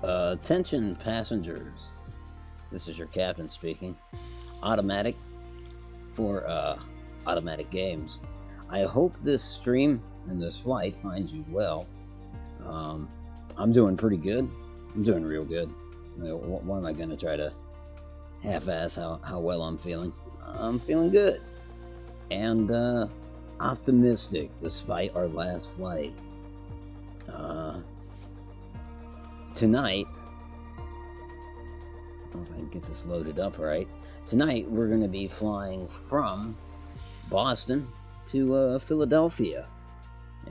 Attention passengers, this is your captain speaking. Automatic for automatic games. I hope this stream and this flight finds you well. I'm doing pretty good. I'm doing real good. Why am I going to try to half-ass how well I'm feeling? I'm feeling good. And optimistic despite our last flight. Tonight, I don't know if I can get this loaded up right. Tonight, we're going to be flying from Boston to Philadelphia.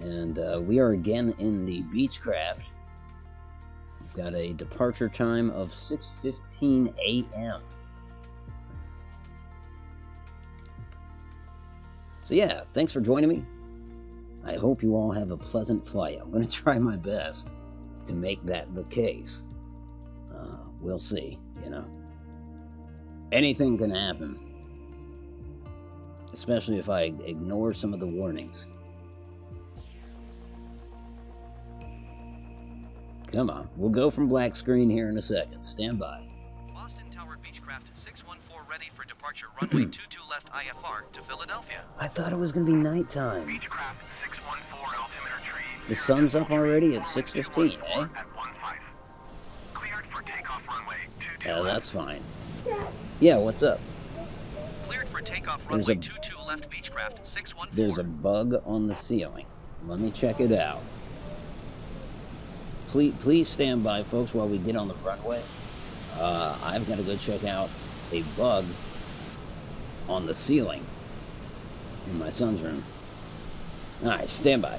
And we are again in the Beechcraft. We've got a departure time of 6:15 a.m. So yeah, thanks for joining me. I hope you all have a pleasant flight. I'm going to try my best to make that the case. We'll see, you know. Anything can happen. Especially if I ignore some of the warnings. Come on, we'll go from black screen here in a second. Stand by. Boston Tower Beechcraft 614 ready for departure runway 22 left IFR to Philadelphia. I thought it was going to be nighttime. Beechcraft 614 altimeter tree. The sun's up already at 6:15, eh? Cleared for takeoff runway 22 Yeah, that's fine. Yeah, what's up? Cleared for takeoff runway 22 left Beechcraft 614. There's a bug on the ceiling. Let me check it out. Please stand by, folks, while we get on the runway. I've got to go check out a bug on the ceiling in my son's room. All right, stand by.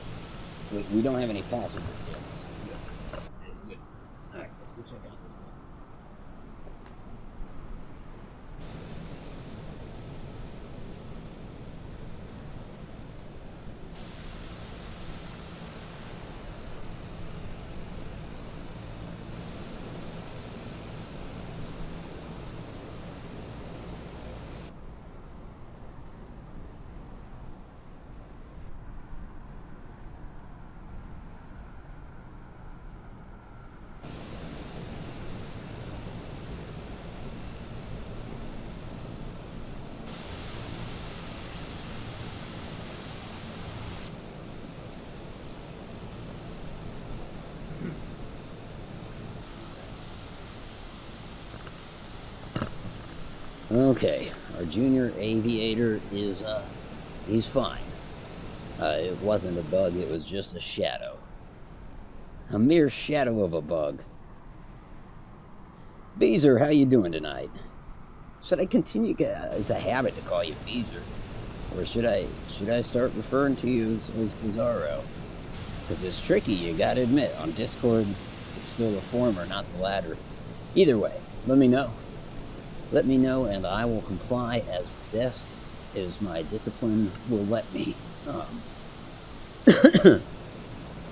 We don't have any passengers yet, so that's good. All right, let's go check out this bug. Okay, our junior aviator is, he's fine. It wasn't a bug, it was just a shadow. A mere shadow of a bug. Beezer, how you doing tonight? Should I continue, it's a habit to call you Beezer. Or should I start referring to you as Bizarro? Because it's tricky, you gotta admit. On Discord, it's still the former, not the latter. Either way, let me know. Let me know, and I will comply as best as my discipline will let me.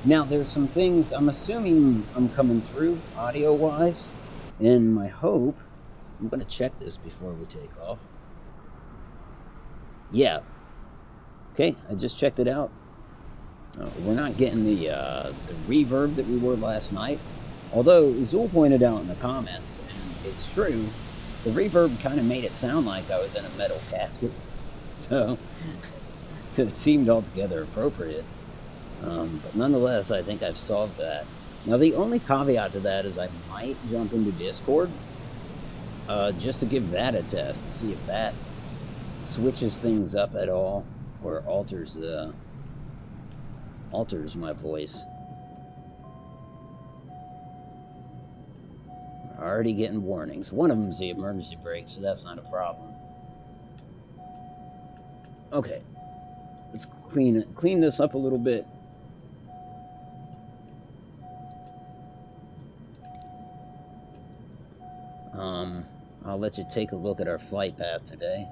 Now, there's some things, I'm assuming I'm coming through audio-wise, and my hope, I'm going to check this before we take off. Yeah. Okay, I just checked it out. We're not getting the reverb that we were last night, although Zool pointed out in the comments, and it's true, the reverb kind of made it sound like I was in a metal casket, so it seemed altogether appropriate. But nonetheless, I think I've solved that. Now, the only caveat to that is I might jump into Discord, just to give that a test, to see if that switches things up at all, or alters my voice. Already getting warnings. One of them's the emergency brake, so that's not a problem. Okay, let's clean this up a little bit. I'll let you take a look at our flight path today.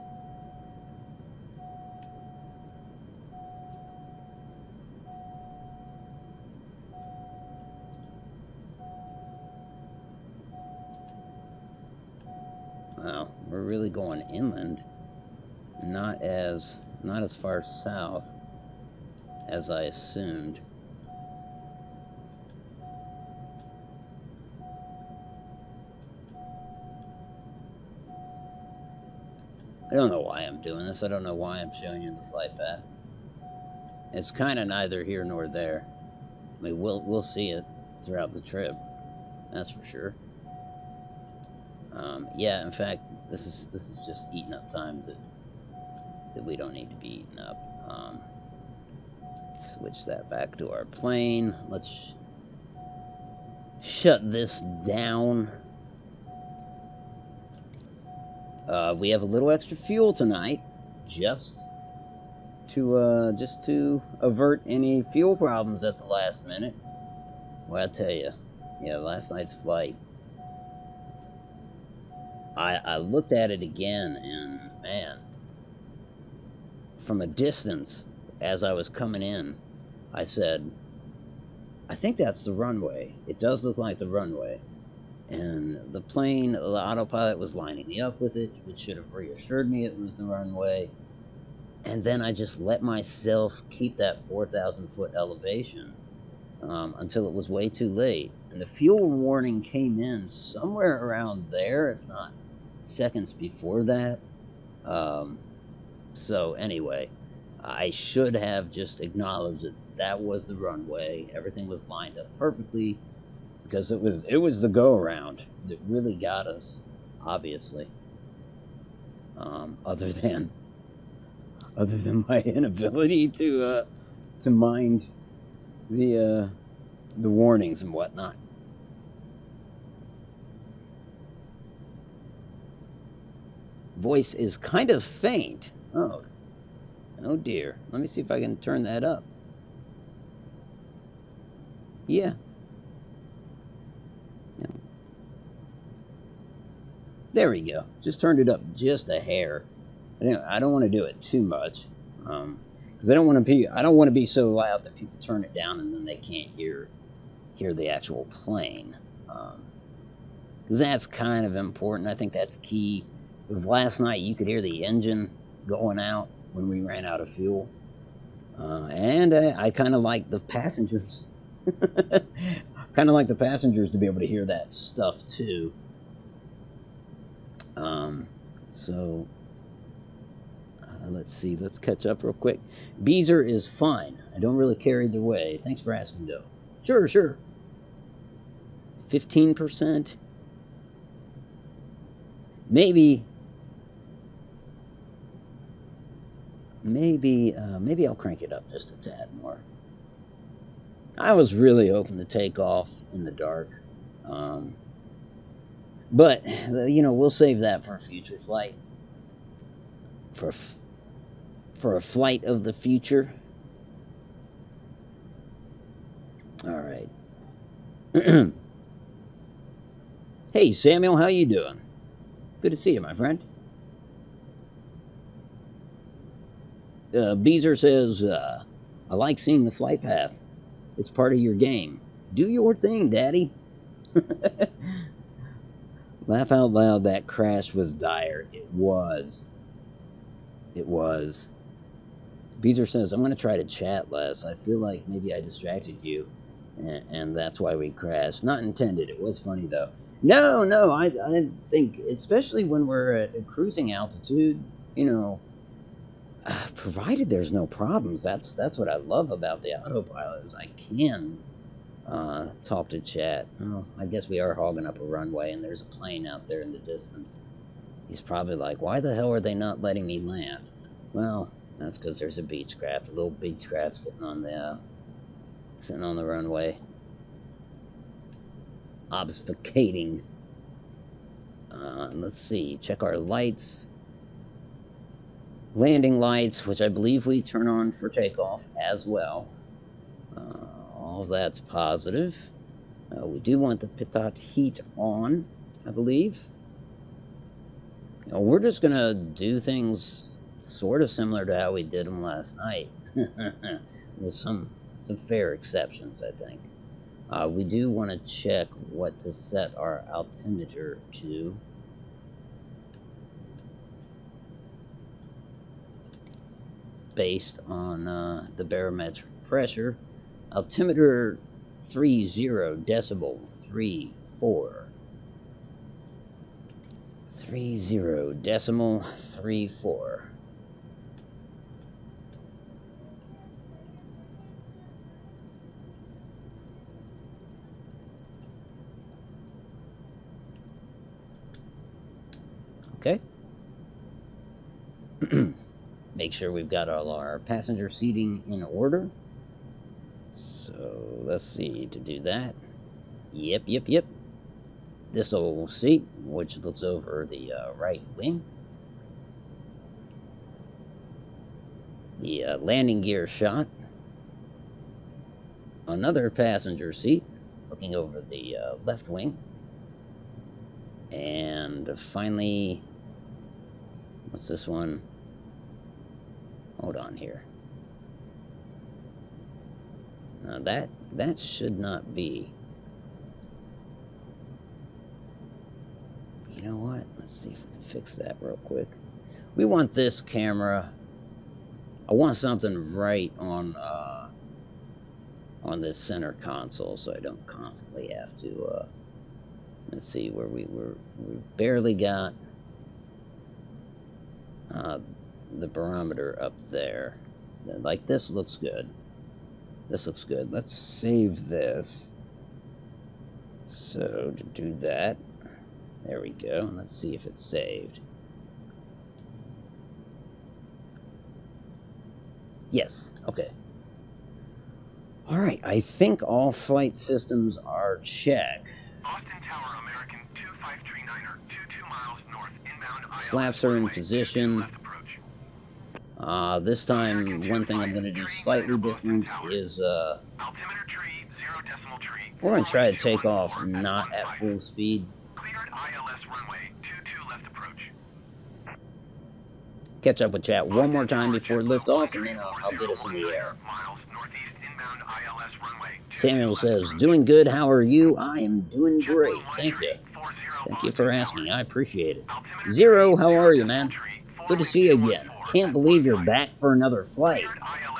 Wow, we're really going inland. Not as far south as I assumed. I don't know why I'm doing this. I don't know why I'm showing you the flight path. It's kind of neither here nor there. I mean, we'll see it throughout the trip. That's for sure. Yeah, in fact, this is just eating up time that we don't need to be eating up. Switch that back to our plane. Let's shut this down. We have a little extra fuel tonight, just to avert any fuel problems at the last minute. Well, I tell you, yeah, last night's flight. I looked at it again, and man, from a distance, as I was coming in, I said, I think that's the runway. It does look like the runway. And the plane, the autopilot was lining me up with it, which should have reassured me it was the runway. And then I just let myself keep that 4,000 foot elevation until it was way too late. And the fuel warning came in somewhere around there, if not seconds before that. So anyway, I should have just acknowledged that was the runway. Everything was lined up perfectly, because it was the go around that really got us, obviously. Other than my inability to mind the warnings and whatnot. Voice is kind of faint. Oh dear. Let me see if I can turn that up. Yeah. There we go. Just turned it up just a hair. I don't want to do it too much, because I don't want to be so loud that people turn it down and then they can't hear the actual plane. Because that's kind of important. I think that's key. Because last night you could hear the engine going out when we ran out of fuel, and I kind of like the passengers. Kind of like the passengers to be able to hear that stuff too. So let's see. Let's catch up real quick. Beezer is fine. I don't really care either way. Thanks for asking, though. Sure. 15%. Maybe I'll crank it up just a tad more. I was really hoping to take off in the dark. But, we'll save that for a future flight. For a flight of the future. Alright. Hey, Samuel, how you doing? Good to see you, my friend. Beezer says, I like seeing the flight path. It's part of your game. Do your thing, Daddy. Laugh out loud, that crash was dire. It was. Beezer says, I'm going to try to chat less. I feel like maybe I distracted you, and that's why we crashed. Not intended. It was funny, though. No, I think, especially when we're at cruising altitude, provided there's no problems, that's what I love about the autopilot, is I can talk to chat. Oh, I guess we are hogging up a runway, and there's a plane out there in the distance. He's probably like, why the hell are they not letting me land? Well, that's because there's a Beechcraft, a little Beechcraft sitting on the runway, obfuscating. Let's see, check our lights. Landing lights, which I believe we turn on for takeoff as well. All of that's positive. We do want the pitot heat on, I believe. We're just going to do things sort of similar to how we did them last night. With some fair exceptions, I think. We do want to check what to set our altimeter to. Based on the barometric pressure. Altimeter 30 decibel 34. 30.34. Okay. Make sure we've got all our passenger seating in order. So let's see, to do that. Yep. This old seat, which looks over the right wing. The landing gear shot. Another passenger seat, looking over the left wing. And finally, what's this one? Hold on here. Now that should not be. You know what? Let's see if we can fix that real quick. We want this camera. I want something right on this center console, so I don't constantly have to. Let's see where we barely got the barometer up there. Like, this looks good. This looks good. Let's save this. So to do that, there we go. And let's see if it's saved. Yes. Okay. All right. I think all flight systems are checked. Boston Tower, American 2539er, 22 miles north, inbound ILS. Flaps are in position. This time, one thing I'm going to do slightly different is altimeter tree, 0 decimal tree. We're going to try to take off not at full speed. Cleared ILS runway 22 left approach. Catch up with chat one more time before liftoff, and then I'll get us in the air. Miles northeast, inbound ILS runway. Samuel says, "Doing good. How are you?" I am doing great. Thank you. Thank you for asking. I appreciate it. Zero, how are you, man? Good to see you again. Can't believe you're back for another flight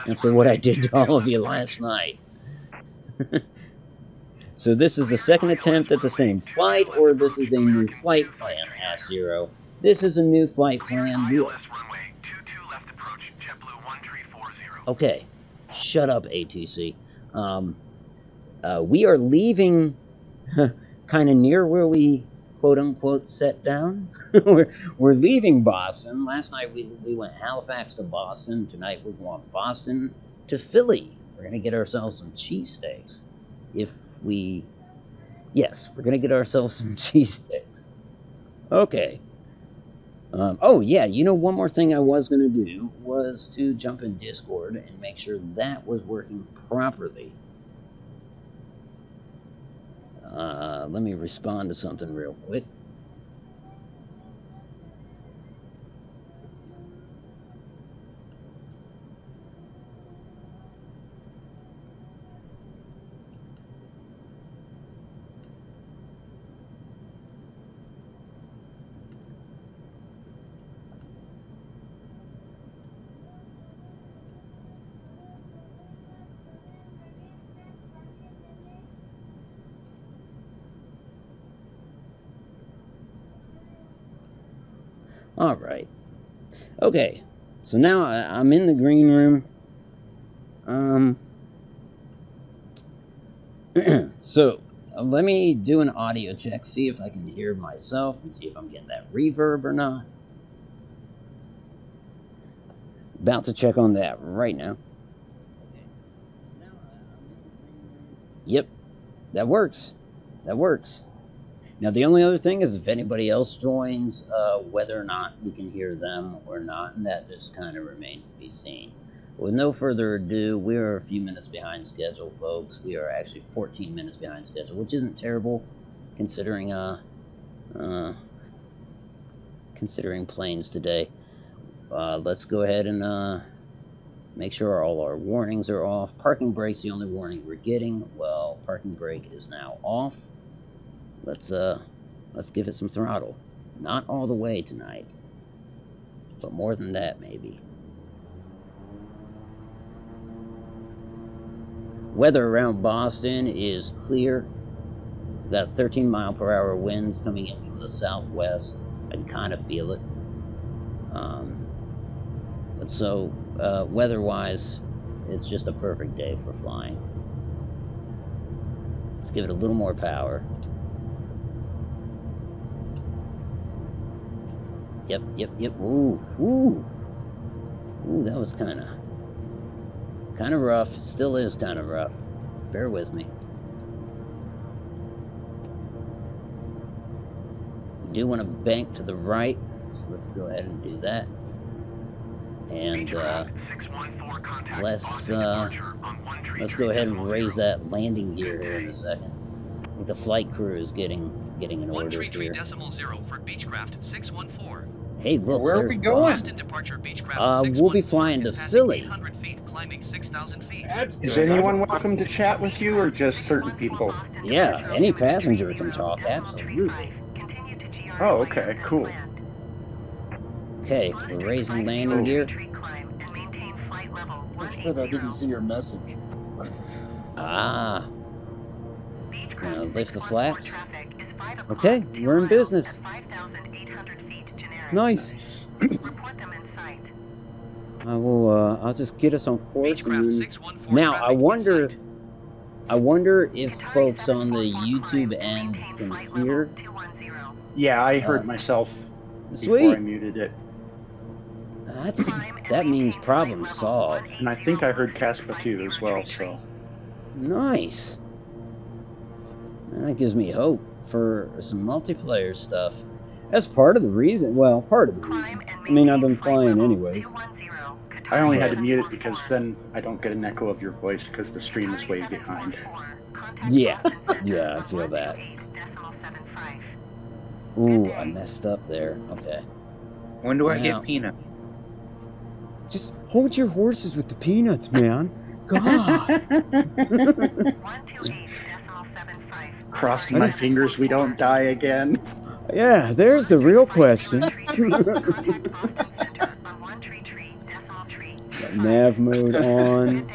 after what I did to all of you last night. So this is the second attempt at the same flight, or this is a new flight plan? Asked Zero. This is a new flight plan. Okay, shut up, ATC. We are leaving kind of near where we quote-unquote set down. we're leaving Boston. Last night we went Halifax to Boston. Tonight we're going Boston to Philly. We're going to get ourselves some cheesesteaks. Yes, we're going to get ourselves some cheesesteaks. Okay. Oh, yeah, you know, one more thing I was going to do was to jump in Discord and make sure that was working properly. Let me respond to something real quick. All right. Okay. So now I'm in the green room. So let me do an audio check, see if I can hear myself and see if I'm getting that reverb or not. About to check on that right now. Yep, that works. That works. Now, the only other thing is if anybody else joins, whether or not we can hear them or not, and that just kind of remains to be seen. With no further ado, we are a few minutes behind schedule, folks. We are actually 14 minutes behind schedule, which isn't terrible, considering planes today. Let's go ahead and make sure all our warnings are off. Parking brake's the only warning we're getting. Well, parking brake is now off. Let's give it some throttle. Not all the way tonight, but more than that, maybe. Weather around Boston is clear. Got 13 mile per hour winds coming in from the southwest. I'd kind of feel it. But so, weather-wise, it's just a perfect day for flying. Let's give it a little more power. Yep. Ooh. Ooh, that was kind of rough. It still is kind of rough. Bear with me. We do want to bank to the right, so let's go ahead and do that. And let's go ahead and raise that landing gear here in a second. I think the flight crew is getting an order here. 133.0 for Beechcraft 614. Hey, look, where are we going? Boston departure Beechcraft we'll be flying to Philly. 800 feet, climbing 6,000 feet. Is anyone welcome to chat with you, or just certain people? Yeah, any passenger can talk, absolutely. Oh, okay, cool. Okay, we're raising landing gear. That's good, I didn't see your message. Ah. Gonna lift the flaps. Okay, we're in business. Nice. I'll just get us on course. And now, I wonder if folks on the YouTube end can hear. Yeah, I heard myself before Sweet. I muted it. That means problem solved. And I think I heard Caspa too as well, so. Nice. That gives me hope for some multiplayer stuff. That's part of the reason. Well, part of the reason. I mean, I've been flying anyways. I only had to mute it because then I don't get an echo of your voice because the stream is way behind. Yeah, I feel that. Ooh, I messed up there. Okay. When do I get peanut? Just hold your horses with the peanuts, man. God. Crossing my fingers we don't die again. Yeah, there's the real question. Nav mode on.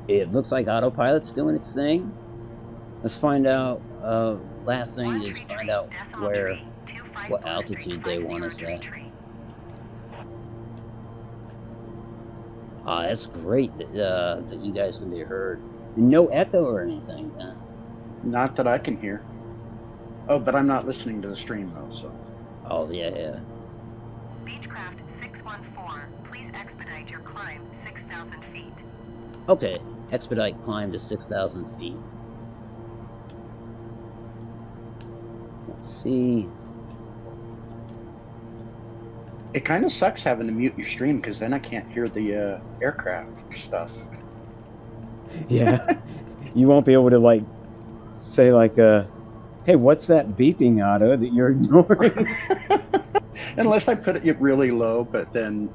It looks like autopilot's doing its thing. Let's find out. Last thing is find out what altitude they want us at. Ah, that's great that you guys can be heard. No echo or anything. Not that I can hear. Oh, but I'm not listening to the stream though, so. Oh, yeah. Beechcraft 614, please expedite your climb 6,000 feet. Okay, expedite climb to 6,000 feet. Let's see. It kind of sucks having to mute your stream because then I can't hear the aircraft stuff. Yeah, you won't be able to like say like, "Hey, what's that beeping, Otto, that you're ignoring?" Unless I put it really low, but then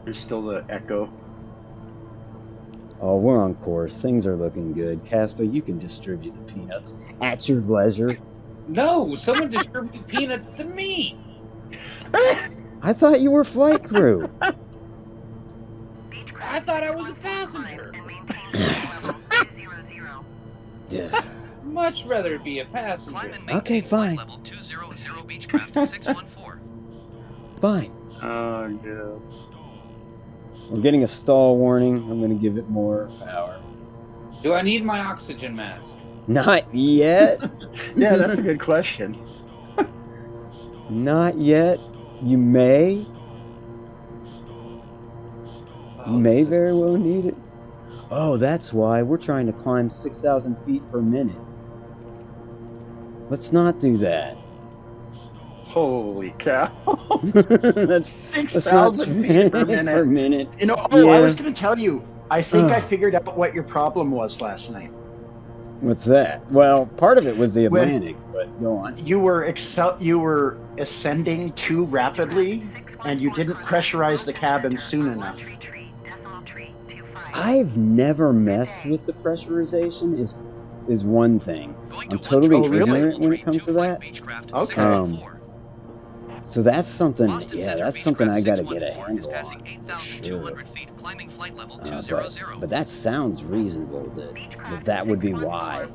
there's still the echo. Oh, we're on course. Things are looking good. Caspa, you can distribute the peanuts at your leisure. No, someone distributed peanuts to me. I thought you were flight crew. I thought I was a passenger. Yeah. Much rather be a passenger. Okay, fine. Level 200 Beechcraft 614. Fine. Oh, no. We're getting a stall warning. I'm going to give it more power. Do I need my oxygen mask? Not yet. Yeah, that's a good question. Not yet. You may. Oh, You may this is- very well need it. Oh, that's why we're trying to climb 6,000 feet per minute. Let's not do that. Holy cow. That's not 6,000 feet per minute. per minute. You know, I Yeah. was going to tell you, I think I figured out what your problem was last night. What's that? Well, part of it was the When- Atlantic, but go on. You were ascending too rapidly, and you didn't pressurize the cabin soon enough. I've never messed with the pressurization. Is one thing. I'm totally Oh, really? ignorant when it comes to that. Okay. So that's something. Boston Yeah, Center that's something I Beechcraft got to get a 614 is handle passing on for sure. 8,200 feet, climbing flight level 200. But that sounds reasonable. That would be why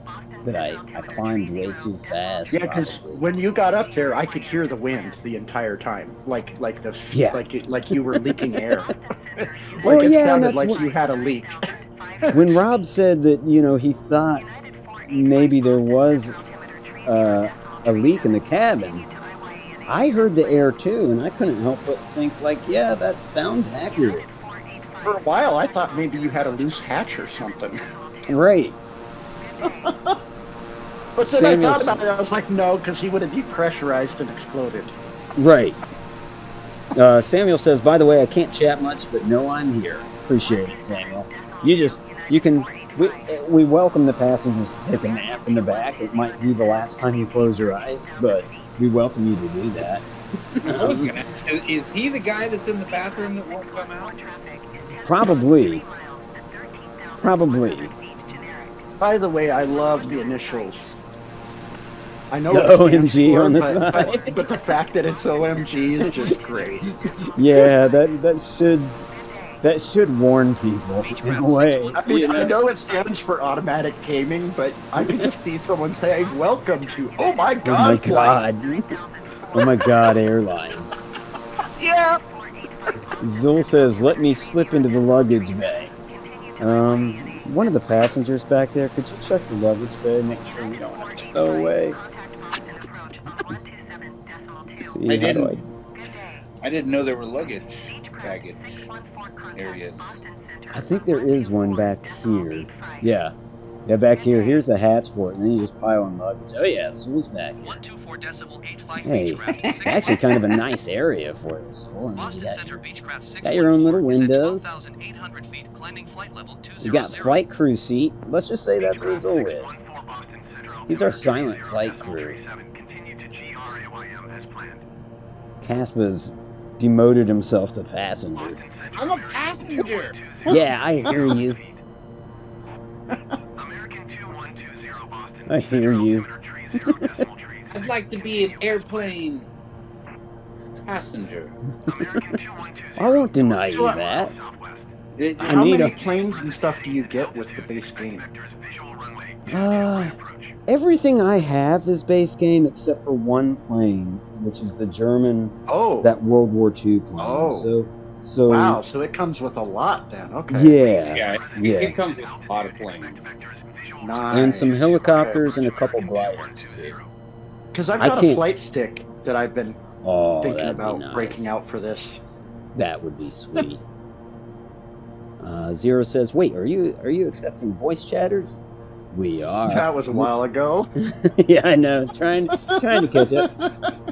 that I climbed way too fast. Yeah, because Probably. when you got up there, I could hear the wind the entire time, like Yeah. like you were leaking air. Well, Like it yeah, and sounded that's like what- you had a leak. When Rob said that, he thought maybe there was a leak in the cabin, I heard the air too, and I couldn't help but think, like, yeah, that sounds accurate. For a while, I thought maybe you had a loose hatch or something. Right. But then Samuel I thought about it. I was like, no, because he would have depressurized and exploded. Right. Samuel says, by the way, I can't chat much, but no, I'm here. Appreciate it, Samuel. We welcome the passengers to take a nap in the back. It might be the last time you close your eyes, but we welcome you to do that. Is he the guy that's in the bathroom that won't come out? Probably. By the way, I love the initials. I know The what it stands OMG for, on the but, side. but the fact that it's OMG is just great. Yeah, that should warn people in a way. I mean, I know it stands for automatic gaming, but I could just see someone saying, "Welcome to Oh my Oh God!" my flight." god. Oh my god, airlines. Yeah. Zul says, let me slip into the luggage bay. One of the passengers back there, could you check the luggage bay, make sure we don't have a stowaway? Let's see, I how do didn't. I didn't know there were baggage areas. I think there is one back here. Yeah, back here. Here's the hatch for it, and then you just pile on luggage. Oh yeah, Zul's back here. 124.85 Hey, Beechcraft it's actually kind of a nice area for you, Zul. I mean, Boston Center Beechcraft got your own little 614 is at windows. 12,800 feet, climbing flight level 200. You got flight crew seat. Let's just say that's where Zul is. He's our silent flight crew. Caspa's demoted himself to passenger. I'm a passenger. Yeah, I hear you. I hear you. I'd like to be an airplane passenger. I won't deny you that. How need many a- planes and stuff do you get with the base game? Everything I have is base game except for one plane, which is the German, Oh, that World War II plane. Oh. So wow! So it comes with a lot then. Okay. Yeah, It comes with a lot of planes. Nice. and some helicopters and a couple gliders too. Because I've I got a can't- flight stick that I've been Oh, thinking that'd be about nice. breaking out for this. That would be sweet. Zero says, "Wait, are you accepting voice chatters?" We are. That was a while ago. Yeah, I know. Trying to catch up.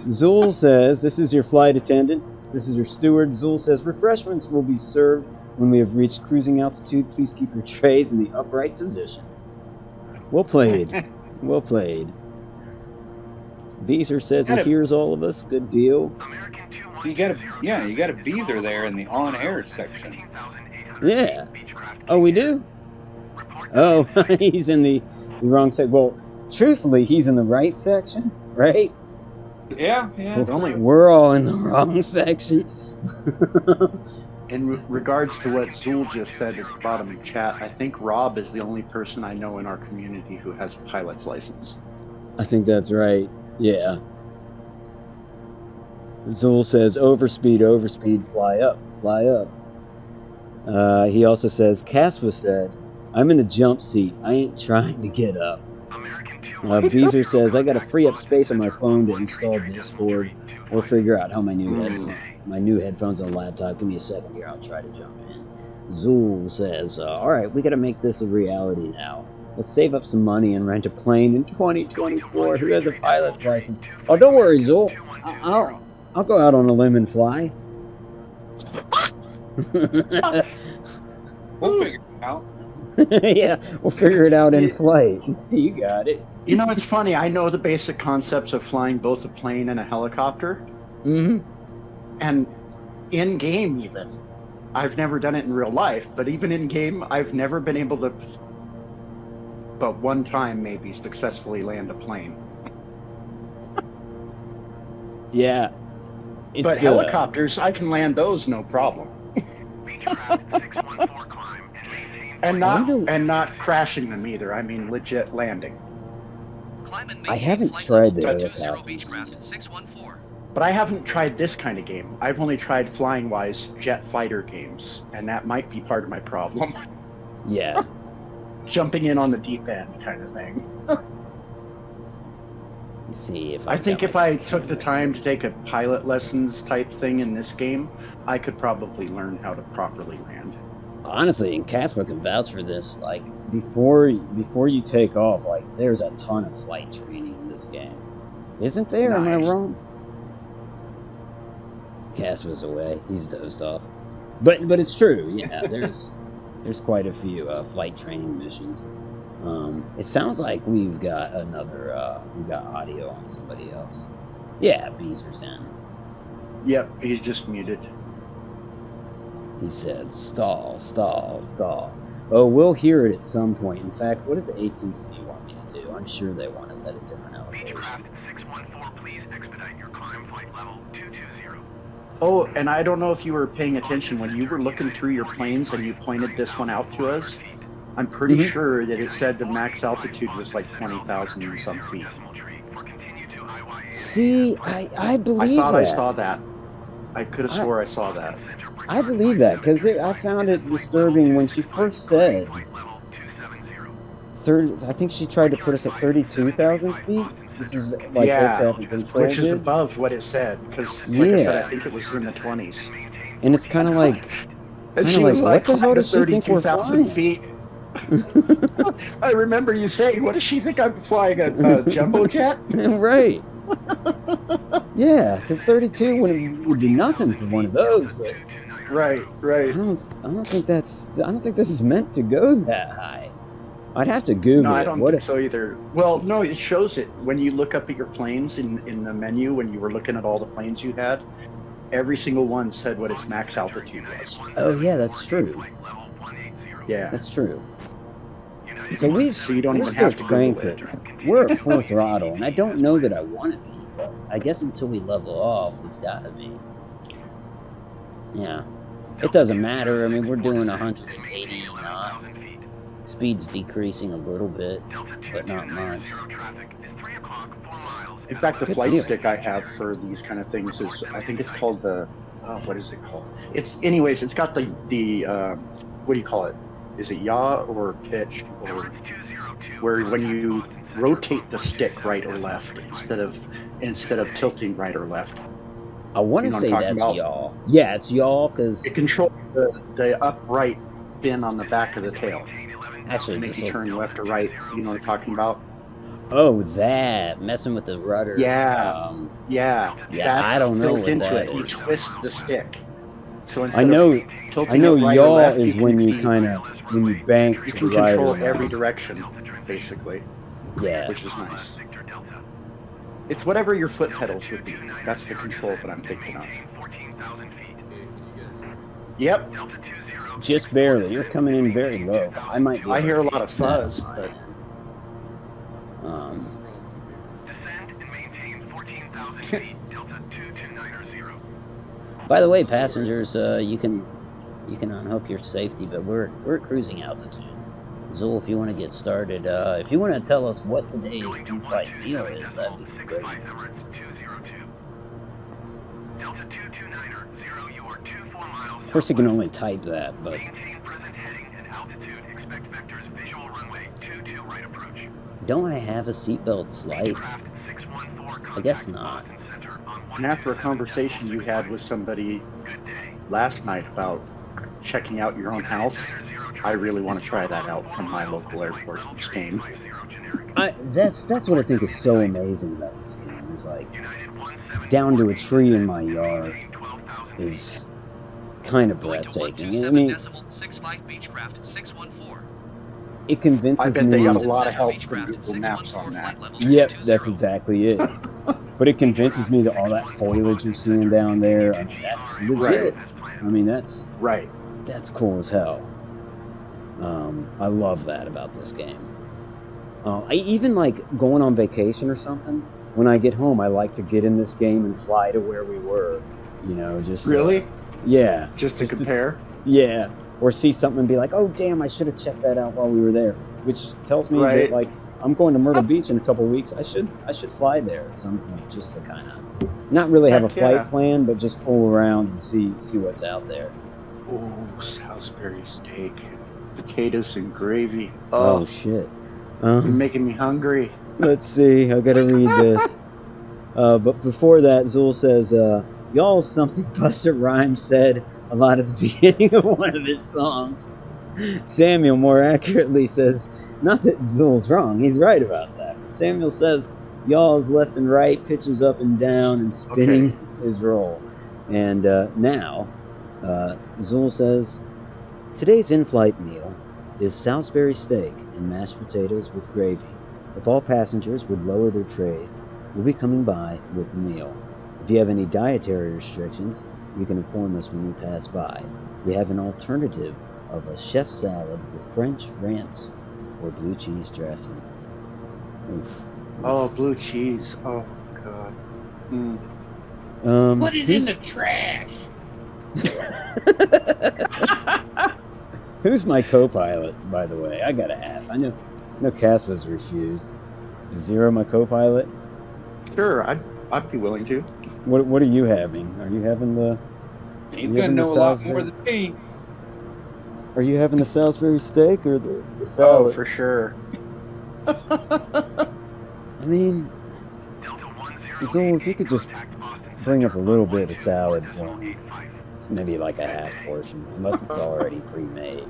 Zul says, "This is your flight attendant. This is your steward." Zul says, "Refreshments will be served when we have reached cruising altitude. Please keep your trays in the upright position." Well played. Well played. Beezer says he hears all of us. Good deal. You got a Beezer there in the on-air section. Yeah. Oh, we do? Oh, he's in the wrong section. Well, truthfully, he's in the right section, right? Yeah. We're all in the wrong section. In regards to what Zool just said at the bottom of the chat, I think Rob is the only person I know in our community who has a pilot's license. I think that's right. Yeah. Zool says, overspeed, fly up. He also says, Caspa said, I'm in the jump seat. I ain't trying to get up. Beezer says, I got to free up space on my phone to install Discord or figure out how my new headphones on the laptop. Give me a second here. I'll try to jump in. Zool says, all right, we got to make this a reality now. Let's save up some money and rent a plane in 2024. Who has a pilot's license? Oh, don't worry, Zool. I'll go out on a limb and fly. We'll figure it out. Yeah, we'll figure it out in flight. You got it. You know, it's funny. I know the basic concepts of flying both a plane and a helicopter. Mm-hmm. And in game, even, I've never done it in real life. But even in game, I've never been able to, but one time maybe, successfully land a plane. Yeah. it's But helicopters, I can land those no problem. Beechcraft 614 climb and maintain And I know- not crashing them either. I mean legit landing. Climb and I maintain haven't flight tried the level 20 helicopters in Beechcraft this. 614. But I haven't tried this kind of game. I've only tried flying-wise jet fighter games, and that might be part of my problem. Yeah. Jumping in on the deep end kind of thing. Let's see if I think if I took the time to take a pilot lessons type thing in this game, I could probably learn how to properly land. Honestly, and Casper can vouch for this. Like before you take off, like there's a ton of flight training in this game, isn't there? Am I Nice. wrong? Casper's away. He's dozed off. But it's true. Yeah, there's quite a few flight training missions. It sounds like we've got another. We got audio on somebody else. Yeah, Beezer's in. Yep, he's just muted. He said, "Stall, stall, stall." Oh, we'll hear it at some point. In fact, what does ATC want me to do? I'm sure they want us at a different elevation. Beechcraft 614, please expedite your climb flight level 220. Oh, and I don't know if you were paying attention when you were looking through your planes and you pointed this one out to us. I'm pretty Mhm. sure that it said the max altitude was like 20,000 and some feet. See, I I believe thought that. I saw that. I could have swore I saw that. I believe that because I found it disturbing when she first said 30. I think she tried to put us at 32,000 feet. This is like air Yeah, traffic control, which is did. above what it said, because like I said, Yeah. I think it was in the 20s. And it's kind of like, And Kinda she like, was what the hell "Climb does to she think we're 32,000 flying?" feet. I remember you saying, "What does she think I'm flying a jumbo jet?" right? Yeah, because 32 would be nothing for one of those, but Right, right. I don't think this is meant to go that high. I'd have to Google No, I it. don't What think so either. Well, no, it shows it when you look up at your planes in the menu when you were looking at all the planes you had. Every single one said what its max altitude was. Oh yeah, that's true. Yeah. That's true. So So you don't we're even still have to Google cranked it. it. We're at full throttle, and I don't know that I want to be, but I guess until we level off, we've got to be. Yeah. It doesn't matter. I mean, we're doing 180 knots. Speed's decreasing a little bit, but not much. In fact, the Good flight deal. stick I have for these kind of things is, I think it's called the, what is it called? Anyways, it's got the what do you call it? Is it yaw or pitch, or where when you rotate the stick right or left instead of tilting right or left, I want You to know say what I'm that's talking y'all. Yeah, it's y'all, because it controls the upright fin on the back of the tail. actually, Makes this you turn left or right. You know what I'm talking about? oh, that messing with the rudder. Yeah. Yeah. Yeah, That's I don't know built what into that it. You is. twist the stick. So I instead know. of tilting I know it right or y'all left, is you when can you when you bank you to can the right control or every left. direction, basically, Yeah. which is nice. It's whatever your foot pedals would be. That's the control that I'm thinking of. Yep. Just barely. You're coming in very low. I might. Be I able hear to a lot of fix that fuzz, on my but end. By the way, passengers, you can unhook your safety, but we're at cruising altitude. Zool, if you want to get started, if you want to tell us what today's in-flight meal is, that'd be great. Of course, you can only type that, but don't I have a seatbelt slide? I guess not. and after a conversation you had with somebody last night about checking out your own house, I really want to try that out from my local airport in Spain. That's what I think is so amazing about this game. Is like down to a tree in my yard is kind of breathtaking. I mean, it I convinces bet me. they got a lot of help from Google Maps on that. Yep, that's exactly it. But it convinces me that all that foliage you're seeing down there, I mean, that's legit. I mean, that's Right. cool as hell. I love that about this game. I even like going on vacation or something. When I get home, I like to get in this game and fly to where we were, You know, just Really? yeah, Just to compare? Yeah, or see something and be like, oh damn, I should have checked that out while we were there, which tells me that Right. like I'm going to Myrtle Beach in a couple weeks. I should fly there at some point just to kind of not really have a Heck flight yeah. plan, but just fool around and see what's out there. Oh, Salisbury steak, potatoes and gravy. Oh shit. You're making me hungry. Let's see. I gotta read this. But before that, Zool says, y'all, something Busta Rhymes said a lot at the beginning of one of his songs. Samuel more accurately says, not that Zool's wrong, he's right about that. But Samuel says, y'all's left and right, pitches up and down, and spinning his roll. And now, Zool says, today's in-flight meal is Salisbury steak and mashed potatoes with gravy. If all passengers would lower their trays, we'll be coming by with the meal. If you have any dietary restrictions, you can inform us when we pass by. We have an alternative of a chef salad with French ranch or blue cheese dressing. Oof. Oh, blue cheese. Oh, God. Put it in the trash. Who's my co-pilot, by the way? I gotta ask. I know Cass was refused. Is Zero my co-pilot? Sure, I'd be willing to. What are you having? Are you having the... He's you gonna having the know a lot Salisbury- more than me. Are you having the Salisbury steak or the salad? Oh, for sure. I mean, so if you could just bring up a little bit of salad for me. Maybe like a half portion, unless it's already pre-made.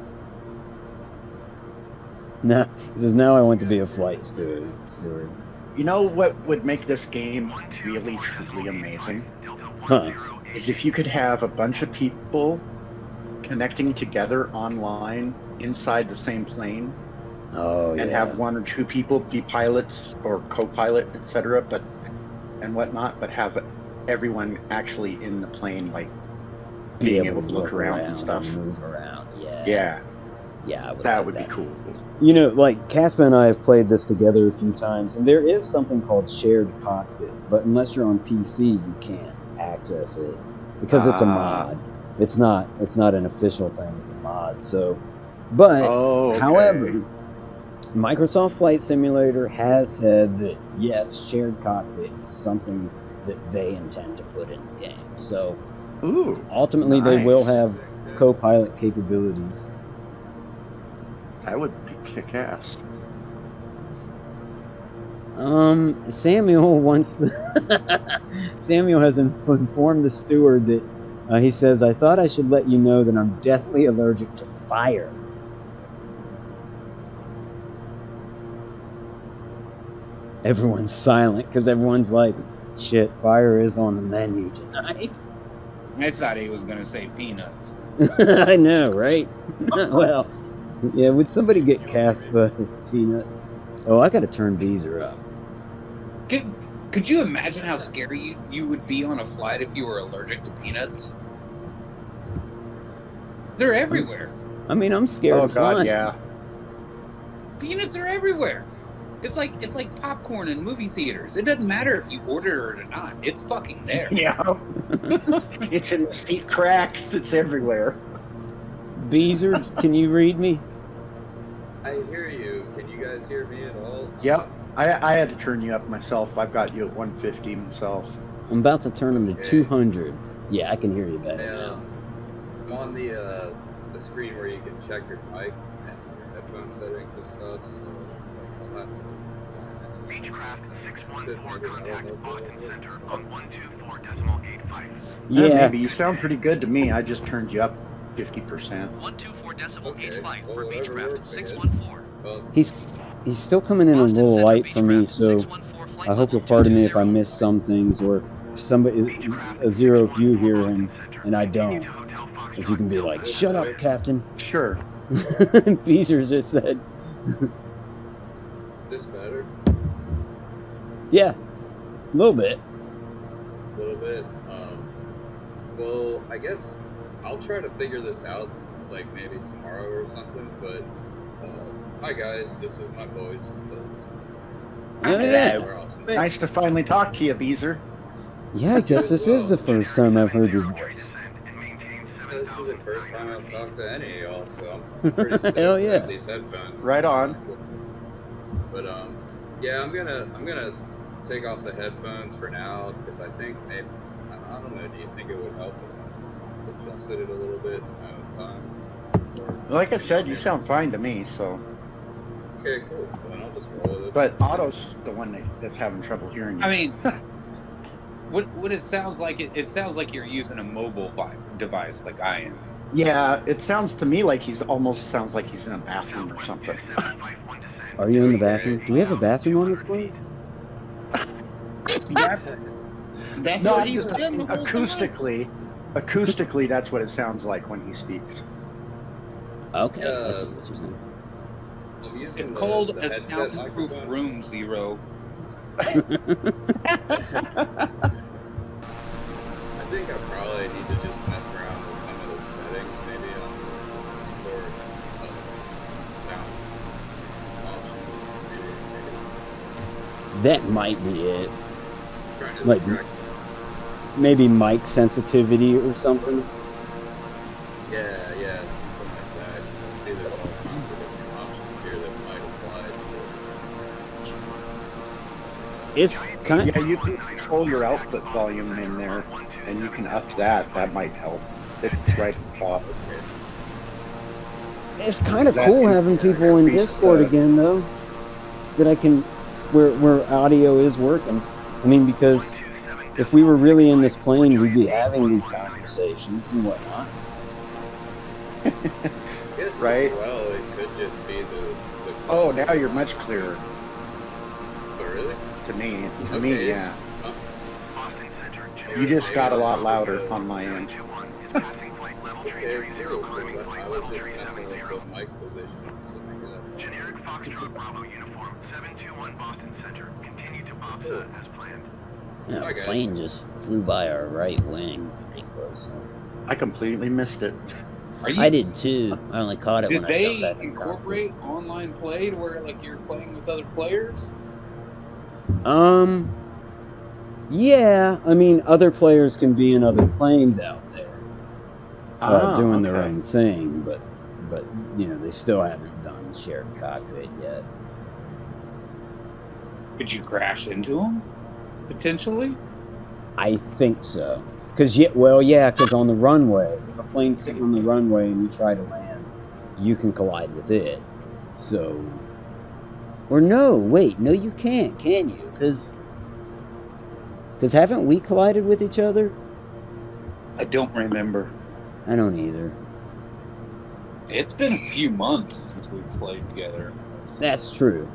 No, he says, now I want to be a flight steward. You know what would make this game really, truly amazing? Huh. Is if you could have a bunch of people connecting together online inside the same plane Oh, and yeah. have one or two people be pilots or co-pilot, etc., and whatnot, but have everyone actually in the plane, like Be being able to look around and stuff. move around. Yeah. Yeah, Yeah, I would that like would be cool. You know, like, Caspa and I have played this together a few times, and there is something called shared cockpit, but unless you're on PC, you can't access it because it's a mod. It's not an official thing, it's a mod. So, but Okay. however, Microsoft Flight Simulator has said that yes, shared cockpit is something that they intend to put in the game. So, Ooh, ultimately, they will nice. have co-pilot capabilities. That would be kick-ass. Samuel wants to. Samuel has informed the steward that he says, I thought I should let you know that I'm deathly allergic to fire. Everyone's silent because everyone's like, shit, fire is on the menu tonight. I thought he was gonna say peanuts. I know, right? Well, yeah, would somebody get Caspa as peanuts? Oh, I gotta turn Beezer up. Could you imagine how scary you would be on a flight if you were allergic to peanuts? They're everywhere. I mean, I'm scared Oh of flying. God, yeah. Peanuts are everywhere. It's like popcorn in movie theaters. It doesn't matter if you order it or not. It's fucking there. Yeah. It's in the seat cracks. It's everywhere. Beezer, can you read me? I hear you. Can you guys hear me at all? Yep. I had to turn you up myself. I've got you at 150 myself. I'm about to turn him to Okay. 200. Yeah, I can hear you better now. I'm on the screen where you can check your mic and your headphone settings and stuff, so I'll have to... Beechcraft 614, contact Boston Center on 124.85. Yeah, Maybe you sound pretty good to me. I just turned you up 50%. 124 decimal Okay. 85 Well, for whatever Beechcraft works, I guess. 614. Well, he's still coming in a Boston little Center, light for me, Beechcraft so 614, flight I hope level you'll pardon me if I 220. miss some things, or if somebody, a Zero, if you hear him and I don't. If you can be like, shut up, Captain. Sure. Beezer just said, is this better? yeah, a little bit. A little bit. Well, I guess I'll try to figure this out, like maybe tomorrow or something. But hi guys, this is my voice. Oh, yeah. We're awesome. Nice to finally talk to you, Beezer. Yeah, I guess this is the first time I've heard your voice. This is the first time I've talked to any of y'all, so I'm pretty stoked Hell to yeah. have these headphones. Right on. But yeah, I'm gonna take off the headphones for now because I think maybe I don't know. Do you think it would help if I adjusted it a little bit in my own time? Or, Like I said, you sound fine to me. So, okay, cool. Then I'll just roll with it. but Otto's the one that's having trouble hearing you. I mean, what it sounds like, it sounds like you're using a mobile device like I am. Yeah, it sounds to me like he's almost sounds like he's in a bathroom or something. Are you in the bathroom? Do we have a bathroom on this plane? That's No, what I'm he's just done the whole time. acoustically, that's what it sounds like when he speaks. Okay, I see what you're saying. I'm using It's the called a headset soundproof microphone. room, Zero. I think I probably need to just mess around with some of the settings, maybe on Discord, sound options. Maybe. That might be it. Trying to Like- distract. Maybe mic sensitivity or something. Yeah, something like that. 'Cause I see there's all kinds of different options here that might apply to it. It's kind Yeah, you can control your output volume in there, and you can up that. That might help. It's right at the top. It's kind of That cool having people in increases Discord the- again, though. That I can, where audio is working. I mean, because if we were really in this plane, we'd be having these conversations and whatnot. I guess Right. as well, it could just be the Oh, now you're much clearer Oh, really? to me. To Okay, me, it's- yeah. You just got a lot louder on my end. Okay, cool. 'Cause I was just messing with the mic position, so maybe that's all. Generic Foxtrot Bravo uniform 721 Boston Center. Continue to BOPSA as planned. Yeah, Hi, a guys. plane just flew by our right wing pretty close. I completely missed it. Are you? I did too. I only caught it Did when I they jumped back in the cockpit. incorporate online play to where like you're playing with other players? Yeah. I mean, other players can be in other planes out there doing their okay. own thing, but you know, they still haven't done shared cockpit yet. Could you crash into them potentially? I think so. Because on the runway, if a plane's sitting on the runway and you try to land, you can collide with it. So, or no, wait, no, you can't, can you? Because haven't we collided with each other? I don't remember. I don't either. It's been a few months since we played together. That's true.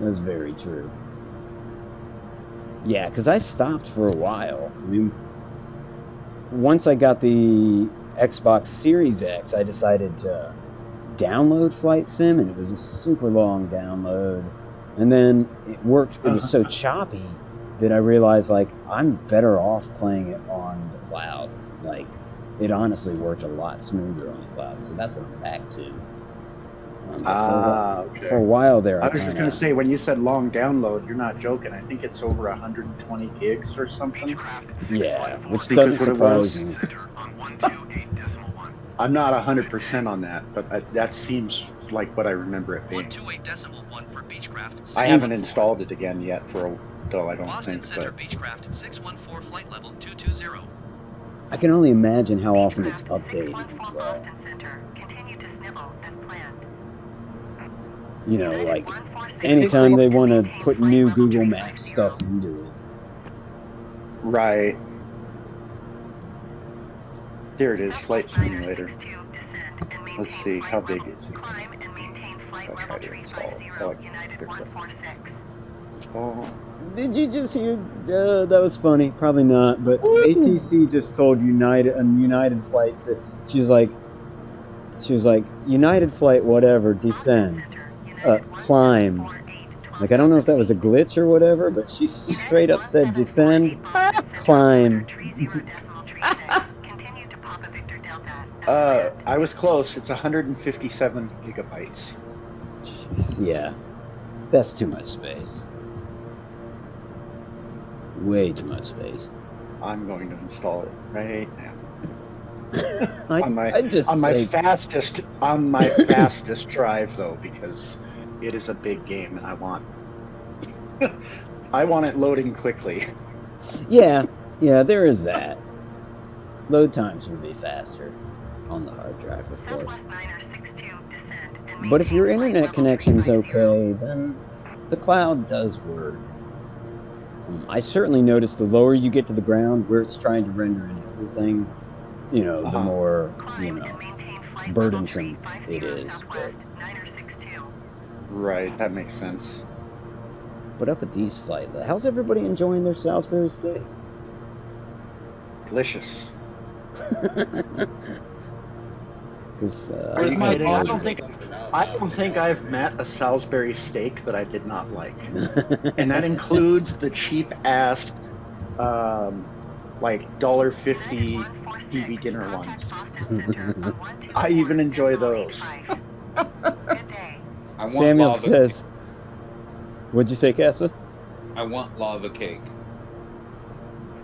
That's very true. Yeah, because I stopped for a while. I mean, once I got the Xbox Series X, I decided to download Flight Sim, and it was a super long download. And then it worked, it was so choppy that I realized, like, I'm better off playing it on the cloud. Like, it honestly worked a lot smoother on the cloud, so that's what I'm back to. But Okay. for a while there, I was just going to say, when you said long download, you're not joking. I think it's over 120 gigs or something. yeah, which Because doesn't what it surprise was- me. On 128.1. I'm not 100% on that, but that seems like what I remember it being. 128.1 for Beechcraft. I haven't installed it again yet though I don't Boston think, Center but Beechcraft 614 flight level 220. I can only imagine how often it's updated as well. Boston Center. Continue to snivel as planned. You know, like anytime they want to put new Google Maps stuff into it. right. Here it is, Flight Simulator. Let's see, how big is it? I'll try to install it. Oh, I can pick it up. Oh, Did you just hear? That was funny. Probably not, but ATC just told United flight to. She was like, United flight, whatever, descend, climb. Like, I don't know if that was a glitch or whatever, but she straight up said descend, climb. I was close. It's 157 gigabytes. Jeez, yeah, that's too much space. Way too much space. I'm going to install it right now. I'd just on my say, fastest drive though, because it is a big game and I want it loading quickly. yeah, there is that. Load times would be faster on the hard drive, of course. Southwest 962, descend and But if your maintain flight internet level connection's 350. okay, then the cloud does work. I certainly noticed the lower you get to the ground, where it's trying to render in everything, the more, Climb and maintain flight level burdensome 350 it is. Southwest 962. Right, that makes sense. But up at these flight, how's everybody enjoying their Salisbury steak? Delicious. Because Are you kidding? I don't Something think I've met a Salisbury steak that I did not like, and that includes the cheap ass, like $1.50 TV dinner ones. I even enjoy those. Good day. I want Samuel lava. says, "What'd you say, Casper?" I want lava cake.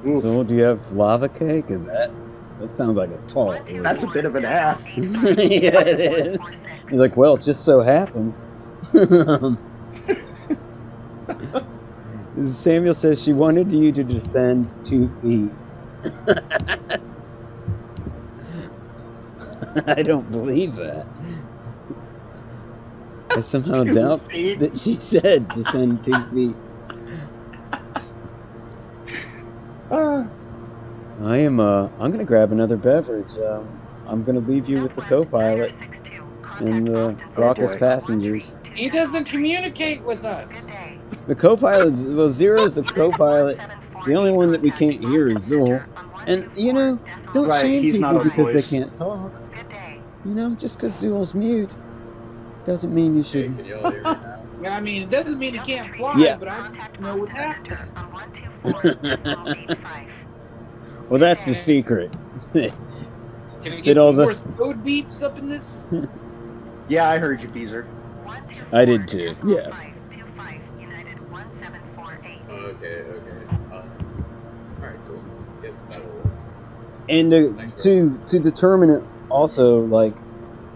Oof, So, do you have lava cake? That sounds like a tall order. that's a bit of an ass. Yeah, it is. He's like, well, it just so happens. Samuel says she wanted you to descend 2 feet. I don't believe that. I somehow 2 doubt feet? that she said descend 2 feet. I'm gonna grab another beverage. I'm gonna leave you with the co-pilot and the raucous boy. passengers. He doesn't communicate with us. The co-pilot's, well, Zero's the co-pilot. The only one that we can't hear is Zool. And, don't Right, shame he's not people our because they voice. can't talk. Good day. Just because Zool's mute doesn't mean you Hey, should. can y'all hear me now? I mean, it doesn't mean he can't fly, Yeah. but I know what's happening. Well, that's the secret. Can we Did get all some the- more code beeps up in this? Yeah, I heard you, Beezer. I did too, yeah. Okay. Alright, cool. Guess that'll work. And to determine it also, like,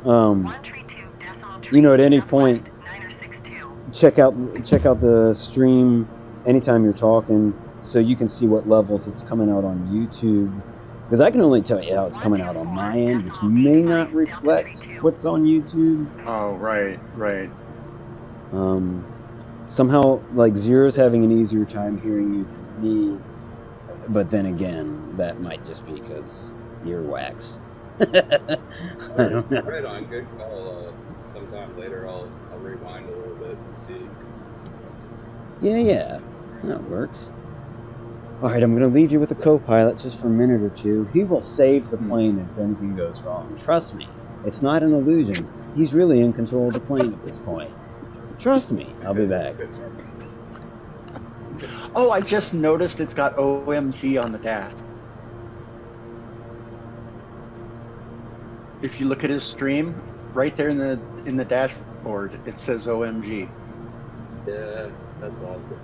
at any point, check out the stream anytime you're talking, so you can see what levels it's coming out on YouTube. Because I can only tell you how it's coming out on my end, which may not reflect what's on YouTube. Oh, right. Somehow, like, Zero's having an easier time hearing you than me. But then again, that might just be because earwax. I don't know. Right on, good call. Sometime later I'll rewind a little bit and see. Yeah, that works. Alright, I'm going to leave you with the co-pilot just for a minute or two. He will save the plane if anything goes wrong. Trust me, it's not an illusion. He's really in control of the plane at this point. Trust me, I'll be back. Oh, I just noticed it's got OMG on the dash. If you look at his stream, right there in the dashboard, it says OMG. Yeah, that's awesome.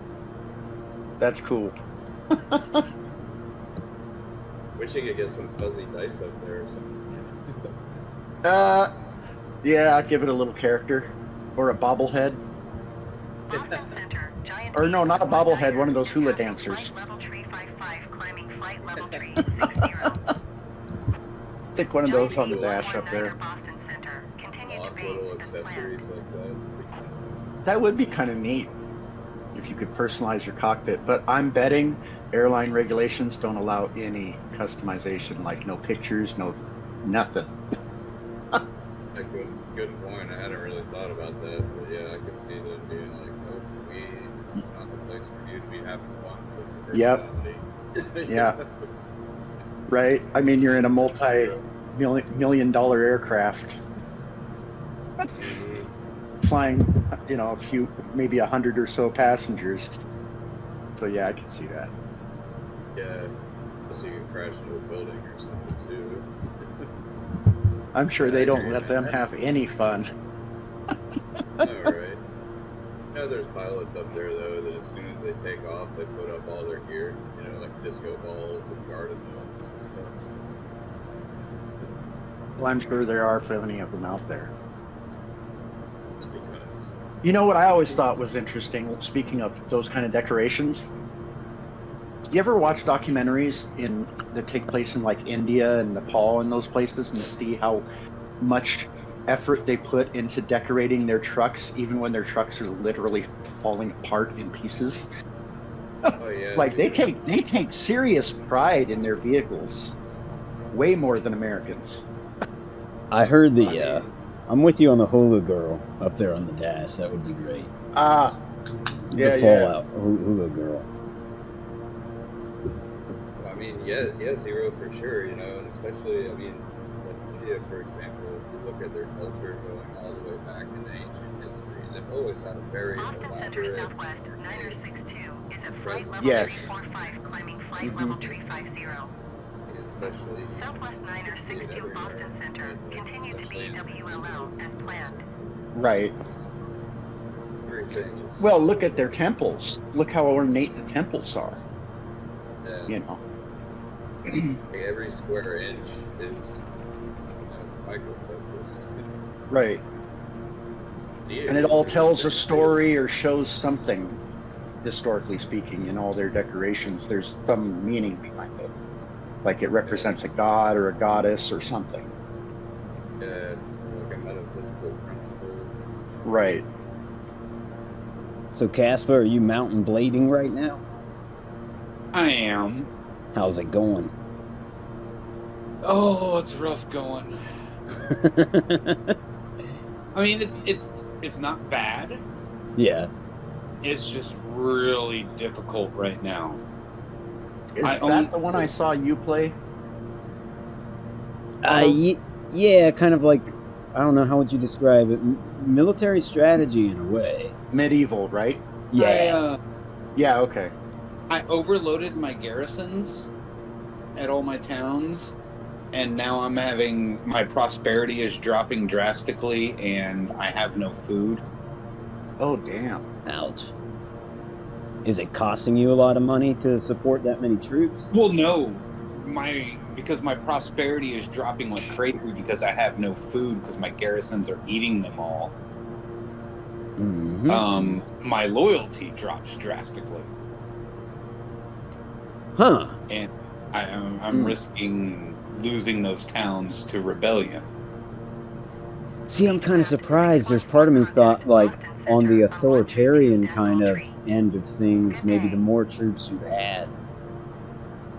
That's cool. Wish you could get some fuzzy dice up there or something. Yeah, I'll give it a little character. Or a bobblehead. Or no, not a bobblehead, one of those hula dancers. Stick one of those on the dash up there. Odd little accessories like that. That would be kind of neat if you could personalize your cockpit, but I'm betting airline regulations don't allow any customization, like no pictures, no nothing. A good point. I hadn't really thought about that, but yeah, I could see them being like, "Oh, this is not the place for you to be having fun with your personality." Yeah. Right? I mean, you're in a multi-million dollar aircraft. Flying, a few, maybe 100 or so passengers. So yeah, I can see that. Yeah, so you can crash into a building or something too. I'm sure they don't let them have any fun. All right. know there's pilots up there though that as soon as they take off, they put up all their gear, like disco balls and garden gnomes and stuff. Well, I'm sure there are plenty of them out there. Just because. You know what I always thought was interesting, speaking of those kind of decorations? You ever watch documentaries that take place in like India and Nepal and those places and see how much effort they put into decorating their trucks, even when their trucks are literally falling apart in pieces? Oh yeah. Like they take serious pride in their vehicles, way more than Americans. I heard I'm with you on the hula girl up there on the dash. That would be great. Yeah, the Fallout hula girl. I mean, yeah, Zero for sure, and especially, I mean, India, for example, if you look at their culture going all the way back into ancient history, they've always had a very Boston Center elaborate Southwest 9062 is at flight level Yes. 345, climbing flight level 350. especially Southwest you see it 962 everywhere, Boston Center continue to especially be in WLL as planned. Right. just everything is Well, look at their temples. Look how ornate the temples are. You know. like every square inch is micro-focused. Right. And it all tells a story or shows something, historically speaking, in all their decorations. There's some meaning behind it. Like it represents a god or a goddess or something. Yeah, like a metaphysical principle. Right. So, Casper, are you mountain blading right now? I am. How's it going? Oh, it's rough going. I mean, it's not bad. Yeah. It's just really difficult right now. Is that the one I saw you play? Yeah, kind of like, I don't know, how would you describe it? Military strategy in a way. Medieval, right? Yeah. Yeah, okay. I overloaded my garrisons at all my towns, and now I'm having, my prosperity is dropping drastically, and I have no food. Oh, damn. Ouch. Is it costing you a lot of money to support that many troops? Well, no. Because my prosperity is dropping like crazy because I have no food because my garrisons are eating them all. Mm-hmm. My loyalty drops drastically. Huh. And I'm risking losing those towns to rebellion. See, I'm kind of surprised. There's part of me thought, like, on the authoritarian kind of end of things, maybe the more troops you had,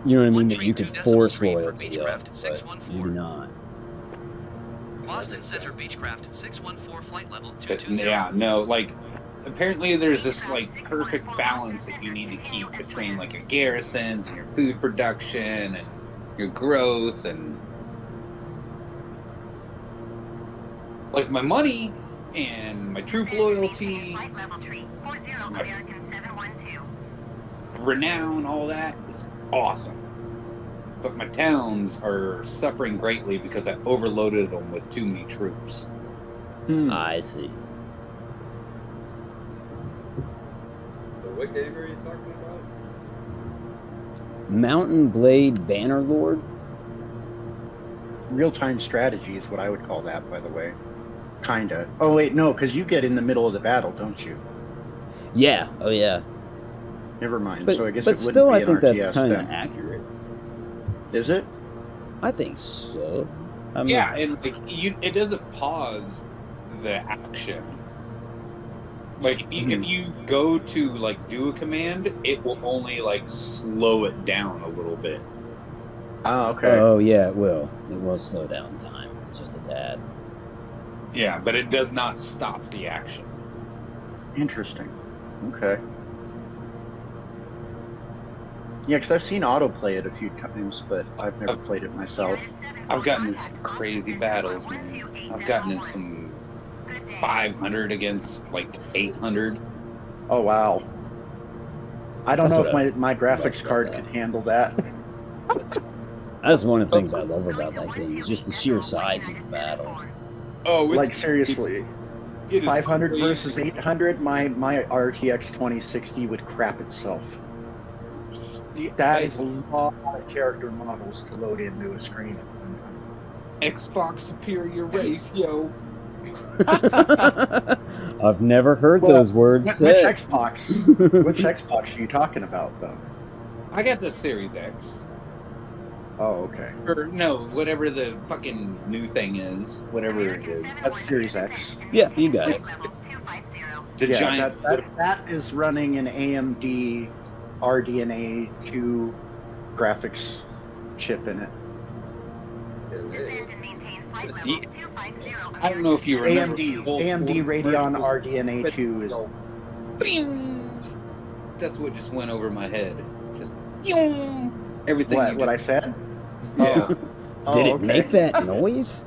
you know what I mean, that you could force loyalty up, but maybe not. Boston Center Beechcraft 614 flight level But 220. yeah, no, like, apparently there's this, like, perfect balance that you need to keep between, like, your garrisons and your food production and your growth and, like, my money and my troop loyalty, my renown, all that is awesome. But my towns are suffering greatly because I overloaded them with too many troops. I see. So what game are you talking about? Mountain Blade Bannerlord? Real-time strategy is what I would call that, by the way. Kinda. Oh, wait, no, because you get in the middle of the battle, don't you? Yeah. Oh, yeah. Never mind. But, So I guess but it wouldn't still, be I an think that's RTS kind of then. accurate. Is it? I think so. I mean, Yeah, and like it doesn't pause the action. Like if you go to like do a command, it will only like slow it down a little bit. Oh, okay. Oh, yeah, it will. It will slow down time, just a tad. Yeah, but it does not stop the action. Interesting. Okay. Yeah, because I've seen autoplay it a few times, but I've never played it myself. I've gotten in some crazy battles, man. I've gotten in some 500 against like 800. Oh, wow. I don't That's know what if my graphics about card that. could handle that. That's one of the things I love about that game, is just the sheer size of the battles. Oh, it's Like, seriously. It is 500 crazy. versus 800, my RTX 2060 would crap itself. That is a lot of character models to load into a screen at one time. Xbox superior race, yo. I've never heard Well, those words Which said. Xbox? Which Xbox are you talking about, though? I got the Series X. Oh, okay. Or no, whatever the fucking new thing is. Whatever it is. That's Series X. Yeah, you got it. The Yeah, giant. that is running an AMD RDNA 2 graphics chip in it. I don't know if you remember. AMD Radeon RDNA 2 is. Bing! That's what just went over my head. Just everything. What I said? Yeah. Oh, Did it okay. make that noise?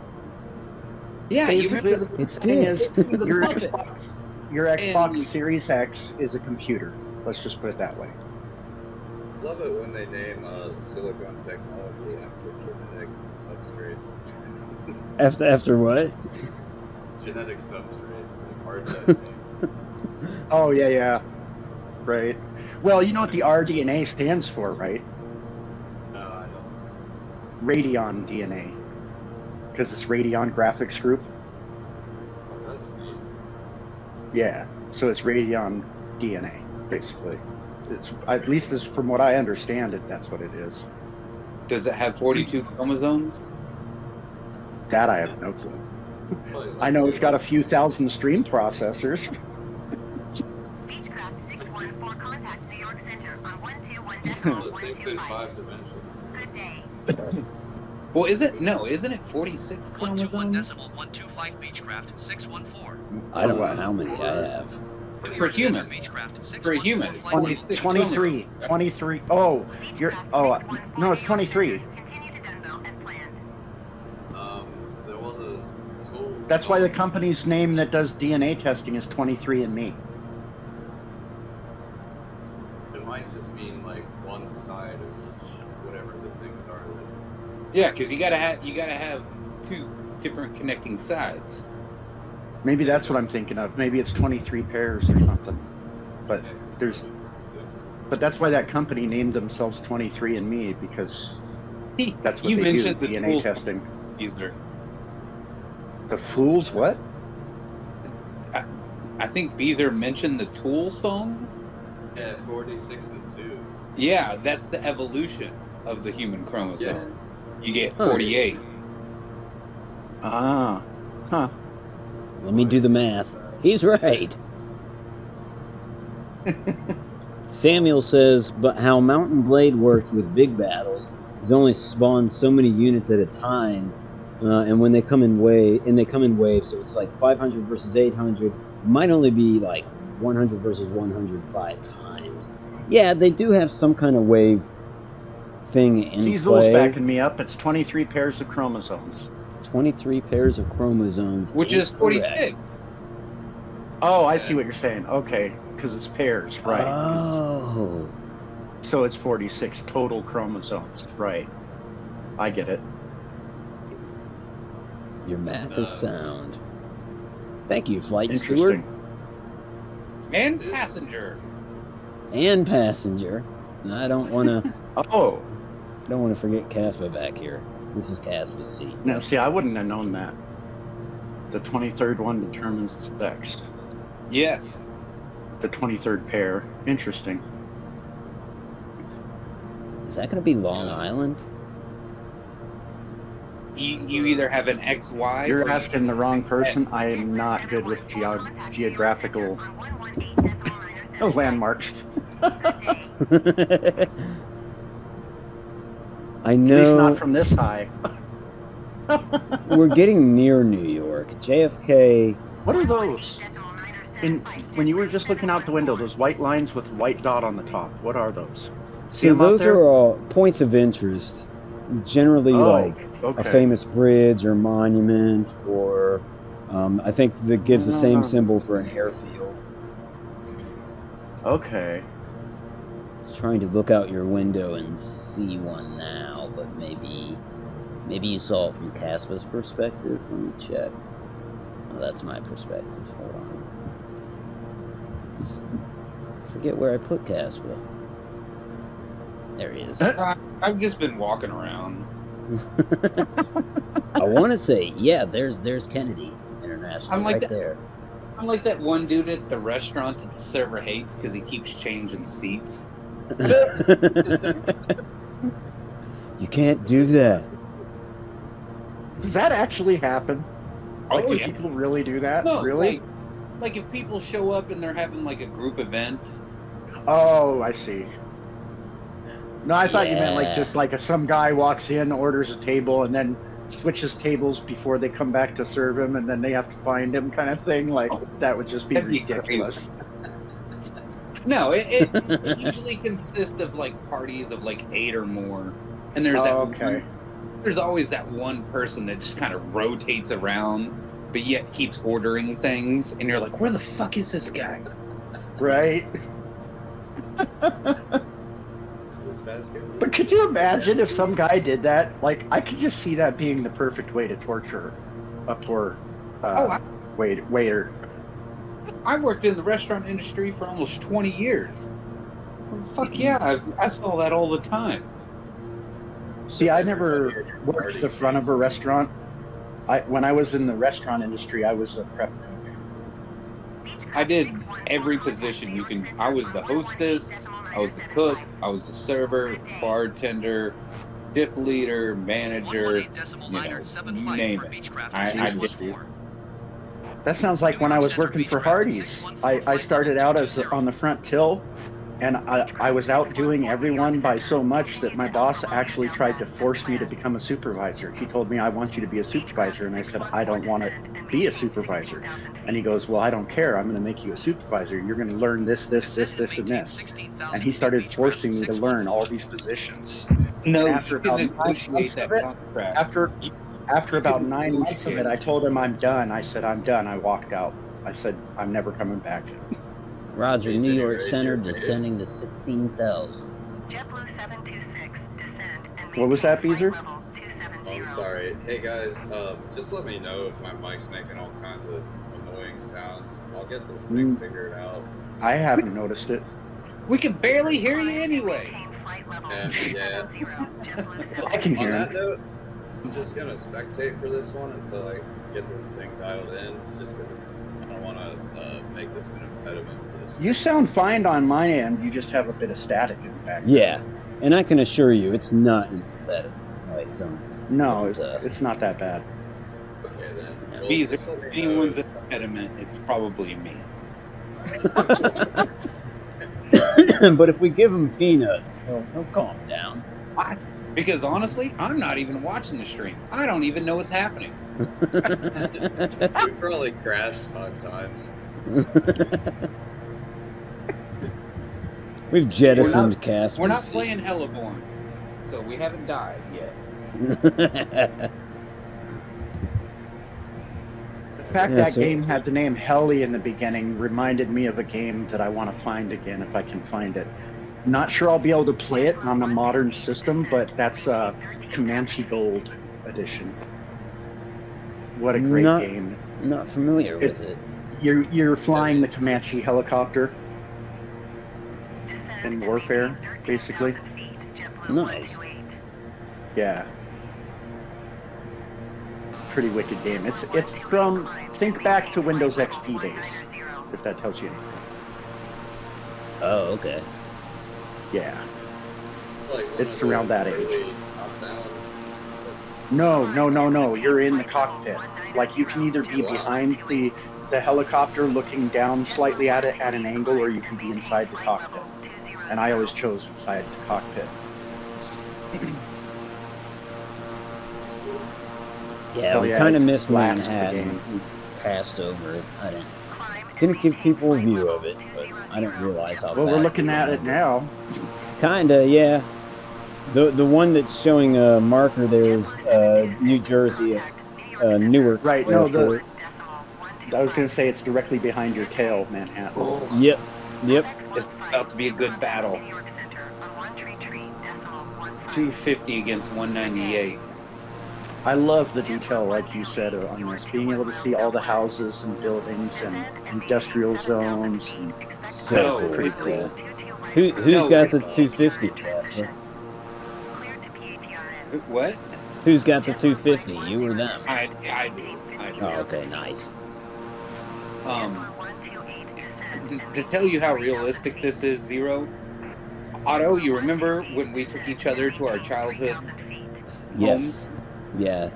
Yeah, you Basically, remember the It thing did. is, your Puppet. Xbox And- Series X is a computer. Let's just put it that way. I love it when they name silicon technology after genetic substrates. After what? Genetic substrates. Like hard to name. Oh yeah, right. Well, you know what the RDNA stands for, right? No, I don't. Radeon DNA, because it's Radeon Graphics Group. Oh, that's neat. Yeah, so it's Radeon DNA, basically. It's at least as from what I understand it, that's what it is. Does it have 42 chromosomes? That I have no clue. Probably like I know it's two. got a few thousand stream processors. Beechcraft 614, contact New York Center on 121.125. Well, it thinks in 5 dimensions. Good day. Well, isn't it 46 121 chromosomes? decimal 125 Beechcraft 614. I don't know how many I have. For human. Beechcraft For a human, it's 26 23. Oh, no, it's 23. Continue to Dunville as planned. The tool. That's why the company's name that does DNA testing is 23andMe. It might just mean like one side of each, whatever the things are. Yeah, because you gotta have two different connecting sides. Maybe that's what I'm thinking of. Maybe it's 23 pairs or something. But but that's why that company named themselves 23andMe, because that's what You they do, mentioned the DNA tools. testing. Beezer. The fools what? I think Beezer mentioned the Tool song. Yeah, 46 and 2. Yeah, that's the evolution of the human chromosome. You get Huh. 48. Ah. Huh. Let me do the math. He's right. Samuel says, but how Mountain Blade works with big battles is only spawn so many units at a time, and when they come in waves, so it's like 500 versus 800. Might only be like 100 versus 105 times. Yeah, they do have some kind of wave thing in Cecil's play. backing me up. It's 23 pairs of chromosomes. 23 pairs of chromosomes, Which is correct. 46. Oh, I see what you're saying. Okay, because it's pairs, right? Oh. So it's 46 total chromosomes, right? I get it. Your math is sound. Thank you, flight steward Interesting. And passenger. and passenger. I don't want Oh, to forget Caspa back here. This is Caspa's seat. now see, I wouldn't have known that. The 23rd one determines the sex. Yes. The 23rd pair. Interesting. Is that going to be Long Island? You either have an XY. You're or asking the wrong person. I am not good with geographical landmarks. I At least know not from this high. we're getting near New York. JFK. What are those? When you were just looking out the window, those white lines with white dot on the top, what are those? See So 'em out those there? are all points of interest. Generally, like okay. a famous bridge or monument, or I think that gives the same symbol for an airfield. Okay. Trying to look out your window and see one now, but maybe you saw it from Caspa's perspective. Let me check. Well, that's my perspective. Hold on. I forget where I put Caswell. There he is. I've just been walking around. I want to say, yeah, there's Kennedy International I'm like right that- there. I'm like that one dude at the restaurant that the server hates because he keeps changing seats. You can't do that. Does that actually happen? Like, Oh, do yeah. people really do that? No, Really? like if people show up and they're having like a group event. Oh, I see. No, I thought you meant like Yeah. just like some guy walks in, orders a table, and then switches tables before they come back to serve him, and then they have to find him, kind of thing. Like that would just be That'd be ridiculous. No, it usually consists of like parties of like 8 or more, and there's there's always that one person that just kind of rotates around, but yet keeps ordering things, and you're like, where the fuck is this guy? Right? But could you imagine if some guy did that? Like, I could just see that being the perfect way to torture a poor waiter. I worked in the restaurant industry for almost 20 years. Well, fuck yeah, I saw that all the time. See, I never worked the front of a restaurant. When I was in the restaurant industry, I was a prep cook. I did every position you can. I was the hostess, I was the cook, I was the server, bartender, shift leader, manager, you name it. I did. That sounds like when I was working for Hardee's. I started out as on the front till, and I was outdoing everyone by so much that my boss actually tried to force me to become a supervisor. He told me, I want you to be a supervisor, and I said, I don't want to be a supervisor. And he goes, well, I don't care. I'm going to make you a supervisor. You're going to learn this, and this. And he started forcing me to learn all these positions. No, after about 9 months of it, after about 9 months of it, I told him I'm done. I said, I'm done. I walked out. I said, I'm never coming back. Roger, New York Center descending to 16,000. JetBlue 726, descend and What was that, Beezer? level 270. I'm sorry. Hey guys, just let me know if my mic's making all kinds of annoying sounds. I'll get this thing figured out. I haven't noticed it. We can barely hear you anyway. Yeah. I can hear On that him. note, I'm just gonna spectate for this one until I get this thing dialed in, just because I don't want to make this an impediment for this. You sound fine on my end. You just have a bit of static in the background. Yeah, and I can assure you, it's not that. Like, don't. No, don't, it's not that bad. Okay then. Well, If just let me know anyone's if- an impediment, it's probably me. But if we give him peanuts, he'll calm down. Because honestly, I'm not even watching the stream. I don't even know what's happening. We probably crashed 5 times. We've jettisoned Casper. We're not playing Helleborn, so we haven't died yet. The fact that game had the name Helly in the beginning reminded me of a game that I want to find again if I can find it. Not sure I'll be able to play it on a modern system, but that's Comanche Gold Edition. What a great game. Not familiar with it. You're flying the Comanche helicopter in warfare, basically. Nice. Yeah. Pretty wicked game. It's from, think back to Windows XP days, if that tells you anything. Oh, okay. Yeah. Like one It's of around those that age. really top-down- No. You're in the cockpit. Like, you can either be behind the helicopter looking down slightly at it at an angle, or you can be inside the cockpit. And I always chose inside the cockpit. Yeah, Hell we yeah, kind of it's missed blast the Manhattan. game. We passed over it. I didn't give people a view of it, but I didn't realize how Well, fast we're looking we at went. it now. Kinda, yeah. The one that's showing a marker there is New Jersey. It's Newark. Right, no, Airport. I was going to say it's directly behind your tail, Manhattan. Yep. It's about to be a good battle. 250 against 198. I love the detail, like you said, on this, being able to see all the houses and buildings and industrial zones. And So No, cool. pretty Yeah. cool. Who's No, got the it's, 250, Casper? what? Who's got the 250? You or them? I do. Oh, okay, nice. To tell you how realistic this is, Zero. Otto, you remember when we took each other to our childhood Yes. homes? Yeah.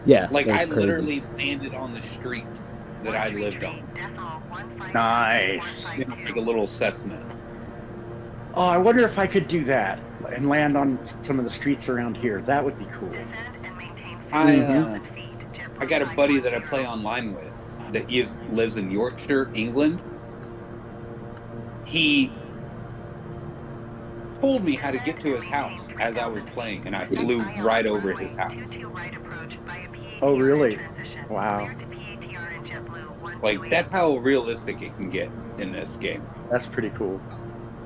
Yeah. Like, that was I crazy. literally landed on the street that I lived on. Nice. In like a little Cessna. Oh, I wonder if I could do that and land on some of the streets around here. That would be cool. I got a buddy that I play online with that lives in Yorkshire, England. He told me how to get to his house as I was playing, and I flew right over his house. Oh, really? Wow. Like, that's how realistic it can get in this game. That's pretty cool.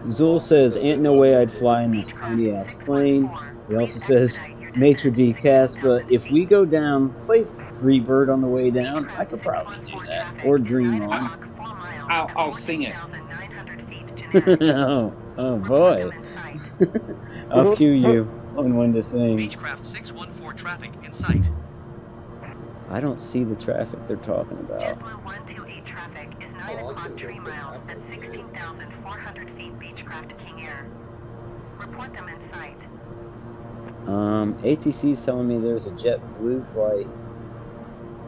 Zool says, ain't no way I'd fly in this tiny ass plane. He also says, Maitre D. Caspa, if we go down, play Freebird on the way down. I could probably do that. Or Dream On. I'll sing it. oh boy. I'll cue you on when to sing. Beechcraft 614 traffic in sight. I don't see the traffic they're talking about. JetBlue 128 traffic is 9 o'clock 3 miles at 16,400 feet Beechcraft King Air. Report them in sight. ATC's telling me there's a JetBlue flight,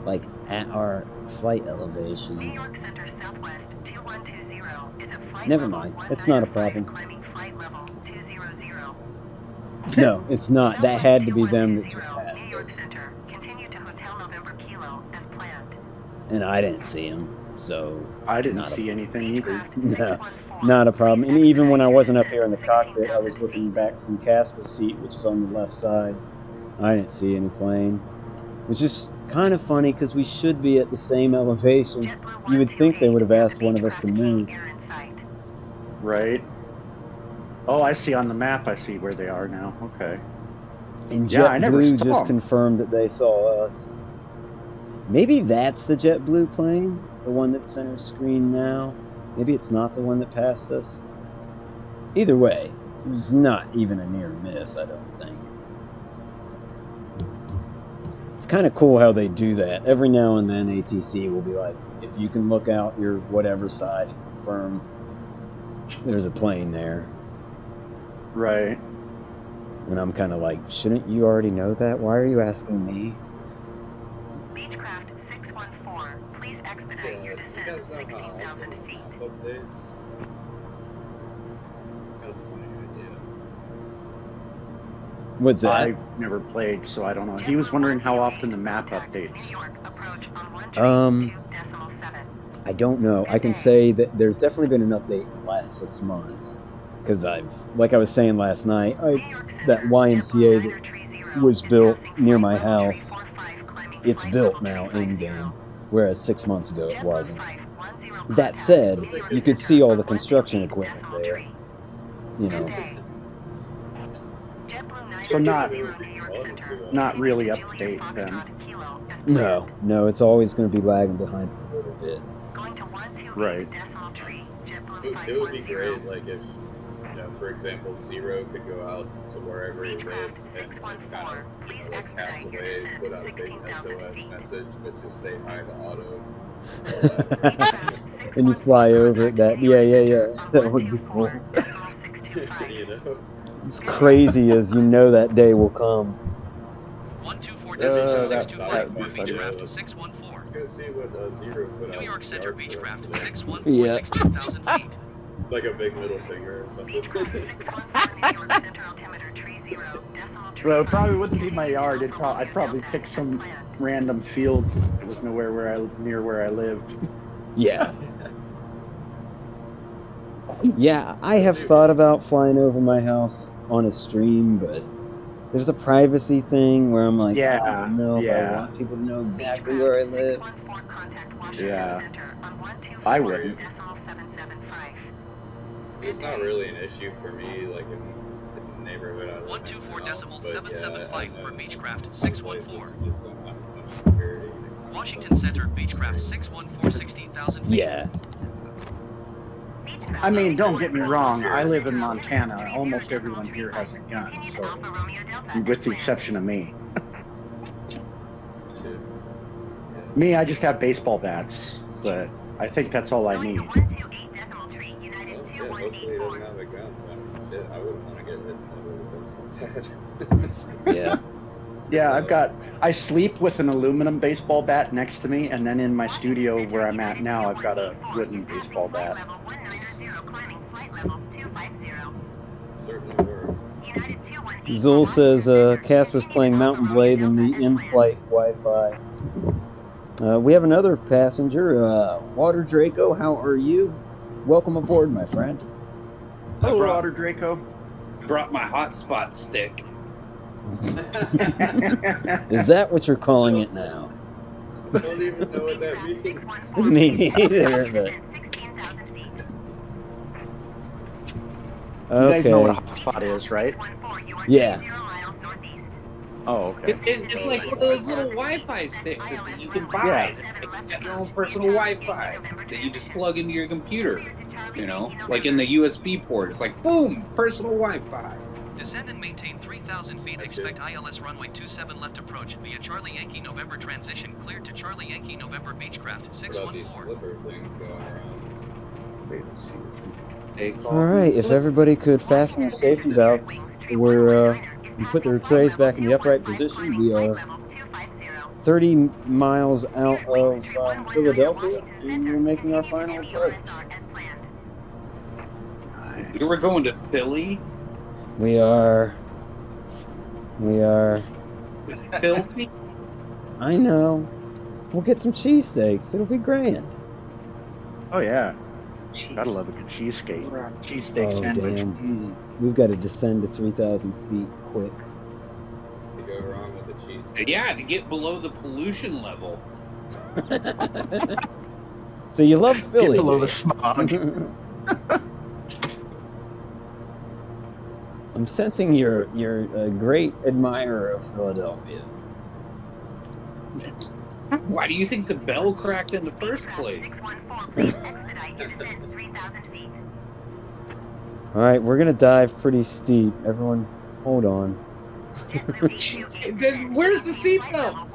like at our flight elevation. New York Center Southwest 2120 is at flight Never level mind, it's not a problem. 195, climbing flight level 200. No, it's not. That had to be them that just 2120, passed New York us. Center, continue to Hotel November Kilo as planned. And I didn't see them, so I didn't Not a- see anything either. no, not a problem. And even when I wasn't up here in the cockpit, I was looking back from Caspa's seat, which is on the left side. I didn't see any plane. Which is kind of funny because we should be at the same elevation. You would think they would have asked one of us to move. Right? Oh, I see on the map. I see where they are now. Okay. And Yeah, I never JetBlue saw just 'em. confirmed that they saw us. Maybe that's the JetBlue plane, the one that's center screen now. Maybe it's not the one that passed us. Either way, it was not even a near miss, I don't think. It's kind of cool how they do that. Every now and then ATC will be like, if you can look out your whatever side and confirm there's a plane there. Right. And I'm kind of like, shouldn't you already know that? Why are you asking me? Beechcraft 614, please expedite your Do you descent guys know how 16,000 often feet. map updates? Got a funny idea. What's that? I've never played, so I don't know. He was wondering how often the map updates. New York approach on 132.7. I don't know. I can say that there's definitely been an update in the last 6 months. Because like I was saying last night, that YMCA that was built near my house, it's built now in-game, whereas 6 months ago it wasn't. That said, you could see all the construction equipment there. You know, So not really up to date then. no, it's always going to be lagging behind a little bit. Right. It would be great, like if, for example, Zero could go out to wherever he lives and kind of, like Castaway, put out a big SOS message, but just say hi to Otto. And you fly over it. Yeah. That would be cool. You know? It's crazy as you know that day will come. 124 that 625 would be Beechcraft funny. 614. Let's go see what Zero put out. New York in Center the yard for us Beechcraft today. 614 Yeah. 16,000 feet. Like a big middle finger or something. Well, it probably wouldn't be my yard. I'd probably pick some random field that was nowhere near where I lived. Yeah. Yeah, I have thought about flying over my house on a stream, but there's a privacy thing where I'm like, I don't know if I want people to know exactly where I live. Yeah. I wouldn't. It's not really an issue for me, like in neighborhood I live in 124.775 for Beechcraft some 614. places you just don't have as much security. Washington Center, Beechcraft 614, 16,000 feet. Yeah. I mean, don't get me wrong. I live in Montana. Almost everyone here has a gun, so with the exception of me. Shit. Me, I just have baseball bats, but I think that's all I need. Well, yeah, hopefully he doesn't have a gun, but shit, I wouldn't want to get hit in the head with a baseball bat. Yeah. Yeah, I sleep with an aluminum baseball bat next to me, and then in my studio where I'm at now, I've got a wooden baseball bat. Certainly were. Zul says Casper's playing Mountain Blade in the in-flight Wi-Fi. We have another passenger, Water Draco. How are you? Welcome aboard, my friend. Hello, Water Draco. Brought my hotspot stick. Is that what you're calling it now? I don't even know what that means. Me either, but... You guys know what a Okay. hotspot is, right? Yeah. Oh, okay. It's like one of those little Wi-Fi sticks that you can buy. Yeah. You got your own personal Wi-Fi that you just plug into your computer. You know, like in the USB port. It's like, boom, personal Wi-Fi. Descend and maintain 3,000 feet. That's Expect ILS runway 27 left approach via Charlie Yankee November transition cleared to Charlie Yankee November Beechcraft What about these 614. flipper things going around? Wait, let's see what's in- They call All right. If everybody could fasten their safety belts, we put their trays back in the upright position. We are 30 miles out of Philadelphia, and we're making our final approach. Nice. You were going to Philly? We are. Filthy? I know. We'll get some cheesesteaks. It'll be grand. Oh yeah, Jeez. gotta love a good cheesesteak. Right. Cheesesteak Oh, sandwich. damn. Mm. We've got to descend to 3,000 feet quick. You go wrong with the cheese. Yeah, to get below the pollution level. So you love Get Philly. below the smog. I'm sensing you're a great admirer of Philadelphia. Why do you think the bell cracked in the first place? All right, we're gonna dive pretty steep. Everyone, hold on. Then where's the seatbelt?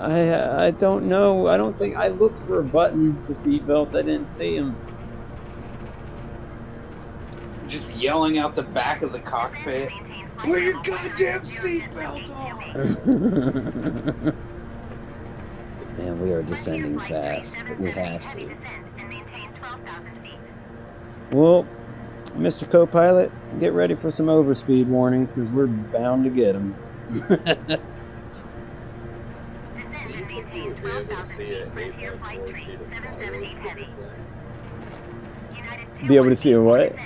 I don't know. I don't think I looked for a button for seatbelts. I didn't see them. Just yelling out the back of the cockpit. Put your goddamn seatbelt on! Man, we are descending fast, but we have to. Well, Mr. Co-Pilot, get ready for some overspeed warnings because we're bound to get them. You think you would be able to see an 8x4 sheet of plywood? Be able to see a what? An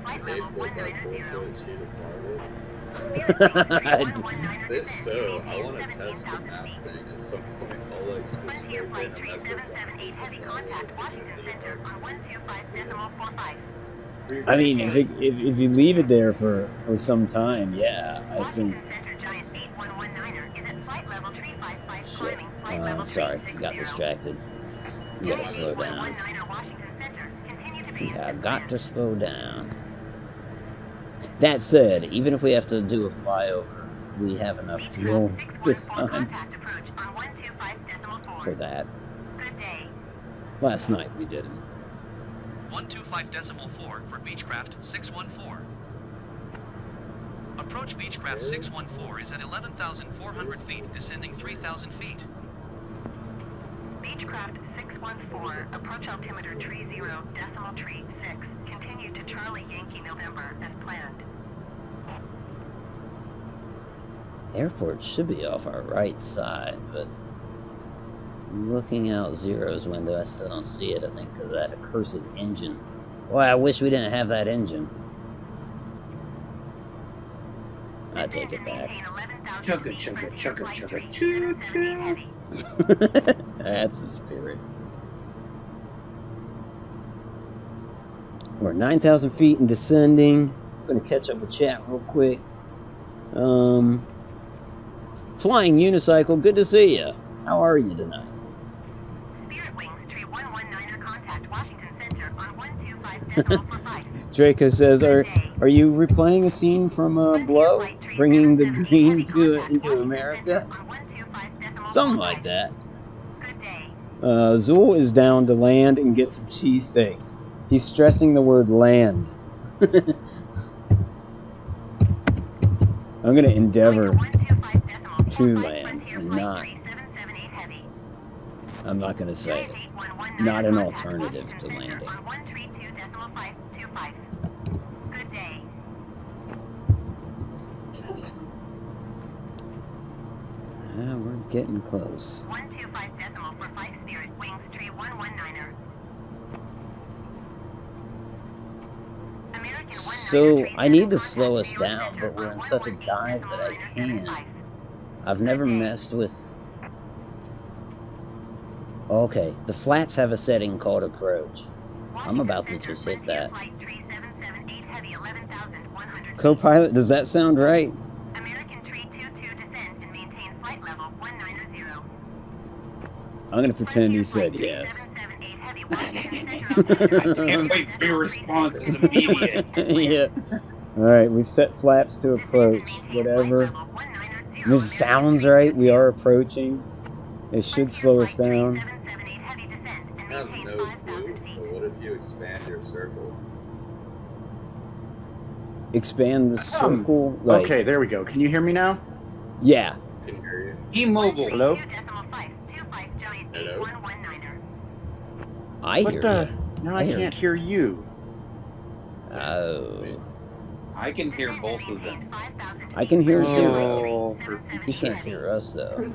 8x4 sheet of plywood? If so, I want to test the map thing at some point. I'll like just start getting a message I mean, if you leave it there for some time, yeah, I think. Shit. Sorry, got distracted. We gotta slow down. We have got to slow down. That said, even if we have to do a flyover, we have enough fuel this time for that. Last night we didn't. 125.4 for Beechcraft 614. Approach Beechcraft 614 is at 11,400 feet, descending 3,000 feet. Beechcraft 614, approach altimeter tree 0, decimal tree 6. Continue to Charlie Yankee November as planned. Airport should be off our right side, but looking out Zero's window, I still don't see it, I think, because of that accursed engine. Boy, I wish we didn't have that engine. I take it back. Chugga, chugga, chugga, chugga, choo, choo. That's the spirit. We're 9,000 feet and descending. I'm gonna catch up with chat real quick. Flying Unicycle, good to see you. How are you tonight? Spirit Wings, tree 119er, contact Washington Center on 125.45. Draco says, are you replaying a scene from Blow, bringing the green into America? Something like that. Good day. Zool is down to land and get some cheesesteaks. He's stressing the word land. I'm gonna endeavor to land and not. I'm not gonna say it. Not an alternative to landing. Good day. We're getting close. 125 for 5 Spirit Wings, tree 119er. So I need to slow us down, but we're in such a dive that I can't. I've never messed with... Okay, the flaps have a setting called approach. I'm about to just hit that. Co-pilot, does that sound right? I'm gonna pretend he said yes. I can't wait for your response is immediate. Yeah. Alright, we've set flaps to approach. Whatever. This sounds right. We are approaching. It should slow us down. I have no clue, but what if you expand your circle? Expand the circle. Like, okay, there we go. Can you hear me now? Yeah. I can hear you. T-Mobile. Hello? Hello? I What hear the? you. No, I can't hear you. Oh. I can hear both of them. I can hear Oh, Zero. He can't hear us, though.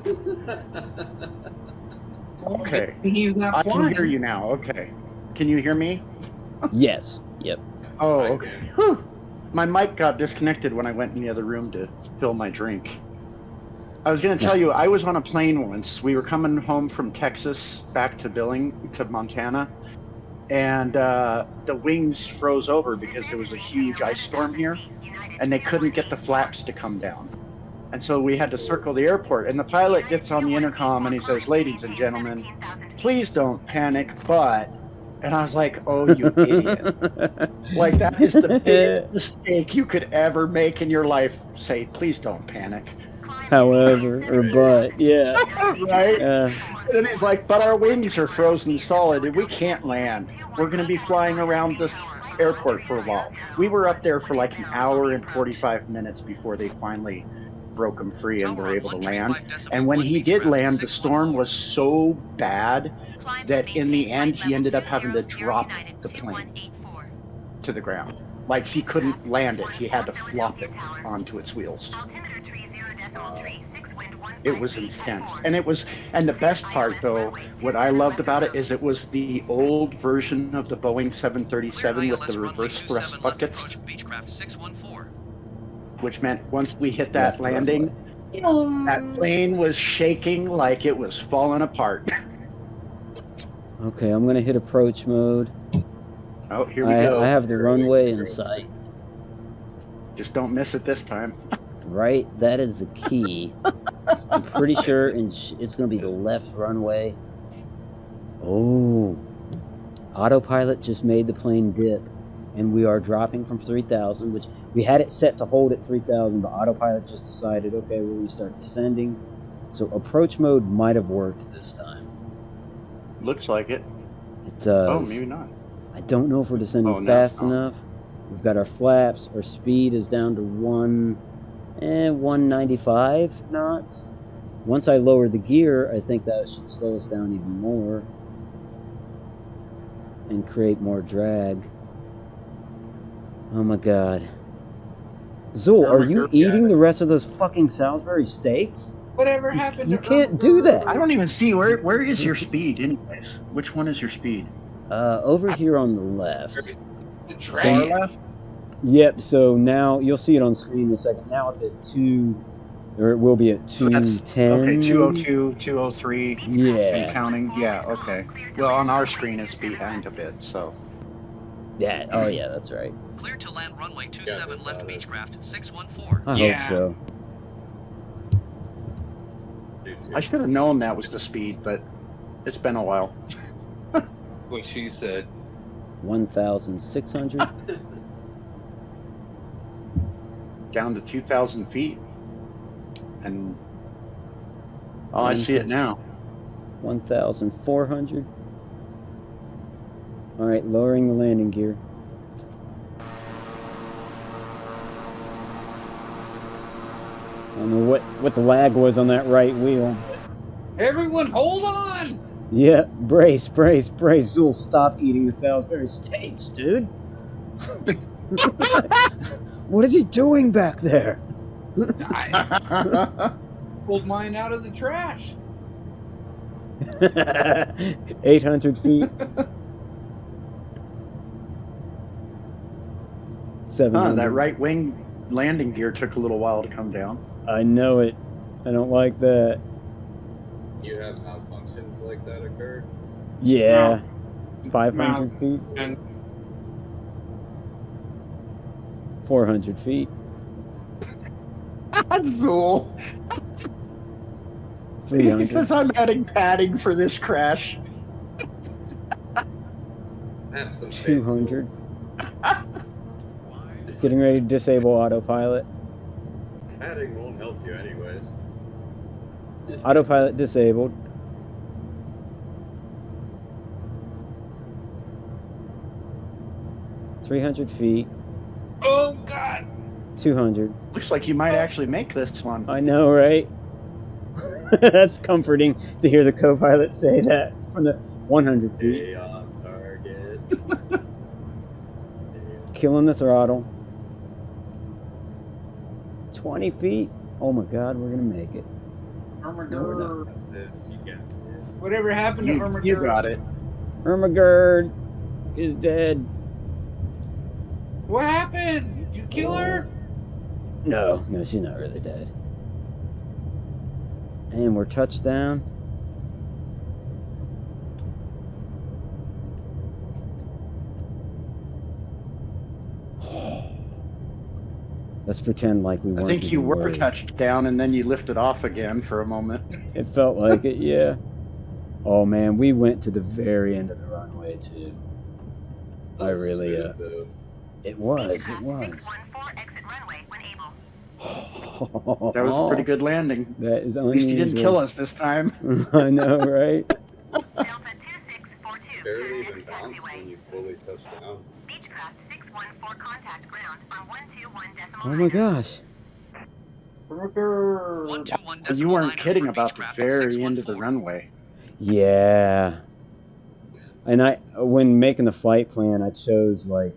Okay. He's not I flying. can hear you now. Okay. Can you hear me? Yes. Yep. Oh, okay. Whew. My mic got disconnected when I went in the other room to fill my drink. I was going to tell you, I was on a plane once. We were coming home from Texas back to Montana, and the wings froze over because there was a huge ice storm here, and they couldn't get the flaps to come down. And so we had to circle the airport, and the pilot gets on the intercom and he says, "Ladies and gentlemen, please don't panic, but..." And I was like, "Oh, you idiot." Like, that is the biggest mistake you could ever make in your life. Say, "Please don't panic." However, or but, yeah. Right? And he's like, "But our wings are frozen solid and we can't land. We're going to be flying around this airport for a while." We were up there for like an hour and 45 minutes before they finally broke them free and were able to land. And when he did land, the storm was so bad that in the end he ended up having to drop the plane to the ground. Like, he couldn't land it. He had to flop it onto its wheels. It was intense. And the best part, though, what I loved about it is it was the old version of the Boeing 737 with the reverse thrust buckets, which meant once we hit that landing, that plane was shaking like it was falling apart. Okay, I'm gonna hit approach mode. Oh, here we go. I have the runway in sight. Just don't miss it this time. Right? That is the key. I'm pretty sure it's gonna be the left runway. Oh. Autopilot just made the plane dip. And we are dropping from 3,000, which we had it set to hold at 3,000, but autopilot just decided, okay, we'll restart descending. So approach mode might have worked this time. Looks like it. It does. Oh, maybe not. I don't know if we're descending fast enough. We've got our flaps. Our speed is down to 195 knots. Once I lower the gear, I think that should slow us down even more and create more drag. Oh my god. Zool, are you eating the rest of those fucking Salisbury steaks? Whatever happened? You can't do that. I don't even see where is your speed, anyways. Which one is your speed? Over here on the left. The Far train. left? Yep, so now you'll see it on screen in a second. Now it's at 2, or it will be at 210. Okay, 202, 203. Yeah. And counting. Yeah, okay. Well, on our screen it's behind a bit, so. Yeah. Oh, yeah, that's right. Clear to land runway Yeah, 27 this left out of- Beechcraft 614. I Yeah. hope so. Do too. I should have known that was the speed, but it's been a while. What she said. 1,600. Down to 2,000 feet. And oh, I see it now. 1,400. All right, lowering the landing gear. I don't know what the lag was on that right wheel. Everyone, hold on! Yeah, brace. Zool, stop eating the Salisbury steaks, dude. What is he doing back there? I pulled mine out of the trash. 800 feet. 700. That right wing landing gear took a little while to come down. I know it. I don't like that. You have malfunctions like that occur? Yeah. 500 feet. And 400 feet. Zool. He 300. says I'm adding padding for this crash. Have some faith. 200. Getting ready to disable autopilot. Padding won't help you anyways. Autopilot disabled. .300 feet. oh god! 200. Looks like you might actually make this one. I know, right? That's comforting to hear the co-pilot say that from the 100 feet. Stay on target. Killing the throttle. 20 feet. Oh my god, we're gonna make it. Ermagerd. This, you got this. Whatever happened to Ermagerd? You got it. Ermagerd is dead. What happened? Did you kill her? No, she's not really dead. And we're touchdown. Let's pretend like we weren't. I think you even were worried. touched down and then you lifted off again for a moment. It felt like it, yeah. Oh man, we went to the very end of the runway too. I really, it was. Beechcraft 614, exit runway when able. That was a pretty good landing. That is At unusual. least you didn't kill us this time. I know, right? Delta 2642, Barely turn even next bounced taxiway. when you fully touched down. Beechcraft 614, contact ground on 121.9. Oh my gosh. Ermagerd. 121 And you weren't kidding about the very end of the runway. Yeah. And when making the flight plan, I chose like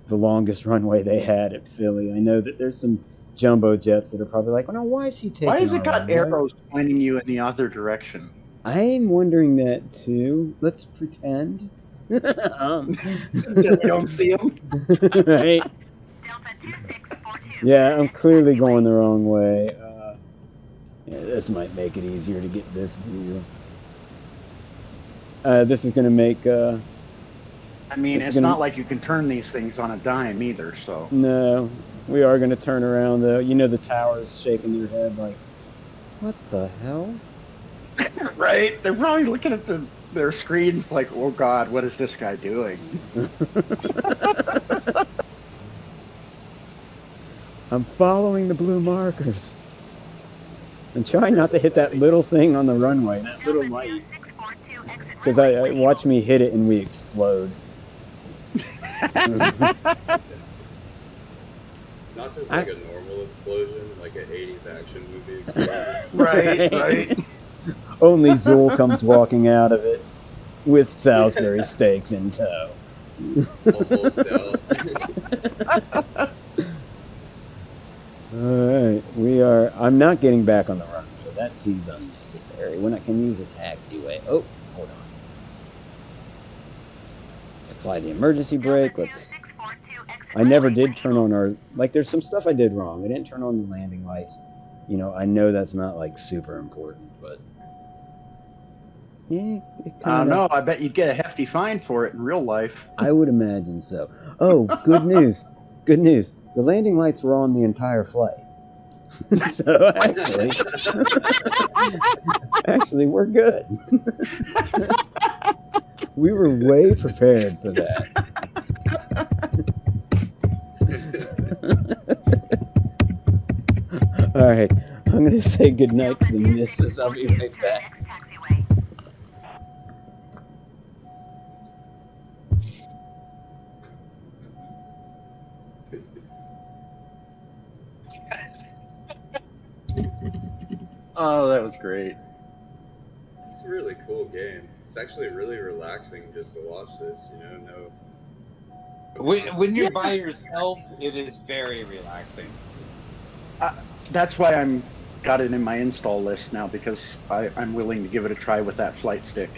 the longest runway they had at Philly. I know that there's some jumbo jets that are probably like, oh no, why is he taking Why has our it got runway? arrows pointing you in the other direction? I'm wondering that too. Let's pretend. You don't see them? Right? Delta 2642. Yeah, I'm clearly going the wrong way. Yeah, this might make it easier to get this view. This is going to make... I mean, This is it's gonna- not like you can turn these things on a dime either, so. No, we are going to turn around though. You know the tower's shaking their head like, what the hell? Right? They're probably looking at their screens like, oh god, what is this guy doing? I'm following the blue markers. And trying not to hit that little thing on the runway, that little Delta light. 2642, exit Because runway I when watch able. me hit it and we explode. Not just like a normal explosion, like an 80s action movie explosion. Right, right. Only Zool comes walking out of it with Salisbury steaks in tow. All hulked out. Alright, I'm not getting back on the runway. That seems unnecessary. When I can use a taxiway. Oh, hold on. Let's apply the emergency brake. Delta Let's... 2642, exit I never runway did when turn able. on our... Like, there's some stuff I did wrong. I didn't turn on the landing lights. You know, I know that's not, like, super important, but... Yeah, it I don't kinda. know. I bet you'd get a hefty fine for it in real life. I would imagine so. Oh, good news! Good news! The landing lights were on the entire flight. So actually, we're good. We were way prepared for that. All right, I'm gonna say goodnight to the missus. I'll be right back. Next taxiway. Oh, that was great. It's a really cool game. It's actually really relaxing just to watch this. No. When you're by yourself, it is very relaxing. That's why I'm got it in my install list now, because I'm willing to give it a try with that flight stick.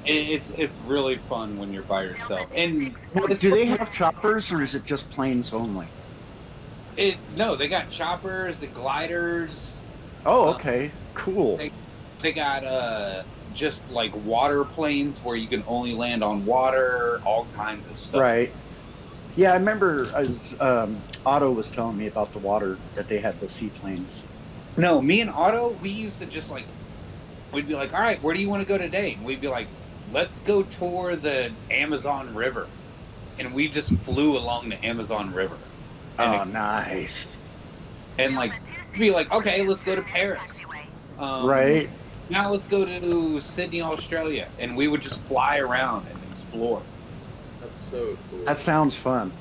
It's really fun when you're by yourself. And Do they have choppers, or is it just planes only? No, they got choppers, the gliders. Oh, okay, cool. They got just like water planes where you can only land on water, all kinds of stuff. Right. Yeah, I remember as Otto was telling me about the water, that they had the seaplanes. No, me and Otto, we used to just like, we'd be like, all right, where do you want to go today? And we'd be like, let's go tour the Amazon River. And we just flew along the Amazon River. Oh, nice. And like, we'd be like, okay, let's go to Paris. Right. Now let's go to Sydney, Australia. And we would just fly around and explore. That's so cool. That sounds fun.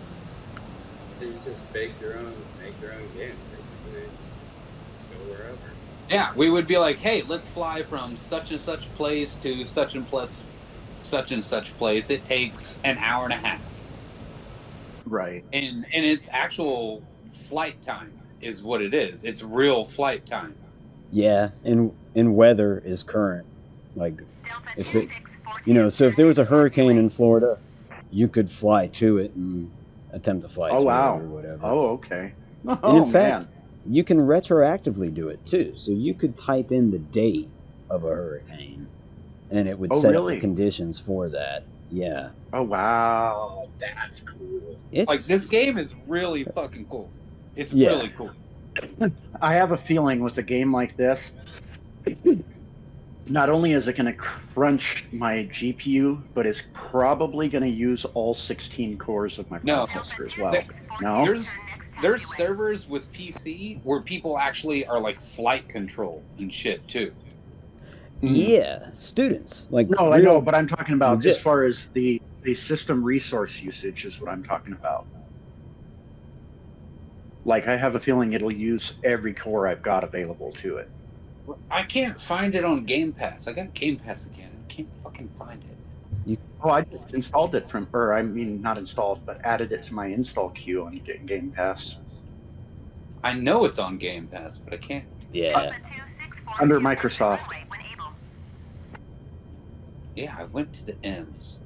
You just make your own game, basically. Just go wherever. Yeah, we would be like, hey, let's fly from such and such place to such and such place. It takes an hour and a half. Right. And it's actual flight time is what it is. It's real flight time. Yeah, and weather is current. Like, if it, so if there was a hurricane in Florida, you could fly to it and attempt to fly to it or whatever. Oh, okay. And in fact, you can retroactively do it too. So you could type in the date of a hurricane, and it would set up the conditions for that. Yeah. Oh, wow. That's cool. Like, this game is really fucking cool. It's really cool. I have a feeling with a game like this, not only is it going to crunch my GPU, but it's probably going to use all 16 cores of my processor as well. No? There's servers with PC where people actually are like flight control and shit too. Yeah, students. Like, no, I know, but I'm talking about legit. as far as the system resource usage is what I'm talking about. Like, I have a feeling it'll use every core I've got available to it. I can't find it on Game Pass. I got Game Pass again. I can't fucking find it. I just installed it not installed, but added it to my install queue on Game Pass. I know it's on Game Pass, but I can't. Yeah. Under Microsoft. Yeah, I went to the M's.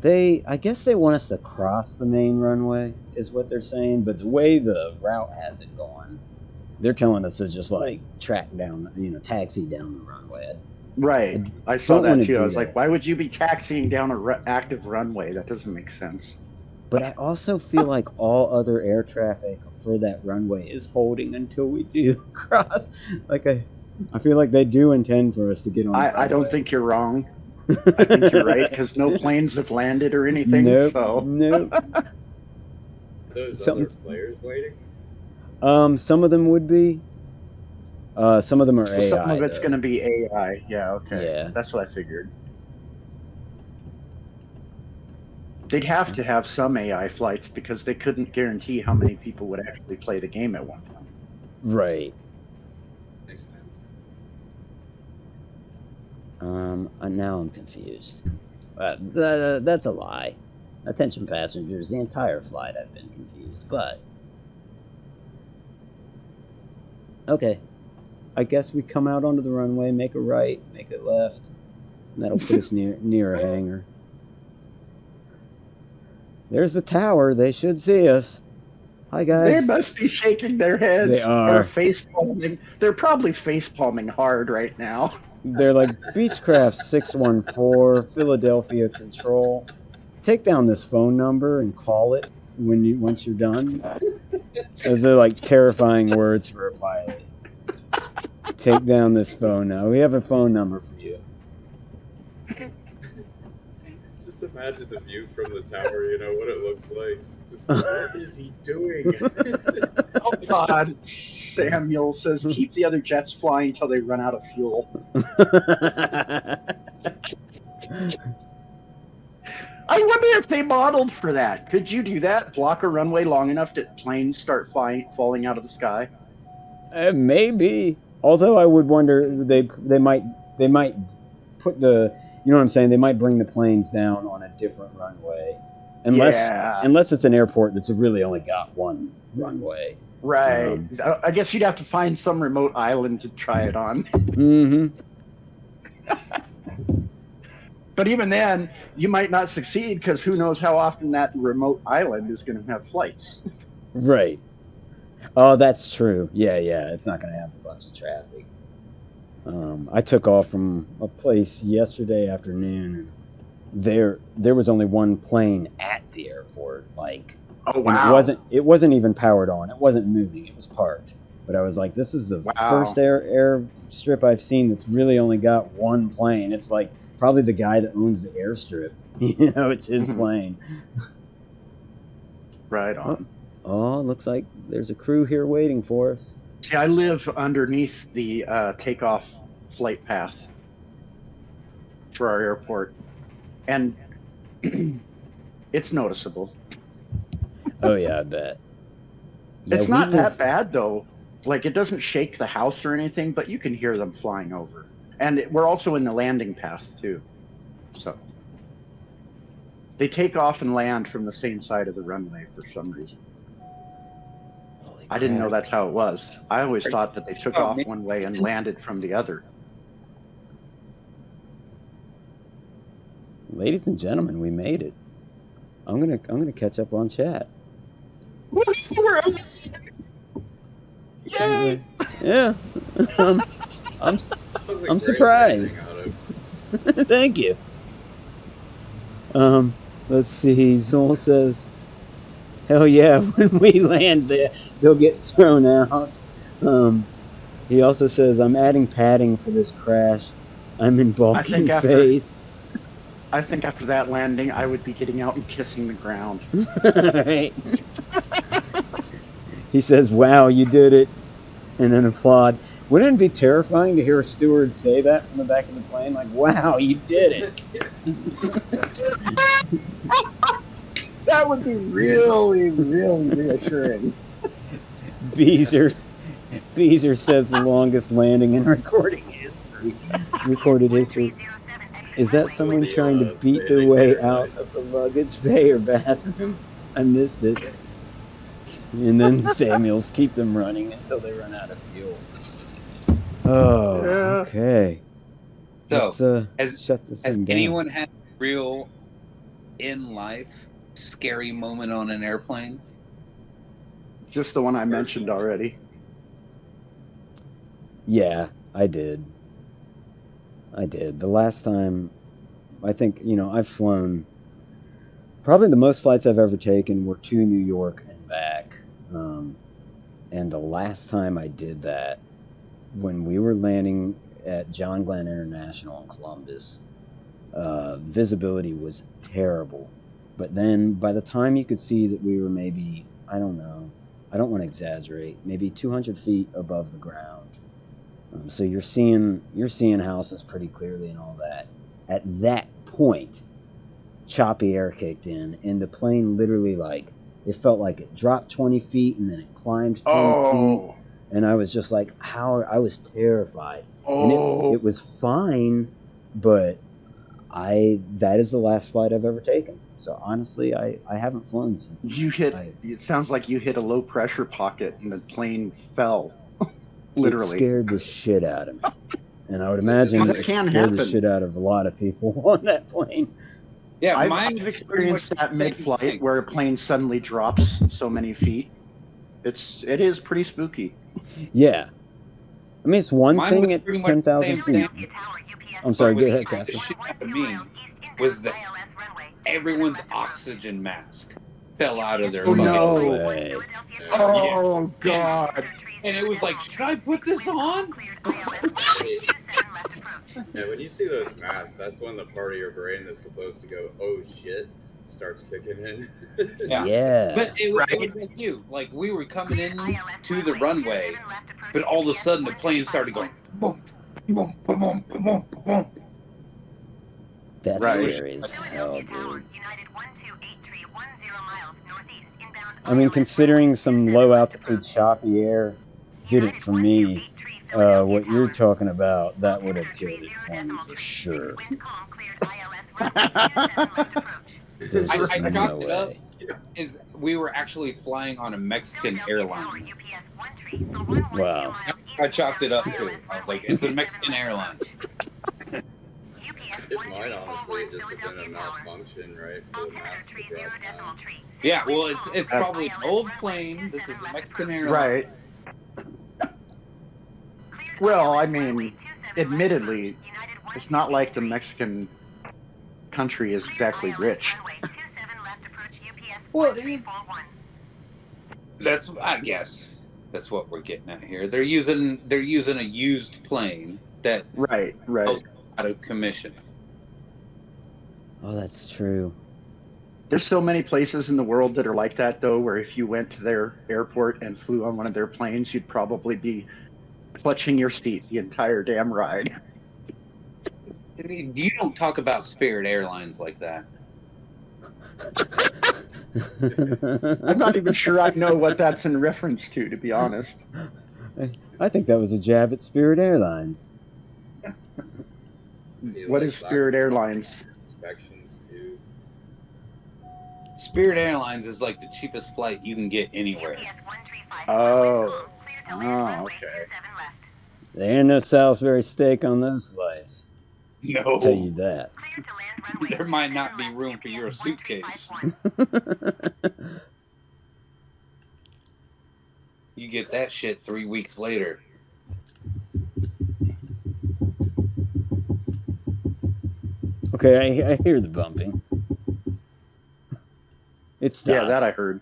I guess they want us to cross the main runway, is what they're saying. But the way the route has it going, they're telling us to just like track down, taxi down the runway. Right. I saw that too. I was that. like, why would you be taxiing down an active runway? That doesn't make sense. But I also feel like all other air traffic for that runway is holding until we do cross. Like, I feel like they do intend for us to get on. I don't think you're wrong. I think you're right, because no planes have landed or anything. Nope. So. Nope. Those other players waiting? Some of them would be. Some of them are AI. Some of it's going to be AI. Yeah, okay. Yeah. That's what I figured. They'd have to have some AI flights because they couldn't guarantee how many people would actually play the game at one time. Right. Makes sense. Now I'm confused. That's a lie. Attention passengers, the entire flight I've been confused, but... Okay. I guess we come out onto the runway, make a right, make a left, and that'll put us near a hangar. There's the tower. They should see us. Hi, They guys. must be shaking their heads They are. or face palming. They're probably face palming hard right now. They're like, Beechcraft 614, Philadelphia Control. Take down this phone number and call it once you're done. Those are like terrifying words for a pilot. Take down this phone now. We have a phone number for you. Just imagine the view from the tower, what it looks like. Just, what is he doing? Oh, God. Samuel says, keep the other jets flying until they run out of fuel. I wonder if they modeled for that. Could you do that? Block a runway long enough that planes start falling out of the sky? Maybe. Although I would wonder, they might put the, you know what I'm saying? They might bring the planes down on a different runway, unless it's an airport that's really only got one runway. Right. I guess you'd have to find some remote island to try it on. Mm-hmm. But even then, you might not succeed because who knows how often that remote island is going to have flights. Right. Oh, that's true. Yeah. It's not going to have a bunch of traffic. I took off from a place yesterday afternoon, and there was only one plane at the airport. Like, oh wow! And it wasn't even powered on. It wasn't moving. It was parked. But I was like, this is the first airstrip I've seen that's really only got one plane. It's like probably the guy that owns the airstrip. It's his plane. Right on. Oh, looks like there's a crew here waiting for us. See, I live underneath the takeoff flight path for our airport, and it's noticeable. Oh, yeah, I bet. Yeah, it's not that bad, though. Like, it doesn't shake the house or anything, but you can hear them flying over. And we're also in the landing path, too. So they take off and land from the same side of the runway for some reason. I didn't know that's how it was. I always thought that they took off one way and landed from the other. Ladies and gentlemen, we made it. I'm gonna catch up on chat. Yay! Yeah. I'm surprised. Thank you. Let's see. Zool says, "Hell yeah! When we land there, they'll get thrown out." He also says, "I'm adding padding for this crash. I'm in bulking phase." I think after that landing, I would be getting out and kissing the ground. Right. He says, "Wow, you did it," and then applaud. Wouldn't it be terrifying to hear a steward say that from the back of the plane? Like, "Wow, you did it." That would be really, really reassuring. Beezer says the longest landing in recorded history. Is that someone trying to beat their way out of the luggage bay or bathroom? I missed it. And then Samuels keep them running until they run out of fuel. Oh, yeah. Okay. So, Let's shut this thing down. Has anyone had a real in-life scary moment on an airplane? Just the one I mentioned already. Yeah, I did. The last time, I think, I've flown, probably the most flights I've ever taken were to New York and back. And the last time I did that, when we were landing at John Glenn International in Columbus, visibility was terrible. But then by the time you could see that we were maybe, I don't know, I don't want to exaggerate, maybe 200 feet above the ground. So you're seeing houses pretty clearly and all that. At that point, choppy air kicked in, and the plane literally, it felt like it dropped 20 feet and then it climbed 20 feet. And I was just like, I was terrified. And it was fine, but that is the last flight I've ever taken. So honestly, I haven't flown since. It sounds like you hit a low pressure pocket and the plane fell. Literally. It scared the shit out of me. And I would imagine it scared the shit out of a lot of people on that plane. Yeah, I've experienced that mid-flight where a plane suddenly drops so many feet. It is pretty spooky. Yeah. I mean, it's one Mine thing was at pretty much the 10,000 same feet. thing. I'm sorry, What go was ahead, scaring the Casper. shit out of me was that everyone's oxygen mask fell out of their Oh, fucking no. way. Oh God. And it was like, should I put this on? Yeah, when you see those masks, that's when the part of your brain that's supposed to go, oh shit, starts kicking in. Yeah. But it was like you. Like, we were coming in to the runway, but all of a sudden the plane started going boom, boom, boom, boom, boom, boom. That's Right. scary as hell, dude. I mean, considering some low altitude choppy air did it for me, what you're talking about, that would have killed it for me for sure. There's just I no chalked it up way. is we were actually flying on a Mexican airline. Wow. I chalked it up too. I was like, it's a Mexican airline. It might honestly just have been a malfunction, right? For the mask to drop down. Yeah, well, it's probably an old plane. This is a Mexican airline. Right. Well, I mean, admittedly, it's not like the Mexican country is exactly rich. Well, that's, I guess, that's what we're getting at here. They're using a used plane that Right. was out of commission. Oh, that's true. There's so many places in the world that are like that, though, where if you went to their airport and flew on one of their planes, you'd probably be clutching your seat the entire damn ride. You don't talk about Spirit Airlines like that. I'm not even sure I know what that's in reference to be honest. I think that was a jab at Spirit Airlines. What is Spirit Airlines? Inspections too. Spirit Airlines is like the cheapest flight you can get anywhere. Oh, okay. There ain't no Salisbury steak on those flights. No. I'll tell you that. There might not be room for your suitcase. You get that shit 3 weeks later. Okay, I hear the bumping. It stopped. Yeah, that I heard.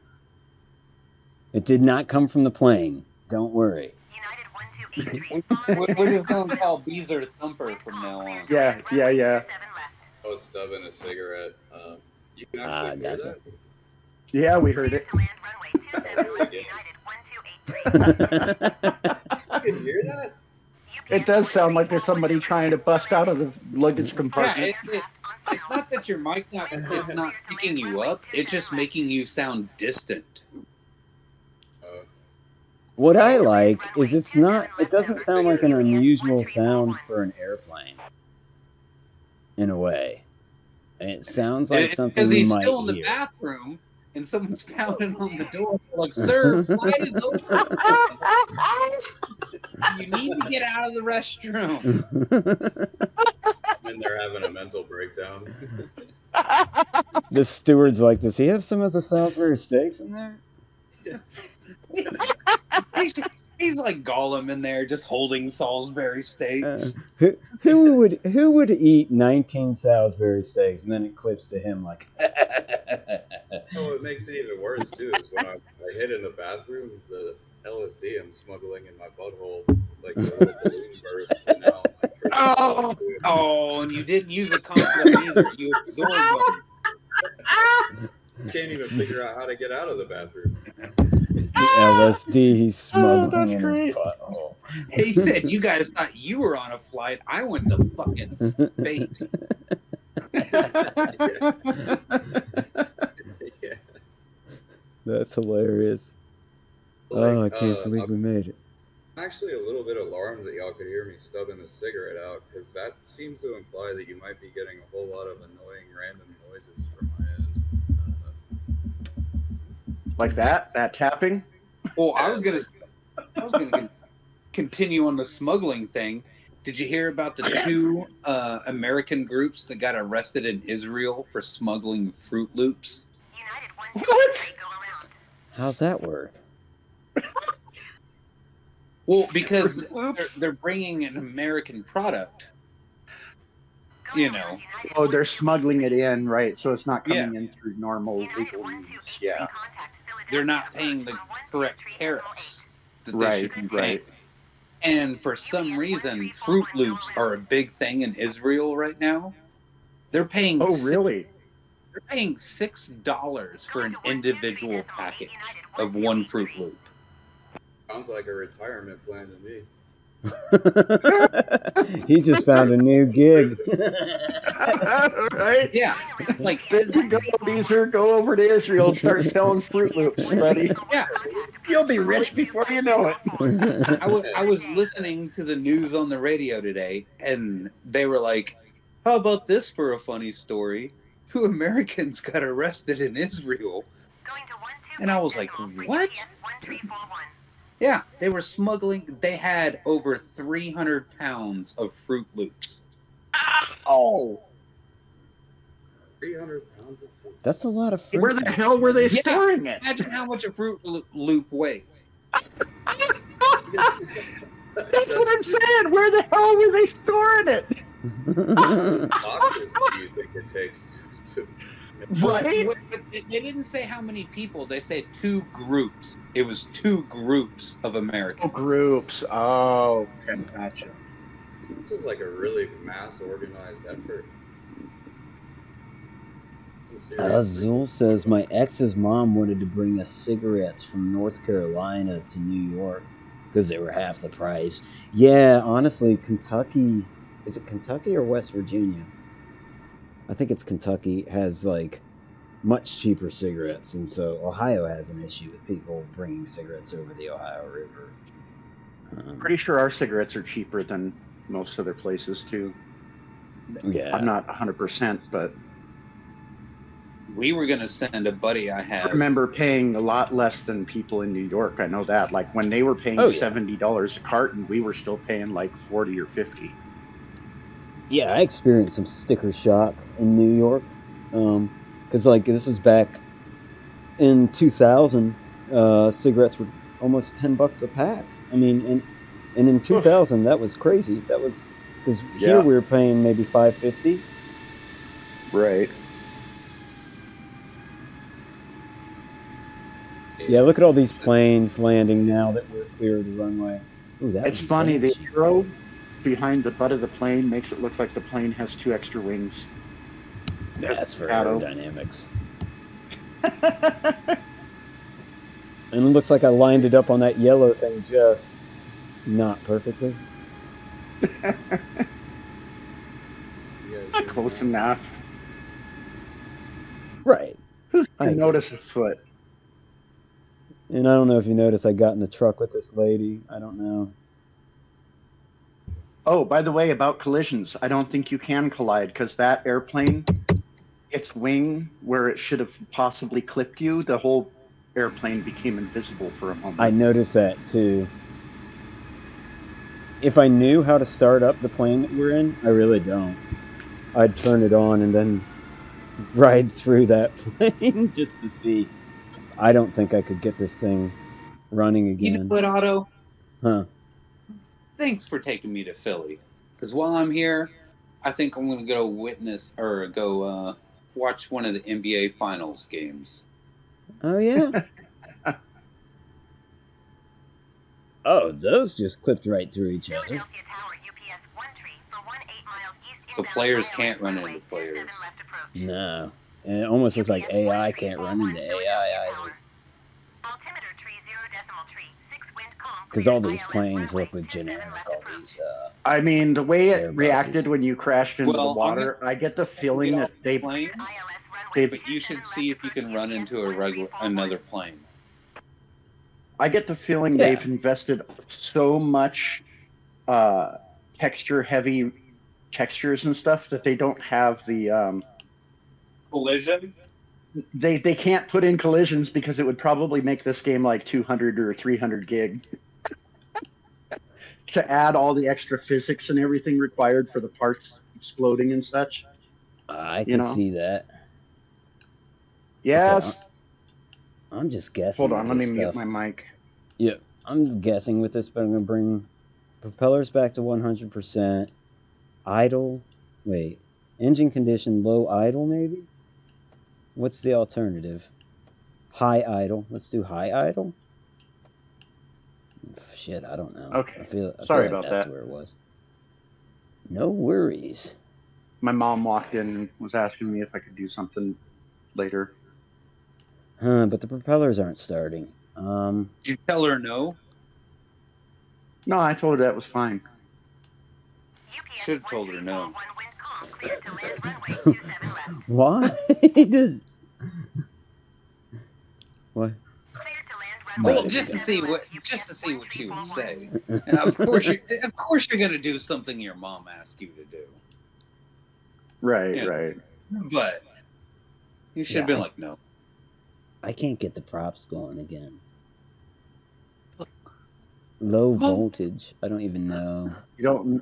It did not come from the plane. Don't worry. We're just going to call Beezer Thumper from now on. Yeah. I was stubbing a cigarette. You can actually hear gotcha. that? Yeah, we heard it. You can hear that? It does sound like there's somebody trying to bust out of the luggage compartment. Yeah, it's not that your mic is not picking you up. It's just making you sound distant. What I like is it doesn't sound like an unusual sound for an airplane. In a way. It sounds like something because you he's might still in the hear. bathroom and someone's pounding on the door like, sir, flight is over. You need to get out of the restroom. And they're having a mental breakdown. The steward's like, does he have some of the Salisbury steaks in there? He's like Gollum in there, just holding Salisbury steaks. Who would eat 19 Salisbury steaks? And then it clips to him like. Oh, what makes it even worse too is when I hid in the bathroom, the LSD I'm smuggling in my butthole, like the little balloon burst, and now I'm like, Oh, and you didn't use a condom either. You absorbed them. can't even figure out how to get out of the bathroom. LSD he's smuggling in great. his butthole. He said, you guys thought you were on a flight. I went to fucking space. Yeah. That's hilarious. Like, I can't believe we made it. I'm actually a little bit alarmed that y'all could hear me stubbing the cigarette out, because that seems to imply that you might be getting a whole lot of annoying random noises from my end. Like that tapping? Well, I was gonna continue on the smuggling thing. Did you hear about the two American groups that got arrested in Israel for smuggling Fruit Loops? What? How's that work? Well, because Fruit Loops? they're bringing an American product. You know. Oh, they're smuggling it in, right? So it's not Yeah. coming in through normal legal means. Yeah. They're not paying the correct tariffs that they Right, should be paying. right. And for some reason, Fruit Loops are a big thing in Israel right now. They're paying Oh, really? They're paying $6 for an individual package of one Fruit Loop. Sounds like a retirement plan to me. He just found a new gig. Right? Yeah, like There you go, Beezer. Go over to Israel and start selling Fruit Loops, buddy. yeah. You'll be rich before you know it. I was listening to the news on the radio today, and they were like, "How about this for a funny story? 2 Americans got arrested in Israel." And I was like, "What?" Yeah, they were smuggling. They had over 300 pounds of Fruit Loops. Oh, 300 pounds of food. That's a lot of fruit. where the hell were they Yeah. storing it? Imagine how much a Fruit Loop weighs. That's what I'm saying. Where the hell were they storing it? Boxes do you think it takes to Right? They didn't say how many people. They said 2 groups. It was 2 groups of Americans. Oh, groups. Oh, okay, gotcha. This is like a really mass organized effort. Azul says, my ex's mom wanted to bring us cigarettes from North Carolina to New York because they were half the price. Yeah, honestly, Kentucky, is it Kentucky or West Virginia? I think it's Kentucky, has like much cheaper cigarettes. And so Ohio has an issue with people bringing cigarettes over the Ohio River. Pretty sure our cigarettes are cheaper than most other places, too. Yeah. I'm not 100%, but We were going to send a buddy I I had. remember paying a lot less than people in New York. I know that. Like when they were paying Oh, yeah. $70 a carton, we were still paying like 40 or 50. Yeah, I experienced some sticker shock in New York. Because, like, this was back in 2000. Cigarettes were almost $10 a pack. I mean, and in 2000, that was crazy. That was because here Yeah. we were paying maybe $5.50. Right. Yeah, look at all these planes landing now that we're clear of the runway. Ooh, that It's one's funny, the vanishing. arrow behind the butt of the plane makes it look like the plane has 2 extra wings. That's for Shadow. aerodynamics. And it looks like I lined it up on that yellow thing just not perfectly. Not close enough. Right. Who's I gonna agree. notice a foot? And I don't know if you noticed, I got in the truck with this lady. I don't know. Oh, by the way, about collisions, I don't think you can collide because that airplane, its wing, where it should have possibly clipped you, the whole airplane became invisible for a moment. I noticed that too. If I knew how to start up the plane that we're in, I really don't. I'd turn it on and then ride through that plane just to see. I don't think I could get this thing running You know again. what, Otto? Huh. Thanks for taking me to Philly. Because while I'm here, I think I'm going to go witness or go watch one of the NBA Finals games. Oh, yeah? Oh, those just clipped right through each other. So players can't run into players. No. And it almost looks like AI can't run into AI either. Because all these planes look legitimate. All these, I mean, the way it Airbuses. reacted when you crashed into Well, the water, I get the feeling Get that off the they plane, they but you should see if you can run into another plane. I get the feeling Yeah. they've invested so much texture-heavy textures and stuff that they don't have the Collision? they can't put in collisions because it would probably make this game like 200 or 300 gig to add all the extra physics and everything required for the parts exploding and such. I You can know? see that. Yes. I'm just guessing. Hold on, with let me this mute stuff. my mic. Yeah, I'm guessing with this, but I'm going to bring propellers back to 100%. Idle. Wait. Engine condition, low idle, maybe? What's the alternative? High idle. Let's do high idle. Shit, I don't know. Okay. I feel Sorry like about that's that. where it was. No worries. My mom walked in and was asking me if I could do something later. But the propellers aren't starting. Did you tell her no? No, I told her that was fine. Should have told her no. Why does... What? Well, just to see what she would say. And of course you're gonna do something your mom asked you to do. Right, Yeah. right. But you should have been like, no. I can't get the props going again. Low voltage. I don't even know. You don't.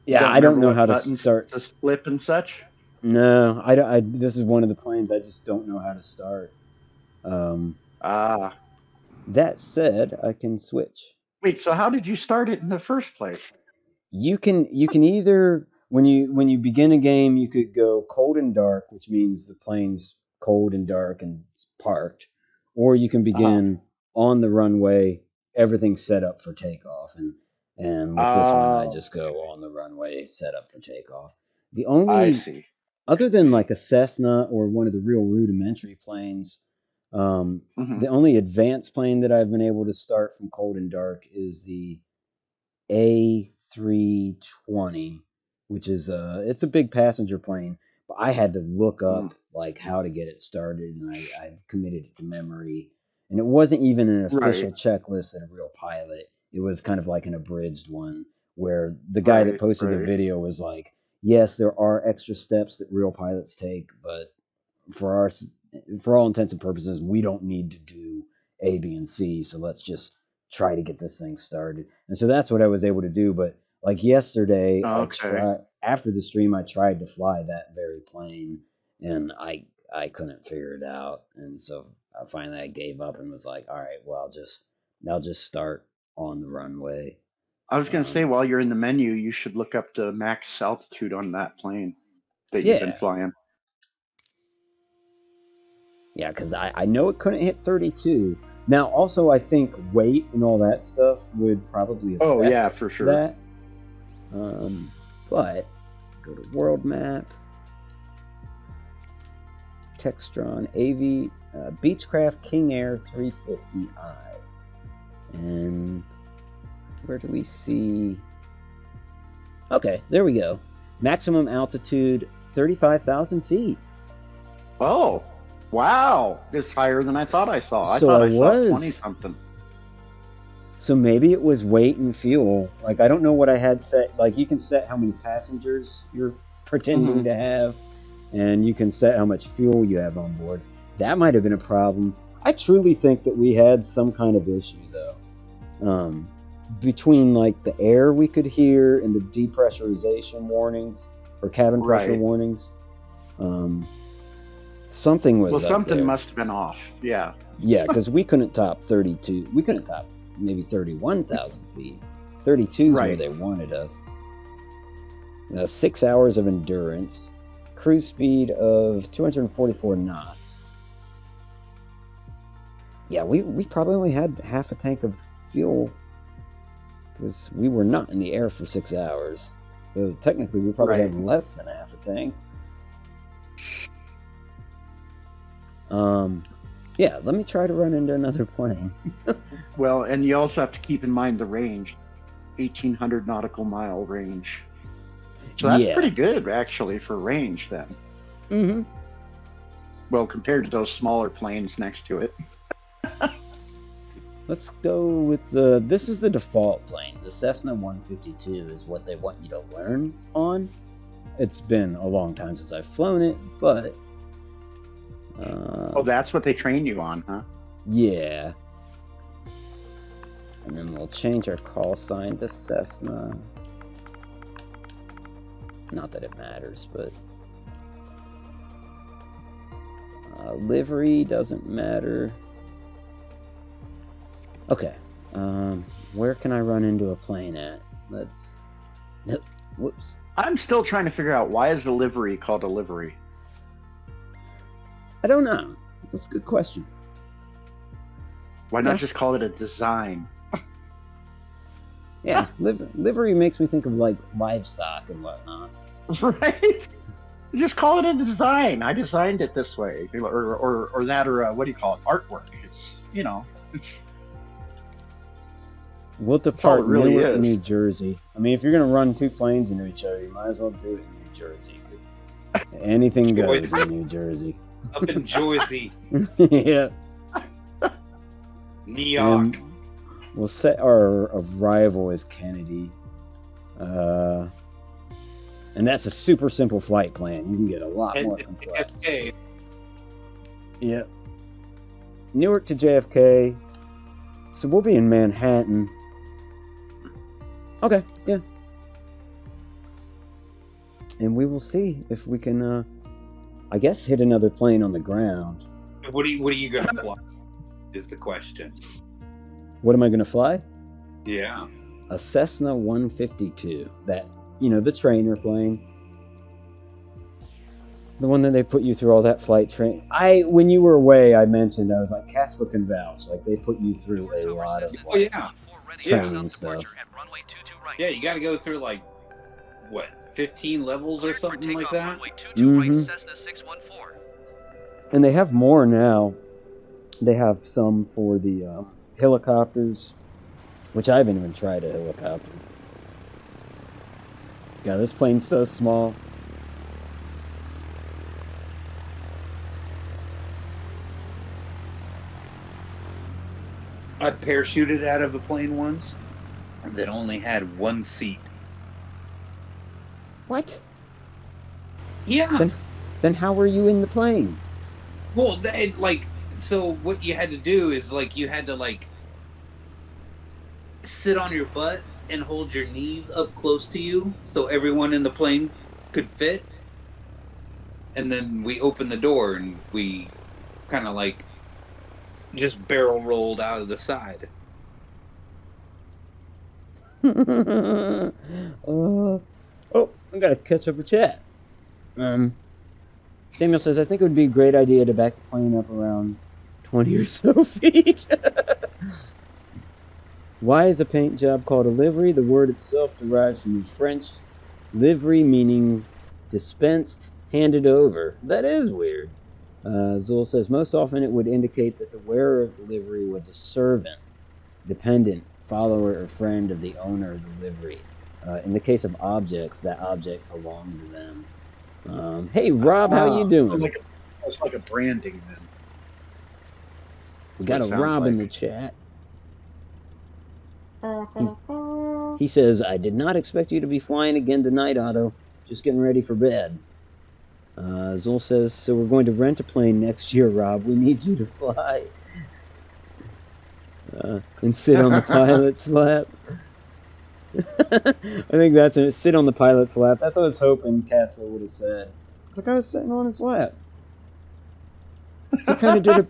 Yeah, I don't know how to buttons start. to flip and such. No, I don't. This is one of the planes I just don't know how to start. That said, I can switch. Wait, so how did you start it in the first place? You can either when you begin a game, you could go cold and dark, which means the plane's cold and dark and it's parked, or you can begin on the runway, everything's set up for takeoff, and with this one, I just go on the runway, set up for takeoff. The only I see. Other than like a Cessna or one of the real rudimentary planes, the only advanced plane that I've been able to start from cold and dark is the A320, which is it's a big passenger plane, but I had to look up like how to get it started, and I committed it to memory, and it wasn't even an official checklist at a real pilot. It was kind of like an abridged one where the guy that posted the video was like, yes, there are extra steps that real pilots take, but for all intents and purposes, we don't need to do A, B, and C. So let's just try to get this thing started. And so that's what I was able to do. But like yesterday, after the stream, I tried to fly that very plane, and I couldn't figure it out. And so finally, I gave up and was like, all right, well, I'll just start on the runway. I was going to say, while you're in the menu, you should look up the max altitude on that plane that you've been flying. Yeah, because I know it couldn't hit 32. Now, also, I think weight and all that stuff would probably affect for sure. that. But go to world map, Textron AV Beechcraft King Air 350i, and where do we see? Okay, there we go. Maximum altitude 35,000 feet. Oh. Wow, it's higher than I thought I saw. I thought I saw 20-something. So maybe it was weight and fuel. Like, I don't know what I had set. Like, you can set how many passengers you're pretending to have, and you can set how much fuel you have on board. That might have been a problem. I truly think that we had some kind of issue, though. Between, like, the air we could hear and the depressurization warnings, or cabin pressure warnings. Something was something must have been off. Yeah. Yeah, because we couldn't top 32. We couldn't top maybe 31,000 feet. 32 is where they wanted us. 6 hours of endurance. Cruise speed of 244 knots. Yeah, we probably only had half a tank of fuel because we were not in the air for 6 hours. So technically we probably have less than half a tank. Yeah, let me try to run into another plane. Well, and you also have to keep in mind the range, 1,800 nautical mile range. So that's pretty good, actually, for range then. Mm-hmm. Well, compared to those smaller planes next to it. Let's go with this is the default plane. The Cessna 152 is what they want you to learn on. It's been a long time since I've flown it, but... that's what they train you on, huh? Yeah. And then we'll change our call sign to Cessna. Not that it matters, but... livery doesn't matter. Okay. Where can I run into a plane at? Let's. Whoops. I'm still trying to figure out why is a livery called a livery. I don't know. That's a good question. Why not Huh? just call it a design? Yeah, livery makes me think of like livestock and whatnot. Right? Just call it a design. I designed it this way, or that, or what do you call it? Artwork. It's We'll all it depart really Newark, is. New Jersey. I mean, if you're gonna run two planes into each other, you might as well do it in New Jersey because anything goes in New Jersey. Up in Jersey, Yeah. New York. We'll set our arrival as Kennedy. And that's a super simple flight plan. You can get a lot more complex. JFK. Yeah. Newark to JFK. So we'll be in Manhattan. Okay, yeah. And we will see if we can, I guess, hit another plane on the ground. What are you gonna fly? Is the question. What am I going to fly? Yeah. A Cessna 152. That, the trainer plane. The one that they put you through all that flight train. When you were away, I mentioned, I was like, Casper can vouch. Like, they put you through a lot of Oh yeah. training stuff. Yeah, you got to go through like what, 15 levels or something like that. Mhm. And they have more now. They have some for the helicopters, which I haven't even tried a helicopter. God, this plane's so small. I parachuted out of a plane once that only had one seat. What? Yeah. Then how were you in the plane? Well, so what you had to do is you had to sit on your butt and hold your knees up close to you so everyone in the plane could fit. And then we opened the door and we kind of just barrel rolled out of the side. Oh, I gotta catch up with chat. Samuel says, I think it would be a great idea to back the plane up around 20 or so feet. Why is a paint job called a livery? The word itself derives from the French livery, meaning dispensed, handed over. That is weird. Zool says, most often it would indicate that the wearer of the livery was a servant, dependent, follower, or friend of the owner of the livery. In the case of objects, that object belonged to them. Hey, Rob, how you doing? It's like a branding then. We got a That's what it Rob sounds in the chat. He says, I did not expect you to be flying again tonight, Otto. Just getting ready for bed. Zool says, so we're going to rent a plane next year, Rob. We need you to fly. And sit on the pilot's lap. I think that's it. Sit on the pilot's lap. That's what I was hoping Casper would have said. It's like I was sitting on his lap. He kind of did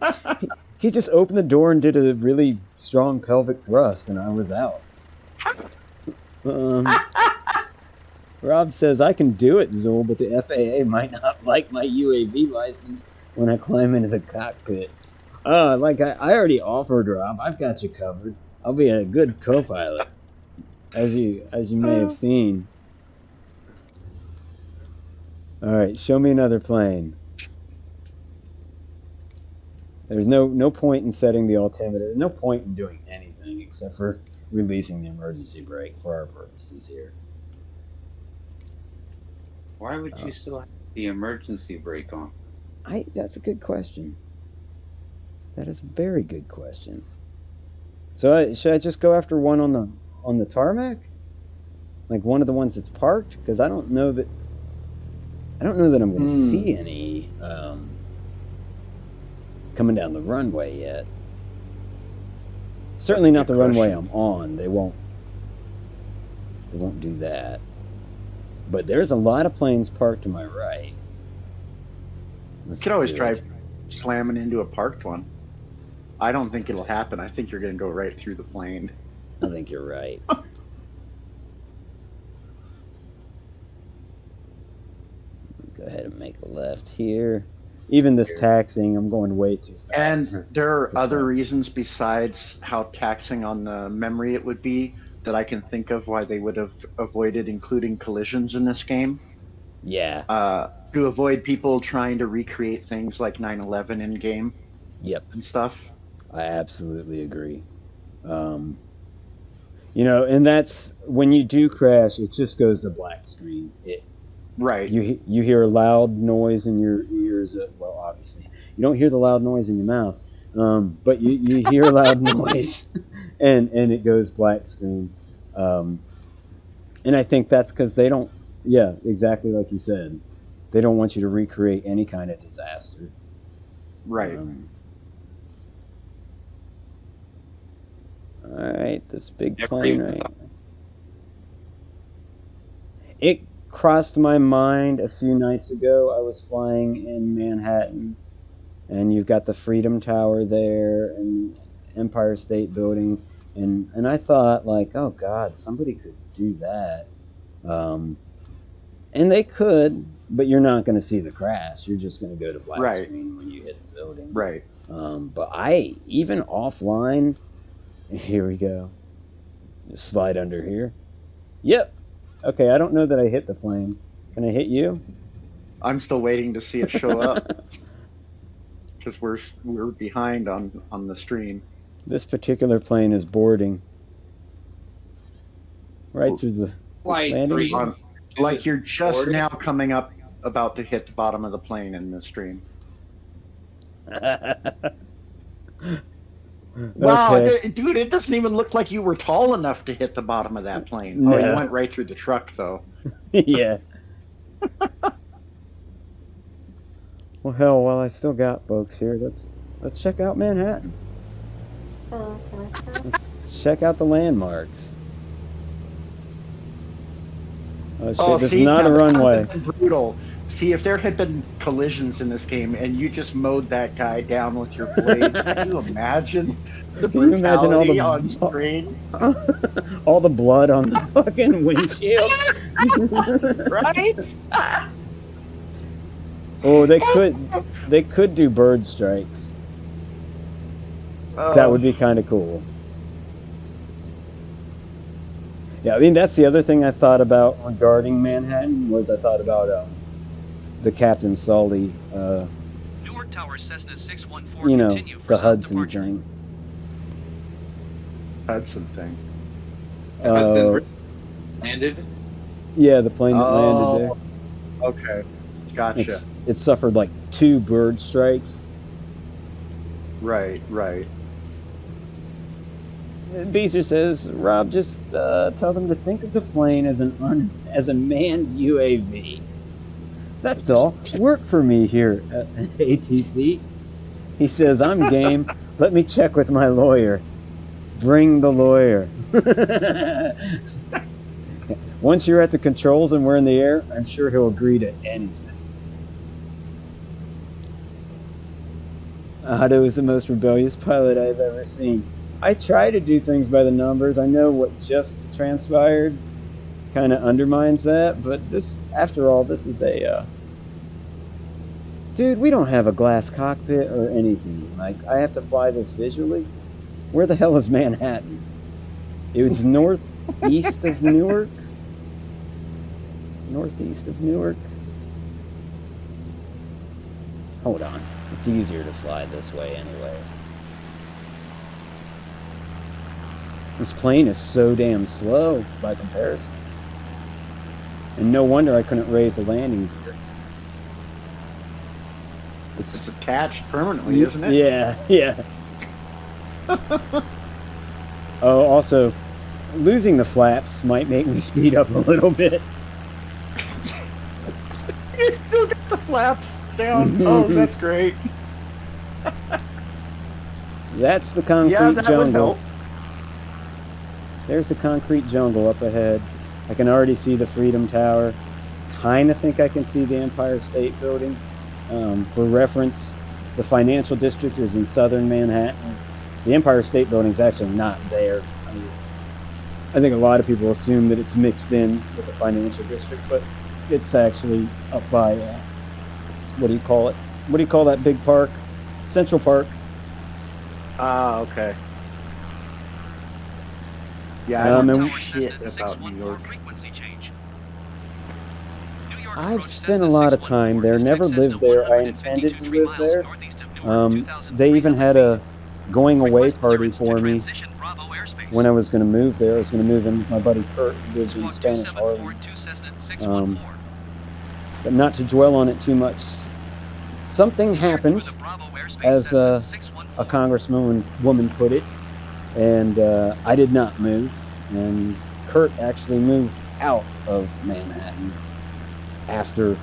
he just opened the door and did a really strong pelvic thrust, and I was out. Rob says, I can do it, Zool, but the FAA might not like my UAV license when I climb into the cockpit. I already offered, Rob. I've got you covered. I'll be a good co-pilot, as you may have seen. All right, show me another plane. There's no point in setting the altimeter. There's no point in doing anything except for releasing the emergency brake for our purposes here. Why would you still have the emergency brake on? That's a good question. That is a very good question. So should I just go after one on the tarmac? Like one of the ones that's parked? Because I don't know that I'm going to see any coming down the runway yet. Certainly not the runway I'm on. They won't do that. But there's a lot of planes parked to my right. You could always try slamming into a parked one. I don't think it'll happen. I think you're going to go right through the plane. I think you're right. Go ahead and make a left here. Even this taxing, I'm going way too fast. And there are for other tax. reasons besides how taxing on the memory it would be that I can think of why they would have avoided including collisions in this game. Yeah. To avoid people trying to recreate things like 9/11 in game. Yep. And stuff. I absolutely agree. You know, and that's when you do crash, it just goes to black screen. Right. You hear a loud noise in your ears. Well, obviously, you don't hear the loud noise in your mouth, but you hear a loud noise, and it goes black screen. And I think that's because they don't. Yeah, exactly like you said. They don't want you to recreate any kind of disaster. Right. All right, this big plane, right? It crossed my mind a few nights ago. I was flying in Manhattan, and you've got the Freedom Tower there and Empire State Building, and I thought, like, oh God, somebody could do that. And they could, but you're not going to see the crash. You're just going to go to black screen when you hit the building. Right. But even offline, here we go. Just slide under here. Yep. Okay, I don't know that I hit the plane. Can I hit you? I'm still waiting to see it show up. Because we're behind on the stream. This particular plane is boarding. Right through the landing. Like you're just now coming up about to hit the bottom of the plane in the stream. Wow, Okay. dude, it doesn't even look like you were tall enough to hit the bottom of that plane. No. Oh, you went right through the truck, though. Yeah. Well, hell, while I still got folks here, let's check out Manhattan. Let's check out the landmarks. Oh shit, this is not a runway. Brutal. See, if there had been collisions in this game and you just mowed that guy down with your blades, can you imagine the Can you imagine all brutality the on screen? all the blood on the fucking windshield? Right? Oh, they could do bird strikes. That would be kind of cool. Yeah, I mean, that's the other thing I thought about regarding Manhattan was I thought about the Captain Sully, Newark Tower Cessna 614 you know, continue for the south Hudson departure. thing. Hudson thing. Hudson landed. Yeah, the plane that landed there. Okay. Gotcha. It suffered like 2 bird strikes. Right. And Beezer says, Rob, just tell them to think of the plane as a manned UAV. That's all. Work for me here at ATC. He says, I'm game. Let me check with my lawyer. Bring the lawyer. Once you're at the controls and we're in the air, I'm sure he'll agree to anything. Otto is the most rebellious pilot I've ever seen. I try to do things by the numbers. I know what just transpired kind of undermines that, but this, after all, this is a... Dude, we don't have a glass cockpit or anything. Like, I have to fly this visually. Where the hell is Manhattan? It was northeast of Newark? Northeast of Newark? Hold on. It's easier to fly this way anyways. This plane is so damn slow by comparison. And no wonder I couldn't raise the landing gear. It's attached permanently, isn't it? Yeah. Oh, also, losing the flaps might make me speed up a little bit. You still got the flaps down. Oh, that's great. That's the concrete Yeah, that would jungle. help. There's the concrete jungle up ahead. I can already see the Freedom Tower. Kind of think I can see the Empire State Building. For reference, the financial district is in southern Manhattan. The Empire State Building is actually not there. I think a lot of people assume that it's mixed in with the financial district, but it's actually up by, what do you call it? What do you call that big park? Central Park. Ah, okay. Yeah, I don't know Tower shit Cessna about New 614 York. frequency change. New York I've approach spent a Cessna lot of 614, time there, this never type Cessna lived there. I 152 intended to tree live miles there. northeast of Newark, They even 2,300 had feet. a going away Request party clearance to for me transition Bravo airspace. when I was going to move there. I was going to move in with my buddy Kurt, who lives in Squawk Spanish 274 Harlem. to Cessna 614. But not to dwell on it too much. Something Cleared through happened, the Bravo airspace, as Cessna a 614. woman put it, and I did not move. And Kurt actually moved out of Manhattan after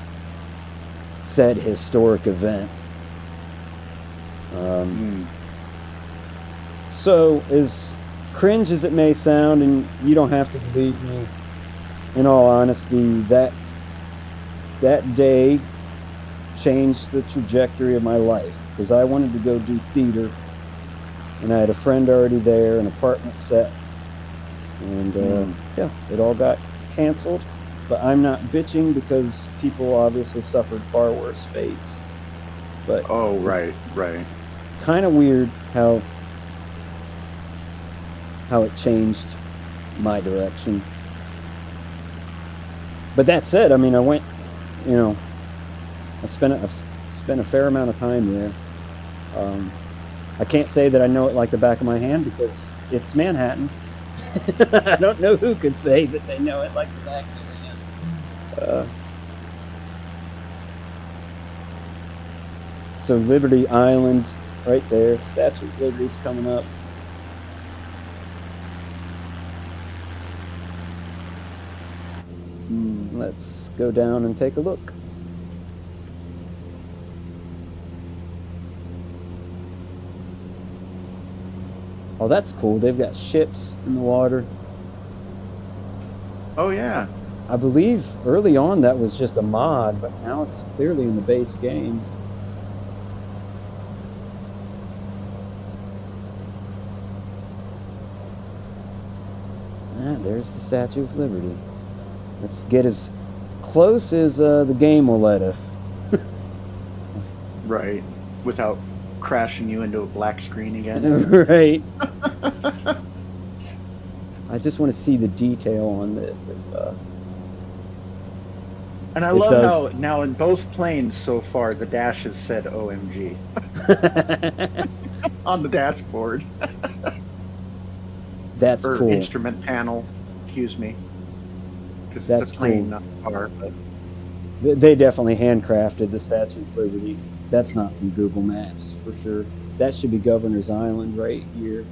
said historic event. So, as cringe as it may sound, and you don't have to believe me, in all honesty, that day changed the trajectory of my life, because I wanted to go do theater, and I had a friend already there, an apartment set, and yeah, it all got canceled. But I'm not bitching, because people obviously suffered far worse fates. But Oh, right. kind of weird how it changed my direction. But that said, I mean, I went, I spent a fair amount of time there. I can't say that I know it like the back of my hand, because it's Manhattan. I don't know who could say that they know it like the back of their hand. So Liberty Island, right there. Statue of Liberty's coming up. Let's go down and take a look. Oh, that's cool. They've got ships in the water. Oh, yeah. I believe early on that was just a mod, but now it's clearly in the base game. Ah, there's the Statue of Liberty. Let's get as close as the game will let us. Right. Without crashing you into a black screen again. Right. I just want to see the detail on this. And I love how now in both planes so far the dash has said OMG on the dashboard. That's or cool. instrument panel, excuse me. Because That's it's a plane, cool. not a car. But They definitely handcrafted the Statue of Liberty. That's not from Google Maps, for sure. That should be Governor's Island right here.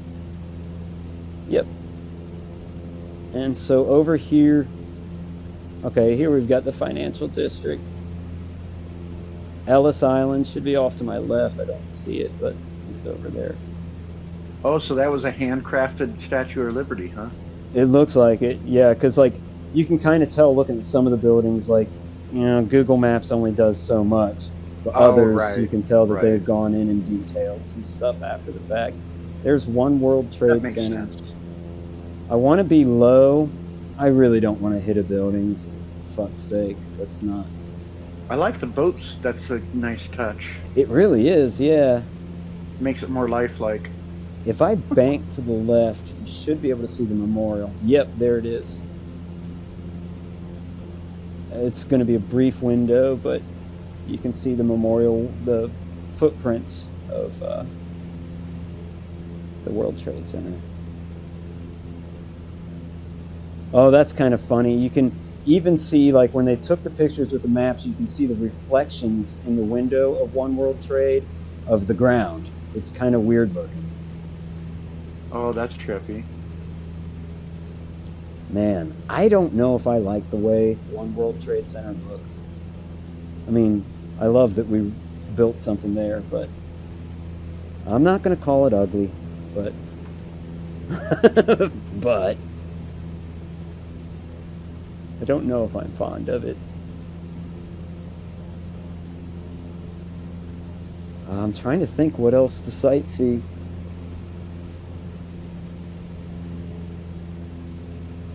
Yep. And so over here, okay, here we've got the financial district. Ellis Island should be off to my left. I don't see it, but it's over there. oh, so that was a handcrafted Statue of Liberty, huh? It looks like it, yeah, because like you can kind of tell looking at some of the buildings, like, Google Maps only does so much. But others, right, you can tell that right. they've gone in and detailed some stuff after the fact. There's One World That Trade makes Center. sense. I want to be low. I really don't want to hit a building, for fuck's sake. That's not. I like the boats. That's a nice touch. It really is, yeah. Makes it more lifelike. If I bank to the left, you should be able to see the memorial. Yep, there it is. It's going to be a brief window, but you can see the memorial, the footprints of the World Trade Center. Oh, that's kind of funny. You can even see, like, when they took the pictures with the maps, you can see the reflections in the window of One World Trade of the ground. It's kind of weird looking. Oh, that's trippy. Man, I don't know if I like the way One World Trade Center looks. I mean, I love that we built something there, but I'm not going to call it ugly, but but I don't know if I'm fond of it. I'm trying to think what else to sightsee.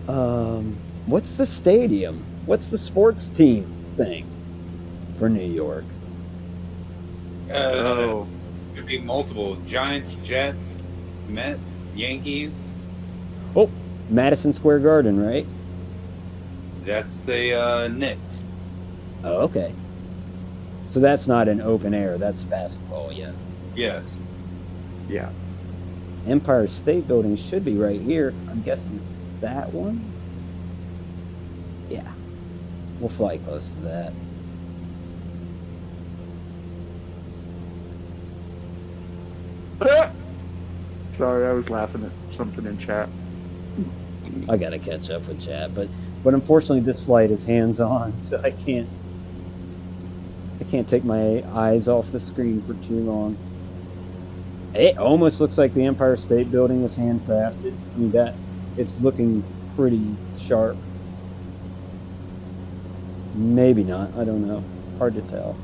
What's the stadium? What's the sports team thing for New York? Could be multiple. Giants, Jets, Mets, Yankees. Oh, Madison Square Garden, right? That's the Knicks. Oh, okay. So that's not an open air. That's basketball, yeah. Yes. Yeah. Empire State Building should be right here. I'm guessing it's that one. Yeah. We'll fly close to that. Sorry, I was laughing at something in chat. I gotta catch up with chat, but unfortunately this flight is hands-on, so I can't take my eyes off the screen for too long. It almost looks like the Empire State Building was handcrafted. I mean, it's looking pretty sharp. Maybe not. I don't know. Hard to tell.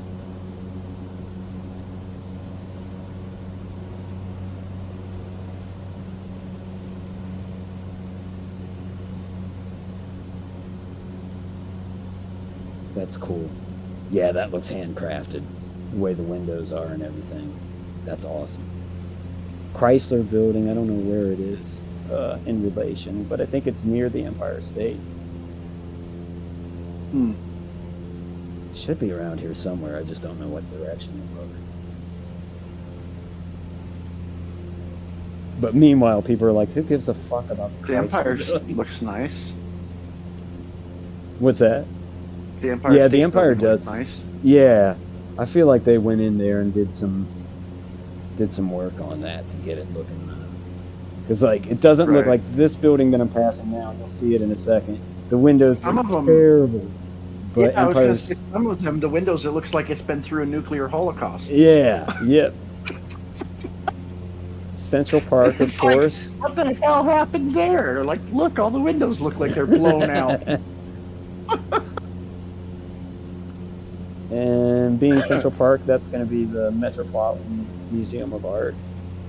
That's cool. Yeah, that looks handcrafted. The way the windows are and everything. That's awesome. Chrysler Building, I don't know where it is in relation, but I think it's near the Empire State. Should be around here somewhere. I just don't know what direction they're going. But meanwhile, people are like, who gives a fuck about the The Empire Chrysler Building? looks nice. What's that? The Empire. Yeah, State the Empire Building looks does. nice. Yeah, I feel like they went in there and did some work on that to get it looking. Because like it doesn't look Right. like this building that I'm passing now. You'll see it in a second. The windows Some look of them- terrible. But Yeah, I was going to Empire's, say some of them, the windows, it looks like it's been through a nuclear holocaust. yeah, yep. Central Park, of It's like- course. What the hell happened there? Like, look, all the windows look like they're blown out. And being Central Park, that's going to be the Metropolitan Museum of Art.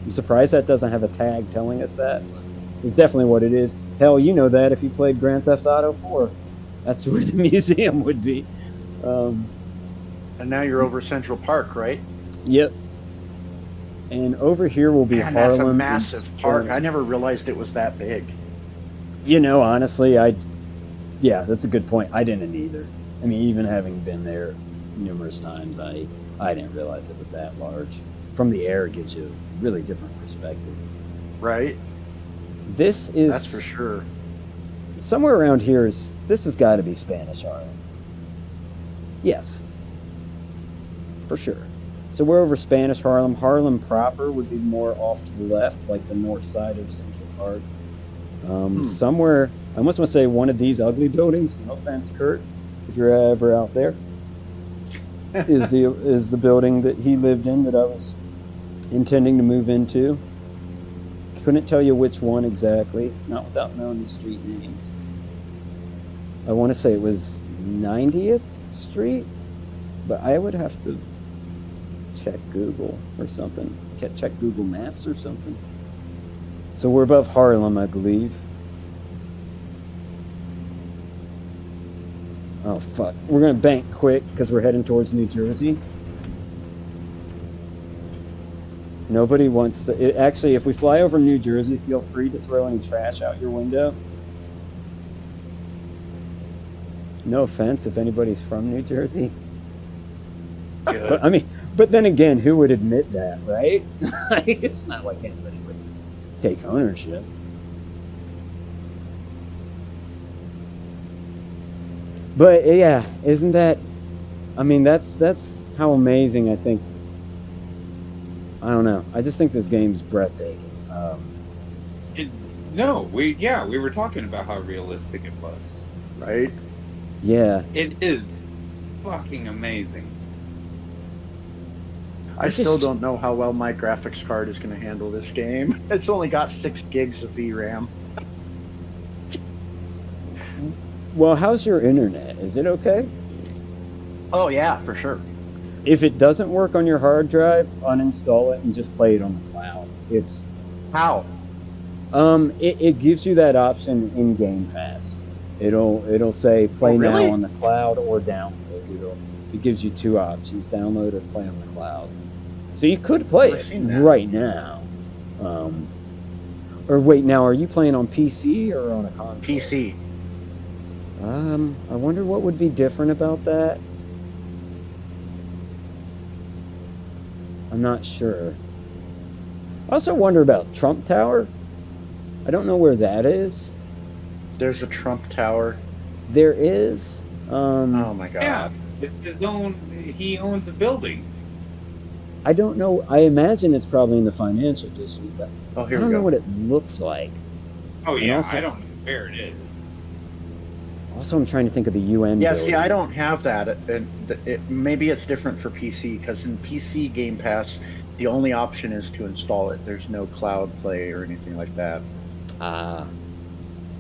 I'm surprised that doesn't have a tag telling us that. It's definitely what it is. Hell, you know that if you played Grand Theft Auto 4. That's where the museum would be. And now you're over Central Park, right? Yep. And over here will be Man, Harlem. that's a and massive park. Spring. I never realized it was that big. You know, honestly, yeah, that's a good point. I didn't either. I mean, even having been there numerous times, I didn't realize it was that large. From the air, it gives you a really different perspective. Right? This is That's for sure. somewhere around here. This has got to be Spanish Harlem. Yes, for sure. So we're over Spanish Harlem. Harlem proper would be more off to the left, like the north side of Central Park. Somewhere, I almost want to say one of these ugly buildings. No offense, Kurt, if you're ever out there, is the building that he lived in that I was intending to move into. Couldn't tell you which one exactly, not without knowing the street names. I want to say it was 90th Street, but I would have to check Google or something. Check Google Maps or something. So we're above Harlem, I believe. Oh, fuck. We're going to bank quick because we're heading towards New Jersey. Nobody wants to... Actually, if we fly over New Jersey, feel free to throw any trash out your window. No offense if anybody's from New Jersey. Good. But then again, who would admit that, right? It's not like anybody would take ownership. But yeah, isn't that? I mean, that's how amazing I think. I don't know. I just think this game's breathtaking. We were talking about how realistic it was. Right? Yeah. It is fucking amazing. I It's still just- don't know how well my graphics card is going to handle this game. It's only got 6 gigs of VRAM. Well, how's your internet? Is it okay? Oh, yeah, for sure. If it doesn't work on your hard drive, uninstall it and just play it on the cloud. It's How? It gives you that option in Game Pass. It'll say play Oh, really? now on the cloud or download. It gives you two options: download or play on the cloud. So you could play Never it seen that. right now. Or wait, now are you playing on PC or on a console? PC. I wonder what would be different about that. I'm not sure. I also wonder about Trump Tower. I don't know where that is. There's a Trump Tower. There is. Oh my god. Yeah, it's his own. He owns a building. I don't know. I imagine it's probably in the financial district, but Oh, I here don't we know go. what it looks like. Oh And yeah, also- I don't know where it is. Also, I'm trying to think of the UN Yeah, building. see, I don't have that. Maybe it's different for PC, because in PC Game Pass, the only option is to install it. There's no cloud play or anything like that.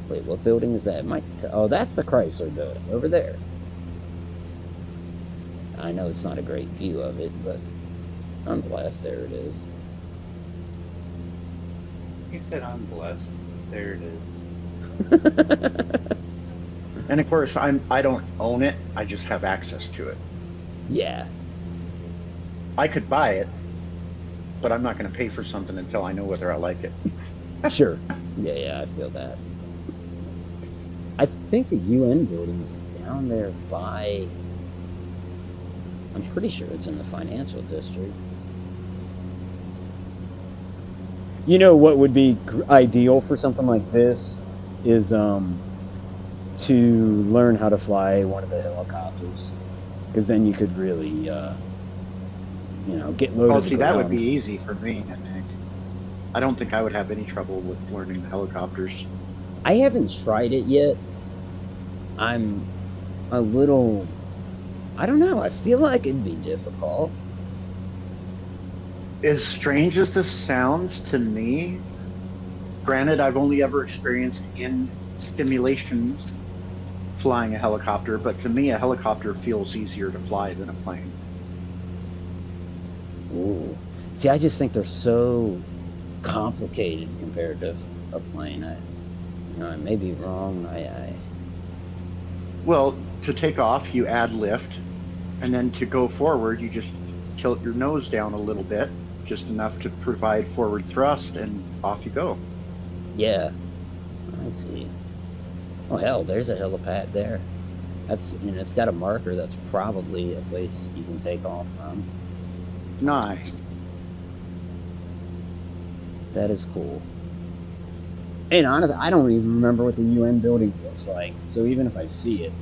Wait, what building is that? Oh, that's the Chrysler building over there. I know it's not a great view of it, but nonetheless, there it is. He said, "I'm blessed." There it is. And of course, I don't own it. I just have access to it. Yeah. I could buy it, but I'm not going to pay for something until I know whether I like it. Sure. Yeah, I feel that. I think the UN building's down there by... I'm pretty sure it's in the financial district. You know what would be ideal for something like this is to learn how to fly one of the helicopters. Because then you could really, get low Oh, to the see, that would ground. be easy for me, I think. I don't think I would have any trouble with learning the helicopters. I haven't tried it yet. I'm a little... I don't know. I feel like it'd be difficult. As strange as this sounds to me, granted, I've only ever experienced in simulations flying a helicopter, but to me, a helicopter feels easier to fly than a plane. Ooh. See, I just think they're so complicated compared to a plane. I may be wrong. Well, to take off, you add lift, and then to go forward, you just tilt your nose down a little bit, just enough to provide forward thrust, and off you go. Yeah. I see. Oh, hell, there's a helipad there. And it's got a marker. That's probably a place you can take off from. Nice. That is cool. And honestly, I don't even remember what the UN building looks like. So even if I see it,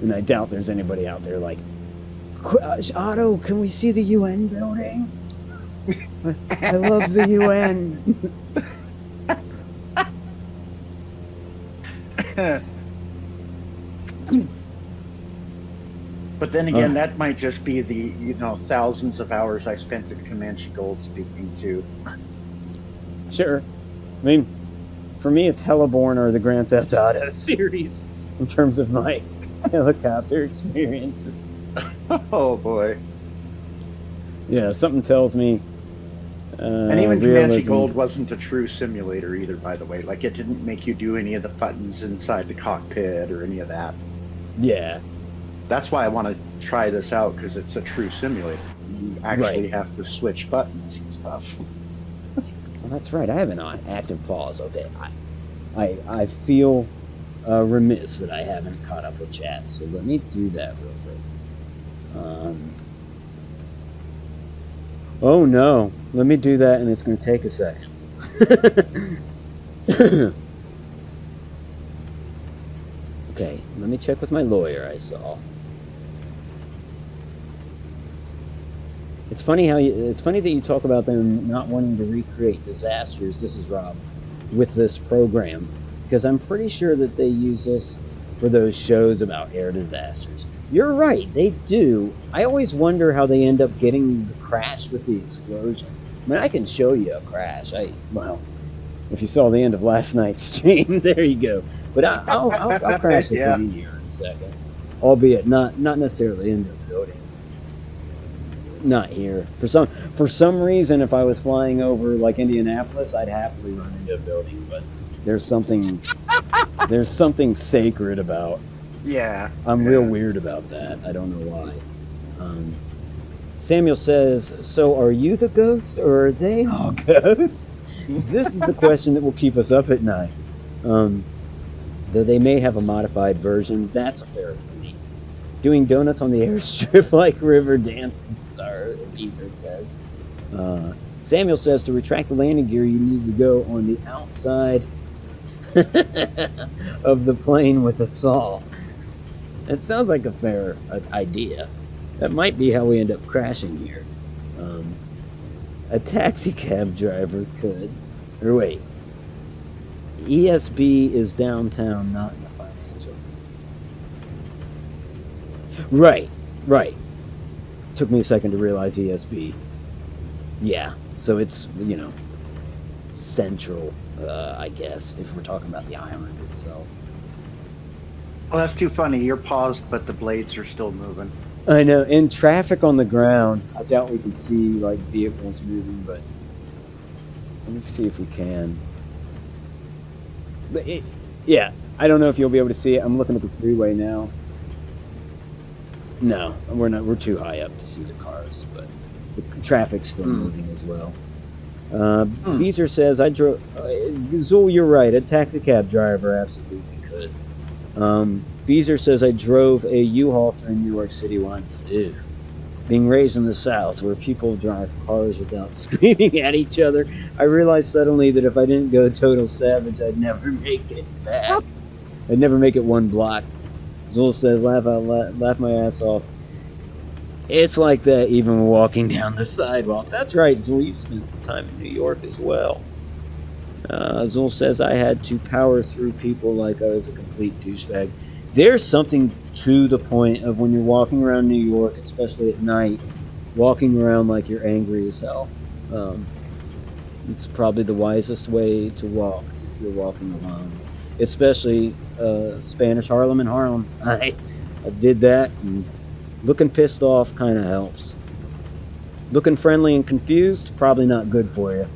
and I doubt there's anybody out there like, Otto, can we see the UN building? I love the UN. But then again, that might just be the, thousands of hours I spent at Comanche Gold speaking to. Sure. I mean, for me, it's Hellborn or the Grand Theft Auto series in terms of my helicopter experiences. Oh boy. Yeah, something tells me. And even Comanche realism. Gold wasn't a true simulator either, by the way. Like, it didn't make you do any of the buttons inside the cockpit or any of that. Yeah. That's why I want to try this out, because it's a true simulator. You actually have to switch buttons and stuff. Well, that's right. I have an active pause. Okay. I feel remiss that I haven't caught up with chat, so let me do that real quick. Oh no. Let me do that, and it's going to take a second. Okay, let me check with my lawyer I saw. It's funny that you talk about them not wanting to recreate disasters. This is Rob with this program, because I'm pretty sure that they use this for those shows about air disasters. You're right, they do. I always wonder how they end up getting the crash with the explosion. I mean, I can show you a crash. If you saw the end of last night's stream, there you go. But I'll crash it Yeah. for you here in a second, albeit not necessarily in the building. Not here. For some reason, if I was flying over like Indianapolis, I'd happily run into a building. But there's something sacred about. Yeah. I'm real weird about that. I don't know why. Samuel says, "So are you the ghost, or are they all ghosts?" This is the question that will keep us up at night. Though they may have a modified version, that's a fair point. Doing donuts on the airstrip like river dancing, Beezer says. Samuel says, to retract the landing gear, you need to go on the outside of the plane with a saw. It sounds like a fair idea. That might be how we end up crashing here. A taxi cab driver could. Or wait. ESB is downtown, not in the financial. Right. Took me a second to realize ESB. Yeah, so it's, central, I guess, if we're talking about the island itself. Well, that's too funny. You're paused, but the blades are still moving. I know. In traffic on the ground, I doubt we can see, vehicles moving, but let me see if we can. But I don't know if you'll be able to see it. I'm looking at the freeway now. No, we're not. We're too high up to see the cars, but the traffic's still moving as well. Beezer says, I drove... Zool, you're right. A taxi cab driver absolutely could. Beezer says, I drove a U-Haul through New York City once. Ew. Being raised in the South, where people drive cars without screaming at each other, I realized suddenly that if I didn't go total savage, I'd never make it back. I'd never make it one block. Zool says, laugh my ass off. It's like that even walking down the sidewalk. That's right, Zool, you've spent some time in New York as well. Zool says, I had to power through people like I was a complete douchebag. There's something to the point of when you're walking around New York, especially at night, walking around like you're angry as hell. It's probably the wisest way to walk if you're walking alone. Especially Spanish Harlem and Harlem. I did that, and looking pissed off kind of helps. Looking friendly and confused, probably not good for you.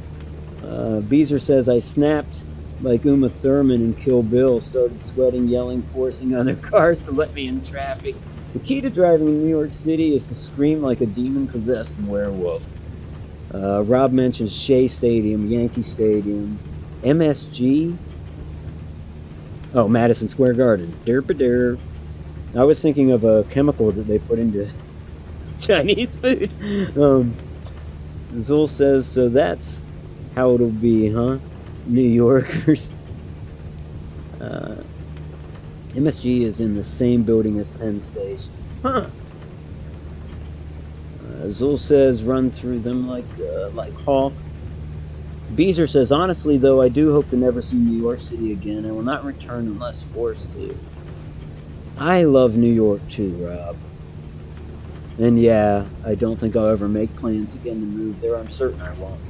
Beezer says, I snapped like Uma Thurman in Kill Bill, started sweating, yelling, forcing other cars to let me in traffic. The key to driving in New York City is to scream like a demon-possessed werewolf. Rob mentions Shea Stadium, Yankee Stadium, MSG. Oh, Madison Square Garden. Derp-a-derp. I was thinking of a chemical that they put into Chinese food. Zool says, so that's how it'll be, huh? New Yorkers. MSG is in the same building as Penn Station. Huh. Zool says, run through them like Hawk. Beezer says, honestly, though, I do hope to never see New York City again. I will not return unless forced to. I love New York too, Rob. And yeah, I don't think I'll ever make plans again to move there. I'm certain I won't.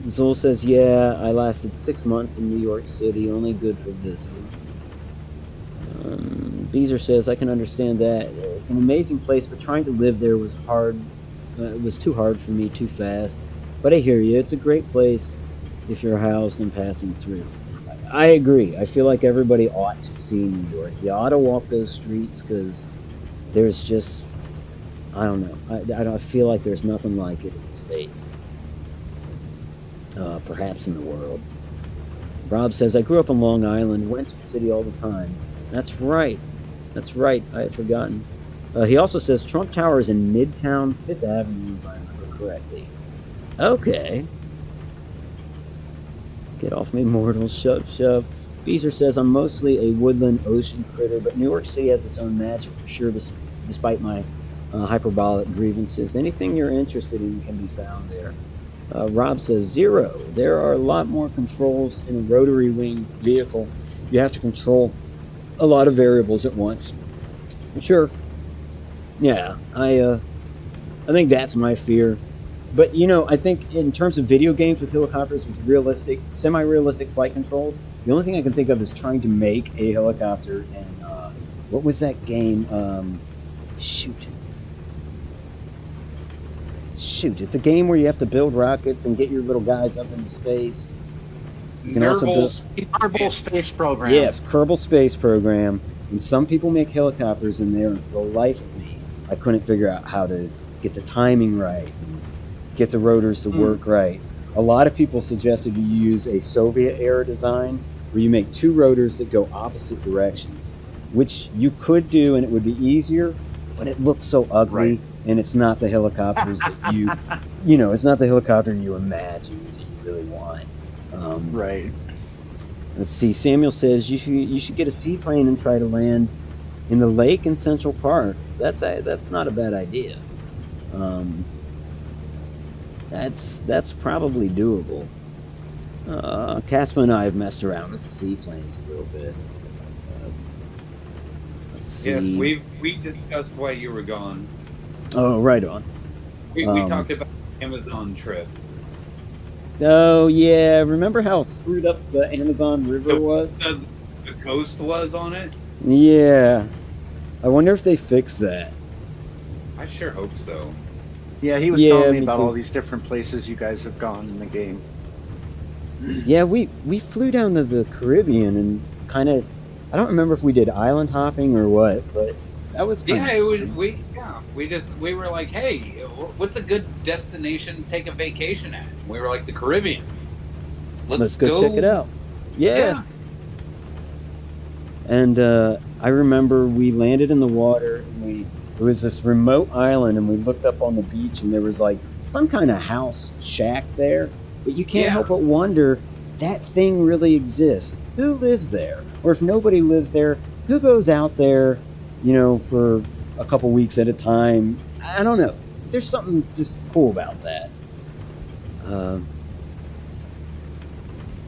Zool says, yeah, I lasted 6 months in New York City, only good for visiting. Beezer says, I can understand that. It's an amazing place, but trying to live there was hard. It was too hard for me, too fast. But I hear you. It's a great place if you're housed and passing through. I agree. I feel like everybody ought to see New York. You ought to walk those streets because there's just, I don't know. I feel like there's nothing like it in the States. Perhaps in the world. Rob says, I grew up on Long Island, went to the city all the time. That's right. I had forgotten. He also says Trump Tower is in Midtown 5th Avenue, if I remember correctly. Okay. Get off me, mortals. Shove. Beezer says, I'm mostly a woodland ocean critter, but New York City has its own magic for sure, despite my hyperbolic grievances. Anything you're interested in can be found there. Rob says, 0. There are a lot more controls in a rotary wing vehicle. You have to control a lot of variables at once. Sure. Yeah, I think that's my fear. But, I think in terms of video games with helicopters with realistic, semi-realistic flight controls, the only thing I can think of is trying to make a helicopter in, what was that game? shoot, it's a game where you have to build rockets and get your little guys up into space. You can also build Kerbal Space Program. Yes, Kerbal Space Program. And some people make helicopters in there, and for the life of me, I couldn't figure out how to get the timing right, and get the rotors to work right. A lot of people suggested you use a Soviet-era design where you make two rotors that go opposite directions, which you could do, and it would be easier, but it looks so ugly, Right. and it's not the helicopters that it's not the helicopter you imagine that you really want. Right. Let's see. Samuel says you should get a seaplane and try to land in the lake in Central Park. That's not a bad idea. That's probably doable. Casper and I have messed around with the seaplanes a little bit. Let's see. Yes, we discussed why you were gone. Oh, right on. We talked about the Amazon trip. Oh yeah, remember how screwed up the Amazon River was? The coast was on it? Yeah. I wonder if they fixed that. I sure hope so. Yeah, he was Yeah, telling me me about too. all these different places you guys have gone in the game. Yeah, we flew down to the Caribbean and kind of, I don't remember if we did island hopping or what, but that was kind Yeah, of it was. We were like, hey, what's a good destination to take a vacation at? And we were like, the Caribbean. Let's go check it out. Yeah. And I remember we landed in the water, and it was this remote island, and we looked up on the beach, and there was like some kind of house shack there, but you can't help but wonder, that thing really exists. Who lives there? Or if nobody lives there, who goes out there, for a couple weeks at a time? I don't know. There's something just cool about that. Let's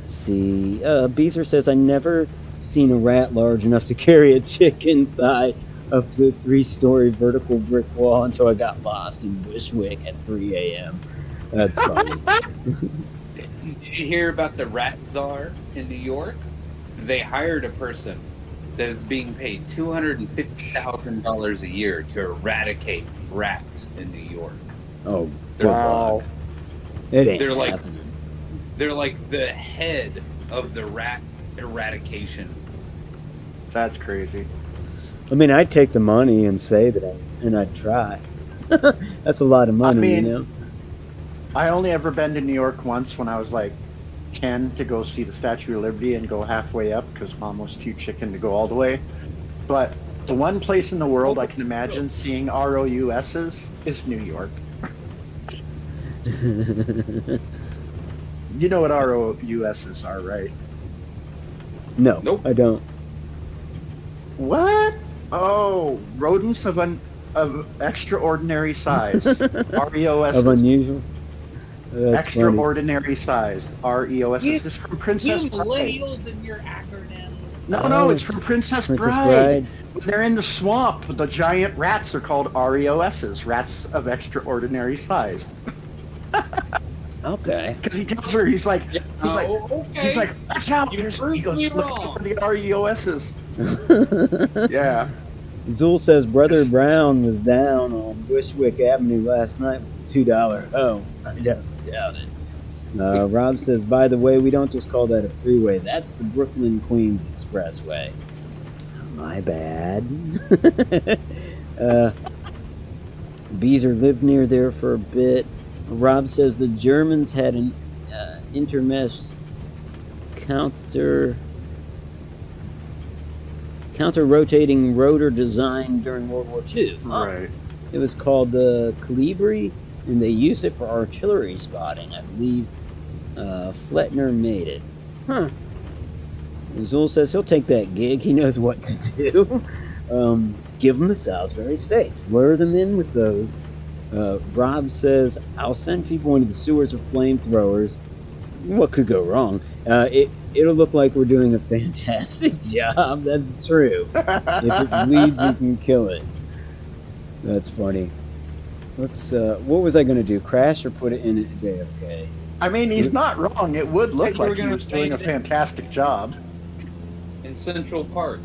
see. Beezer says, I never seen a rat large enough to carry a chicken thigh up the 3-story vertical brick wall until I got lost in Bushwick at 3 a.m. That's funny. Did you hear about the rat czar in New York? They hired a person that is being paid $250,000 a year to eradicate rats in New York. Oh, good luck. It ain't happening. They're like the head of the rat eradication. That's crazy. I mean, I'd take the money and say that I'd try. That's a lot of money, I only ever been to New York once when I was like 10 to go see the Statue of Liberty and go halfway up because Mom was too chicken to go all the way. But the one place in the world I can imagine seeing ROUSs is New York. You know what ROUSs are, right? No, Nope. I don't. What? Oh, rodents of extraordinary size. REOSs. Of unusual? That's Extraordinary size. REOSs. You- This is from Princess Bride. millennials and your acronyms. No, it's from Princess Bride. When they're in the swamp, the giant rats are called REOSs, rats of extraordinary size. Okay. Because he tells her, he's like, okay. watch out. You He proved goes, me look wrong. for the REOSs. Yeah. Zool says Brother Brown was down on Bushwick Avenue last night with a $2 home. I don't doubt it. Rob says, by the way, we don't just call that a freeway. That's the Brooklyn-Queens Expressway. My bad. Beezer lived near there for a bit. Rob says the Germans had an intermeshed counter-rotating rotor design during World War II. Right. It was called the Calibri, and they used it for artillery spotting. I believe Fletner made it. Huh. Zool says he'll take that gig. He knows what to do. Give them the Salisbury Steaks. Lure them in with those. Rob says, I'll send people into the sewers with flamethrowers. What could go wrong? It'll look like we're doing a fantastic job. That's true. If it bleeds, we can kill it. That's funny. Let's. What was I going to do? Crash or put it in at JFK? I mean, he's not wrong. It would look You were like he gonna was doing a say that- fantastic job. In Central Park.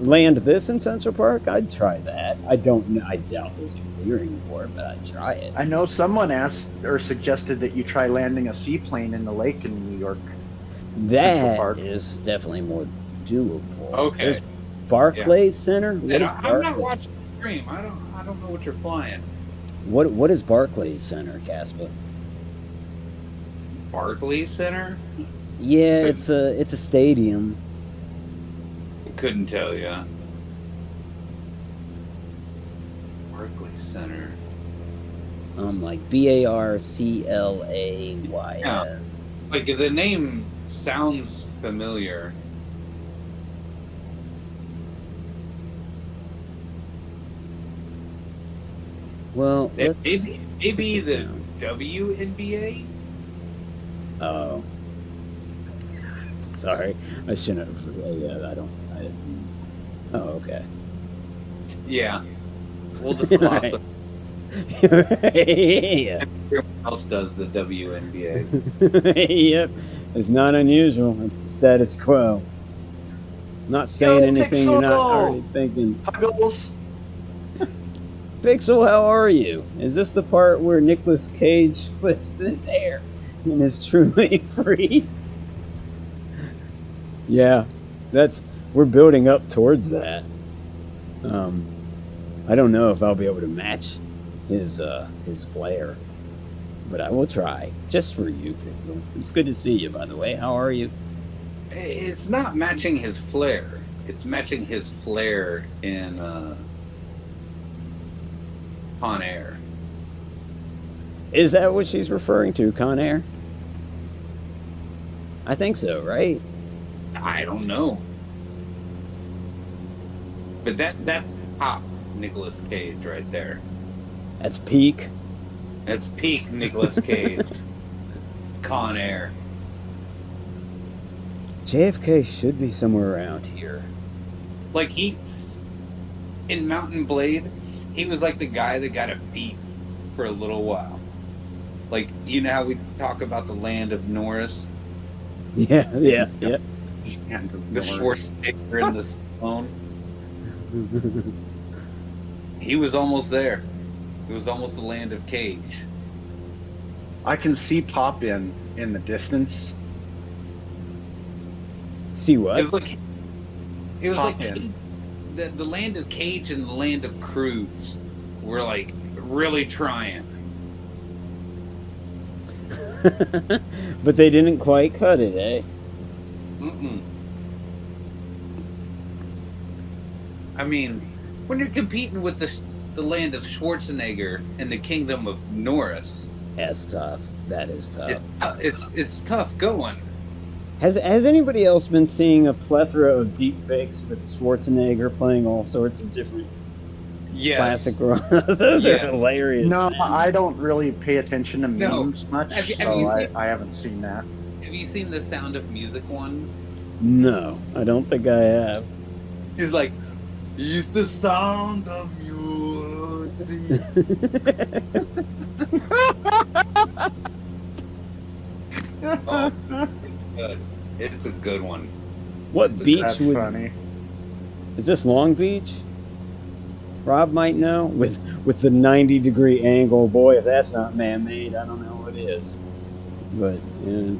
land this in Central Park, I'd try that. I don't know. I doubt there's a clearing for it, but I'd try it. I know someone asked or suggested that you try landing a seaplane in the lake in New York. That is definitely more doable. Okay. There's Barclays Center. What And is I'm Barclays? not watching the stream. I don't know what you're flying. What is Barclays Center, Casper? Barclays Center? Yeah, it's a stadium. Couldn't tell you. Barclays Center. Like Barclays. Like the name sounds familiar. Well, let's maybe the WNBA. Oh, sorry, I shouldn't have. Yeah, I don't. Oh, okay. Yeah, we'll just gloss it. Yeah. Everyone else does the WNBA. Yep, it's not unusual. It's the status quo. Not saying anything you're not already thinking. Puggles. Pixel, how are you? Is this the part where Nicolas Cage flips his hair and is truly free? Yeah, we're building up towards that. I don't know if I'll be able to match his flair, but I will try just for you, Pixel. It's good to see you, by the way. How are you? It's not matching his flair. It's matching his flair in Con Air. Is that what she's referring to, Con Air? I think so, right? I don't know. But that's top Nicolas Cage right there. That's peak. That's peak Nicolas Cage. Con Air. JFK should be somewhere around here. Like in Mountain Blade, he was like the guy that got a feat for a little while. Like, you know how we talk about the land of Norris? Yeah. The Schwarzenegger and the Stallone. He was almost there. It was almost the land of Cage. I can see Pop in the distance. See what? It was like Cage, the land of Cage and the land of Cruz were like really trying. But they didn't quite cut it, eh? Mm-mm. I mean, when you're competing with the land of Schwarzenegger and the kingdom of Norris, That's tough. That is tough. it's tough going. Has anybody else been seeing a plethora of deep fakes with Schwarzenegger playing all sorts of different classic roles? Those are hilarious. No, man. I don't really pay attention to memes much, Have you so seen- I haven't seen that. Have you seen the Sound of Music one? No, I don't think I have. He's like, it's the sound of music. Oh, good. It's a good one. What beach That's would? funny. Is this Long Beach? Rob might know with the 90-degree angle. Boy, if that's not man-made, I don't know what is. But yeah,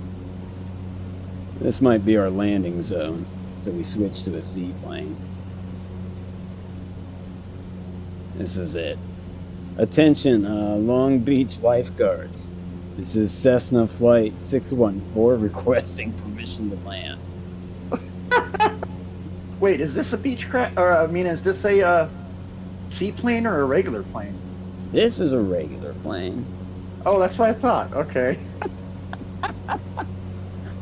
this might be our landing zone. So we switch to a seaplane. This is it. Attention, Long Beach lifeguards. This is Cessna Flight 614 requesting permission to land. Wait, is this a beach craft? Or is this a seaplane or a regular plane? This is a regular plane. Oh, that's what I thought. Okay.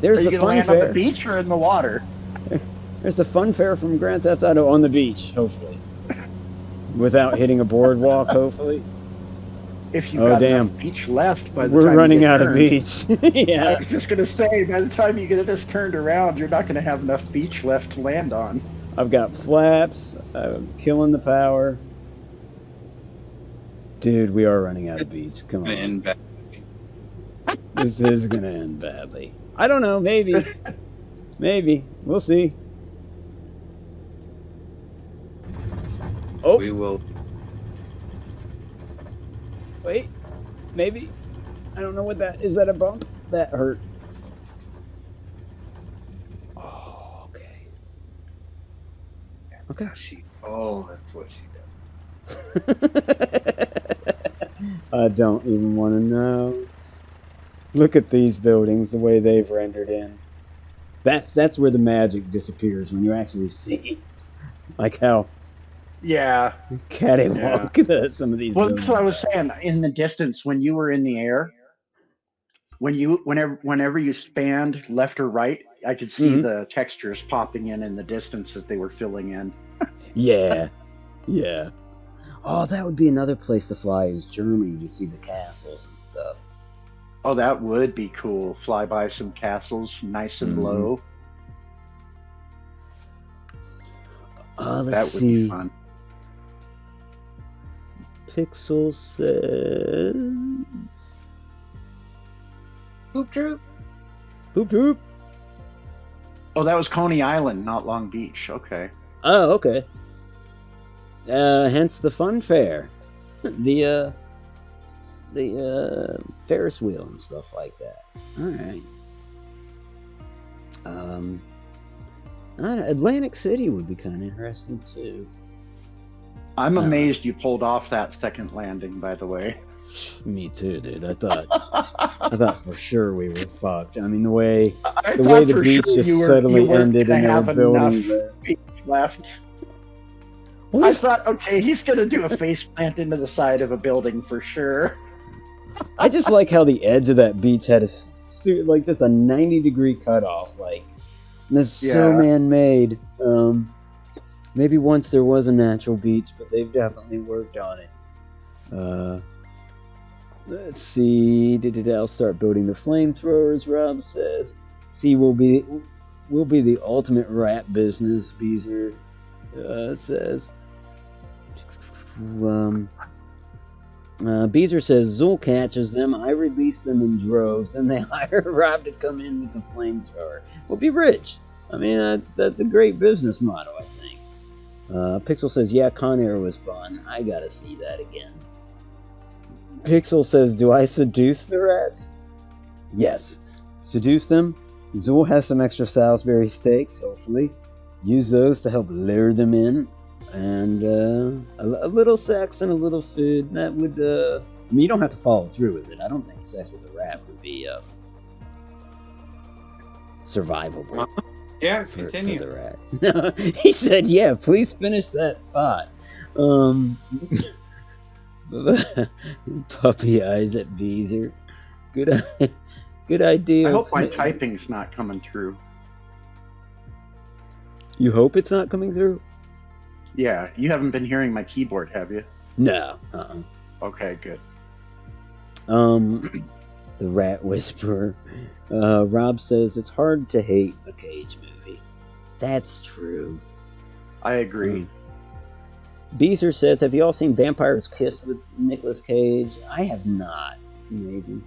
There's Are you the gonna fun land on fair. the beach or in the water? There's the fun fair from Grand Theft Auto on the beach, hopefully. Without hitting a boardwalk, hopefully. If you've Oh, got damn. enough beach left by the We're time you running get out of turned. beach. I Yeah. was just gonna say, by the time you get this turned around, you're not gonna have enough beach left to land on. I've got flaps. I'm killing the power. Dude, we are running out of beach. Come on. And This is going to end badly. I don't know. Maybe. Maybe. We'll see. Oh, We will. wait. Maybe. I don't know what that is. That a bump? That hurt. Oh, okay. That's Okay. how she. Oh, that's what she does. I don't even want to know. Look at these buildings, the way they've rendered in. That's where the magic disappears when you actually see, like how Yeah. catty-walk some of these Well, buildings. that's what I was saying. In the distance, when you were in the air, whenever you spanned left or right, I could see the textures popping in the distance as they were filling in. Yeah, yeah. Oh, that would be another place to fly is Germany to see the castles and stuff. Oh, that would be cool. Fly by some castles, nice and low. Let's That would see. be fun. Pixel says. Boop droop. Boop droop. Oh, that was Coney Island, not Long Beach. Okay. Oh, okay. Hence the fun fair, the Ferris wheel and stuff like that. All right. Atlantic City would be kind of interesting too. I'm amazed you pulled off that second landing, by the way. Me too, dude. I thought for sure we were fucked. I mean, the way the beach just suddenly ended and there were buildings there. Left. I thought, okay, he's gonna do a face plant into the side of a building for sure. I just like how the edge of that beach had like just a 90-degree cutoff. Like, this is so man-made. Maybe once there was a natural beach, but they've definitely worked on it. Let's see. I'll start building the flamethrowers, Rob says. See, we'll be the ultimate rat business, Beezer says. Beezer says, Zool catches them, I release them in droves, and they hire Rob to come in with the flamethrower. We'll be rich. I mean, that's a great business motto, I think. Pixel says, yeah, Con Air was fun. I gotta see that again. Pixel says, do I seduce the rats? Yes. Seduce them. Zool has some extra Salisbury steaks, hopefully. Use those to help lure them in. And a little sex and a little food. That would, I mean, you don't have to follow through with it. I don't think sex with a rat would be survivable. Yeah, for continue. the rat. No, he said, yeah, please finish that thought. Puppy eyes at Beezer. Good idea. I hope my typing's not coming through. You hope it's not coming through? Yeah, you haven't been hearing my keyboard, have you? No. Okay, good. The Rat Whisperer. Rob says it's hard to hate a Cage movie. That's true. I agree. Beezer says, have you all seen Vampires Kiss with Nicolas Cage? I have not. It's amazing.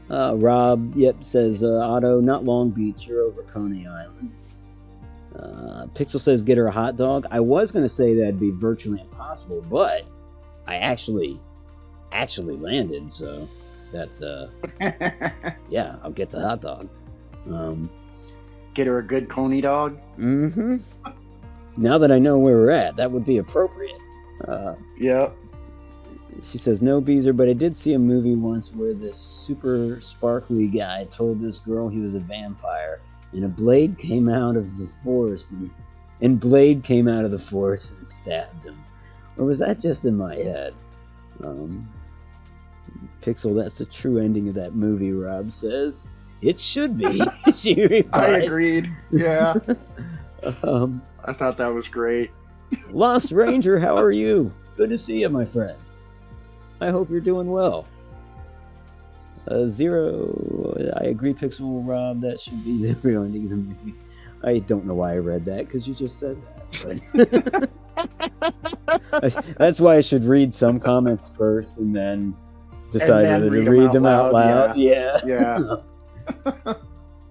Rob, says, Otto, not Long Beach, you're over Coney Island. Pixel says, get her a hot dog. I was going to say that'd be virtually impossible, but I actually landed, so that, yeah, I'll get the hot dog. Get her a good Coney dog? Mm-hmm. Now that I know where we're at, that would be appropriate. Yep. She says, no, Beezer, but I did see a movie once where this super sparkly guy told this girl he was a vampire, and a blade came out of the forest, and stabbed him. Or was that just in my head? Pixel, that's the true ending of that movie, Rob says. It should be. She replies. I agreed. Yeah. I thought that was great. Lost Ranger, how are you? Good to see you, my friend. I hope you're doing well. Zero, I agree, Pixel Rob, that should be the real ending of the movie. I don't know why I read that, because you just said that. But that's why I should read some comments first and then decide whether to read them out loud. Yeah.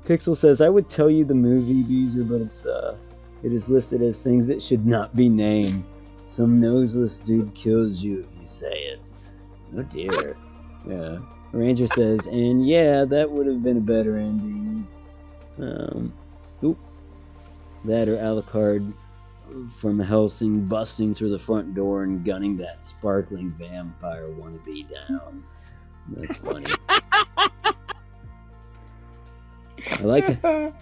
Pixel says, I would tell you the movie, Beezer, but it is listed as things that should not be named. Some noseless dude kills you if you say it. Oh dear. Yeah. Ranger says, and yeah, that would have been a better ending. Oop. That or Alucard from Helsing busting through the front door and gunning that sparkling vampire wannabe down. That's funny. I like it.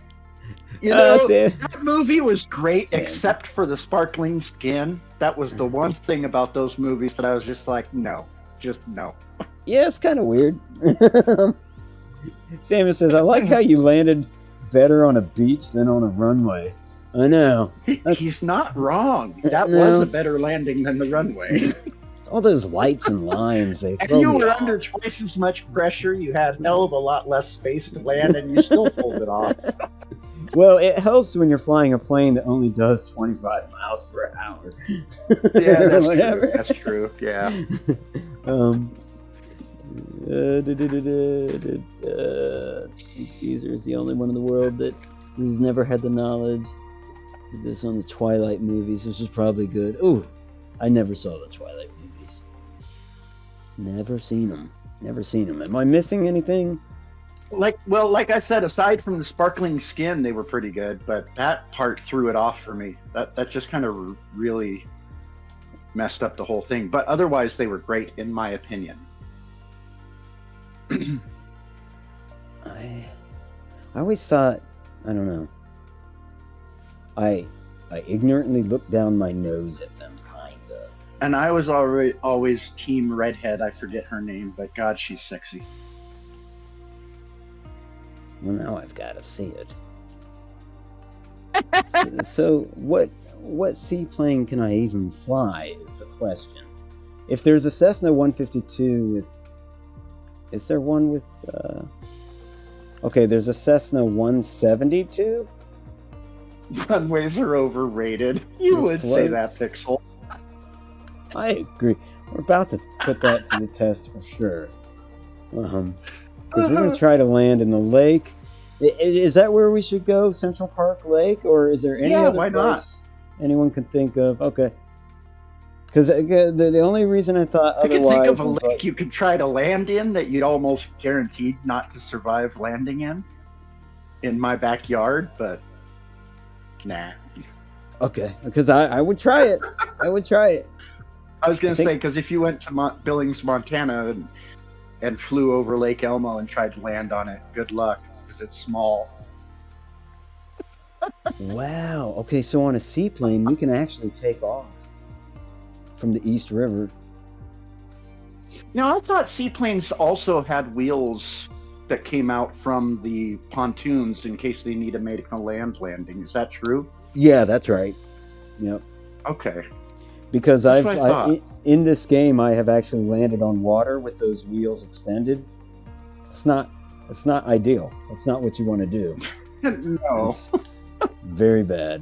You know, Sam. that movie was great, Sam. except for the sparkling skin. That was the one thing about those movies that I was just like, no, just no. Yeah, it's kind of weird. Samuel says, I like how you landed better on a beach than on a runway. I know. He's not wrong. That No. was a better landing than the runway. It's all those lights and lines. They If throw you me were off. under twice as much pressure, you had hell of a lot less space to land, and you still pulled it off. Well, it helps when you're flying a plane that only does 25 miles per hour. Yeah, that's Whatever. true. That's true. Yeah. Geezer is the only one in the world that has never had the knowledge. Did this on the Twilight movies, which is probably good. Ooh, I never saw the Twilight movies. Never seen them. Never seen them. Am I missing anything? Like I said, aside from the sparkling skin, they were pretty good, but that part threw it off for me. That just kind of really messed up the whole thing. But otherwise, they were great, in my opinion. I always thought, I don't know. I ignorantly looked down my nose at them, kinda. And I was always team redhead. I forget her name, but God, she's sexy. Well, now I've got to see it. So what seaplane can I even fly is the question. If there's a Cessna 152 with... Is there one with... Okay, there's a Cessna 172? Runways are overrated. You With would say that, floats? Pixel. I agree. We're about to put that to the test for sure. Because we're going to try to land in the lake. Is that where we should go? Central Park Lake? Or is there any Yeah, other why not? place anyone can think of? Okay. Because the only reason I thought I could otherwise think of a is lake you could try to land in that you'd almost guaranteed not to survive landing in my backyard, but nah. okay, because I would try it. I would try it. I was going I to say, think- because if you went to Billings, Montana, and flew over Lake Elmo and tried to land on it, good luck, because it's small. Wow. Okay, so on a seaplane, we can actually take off from the East River. Now, I thought seaplanes also had wheels that came out from the pontoons in case they need to make a landing. Is that true? Yeah, that's right. Yep. Okay. Because That's what I thought. in this game, I have actually landed on water with those wheels extended. It's not ideal. It's not what you want to do. No. It's very bad.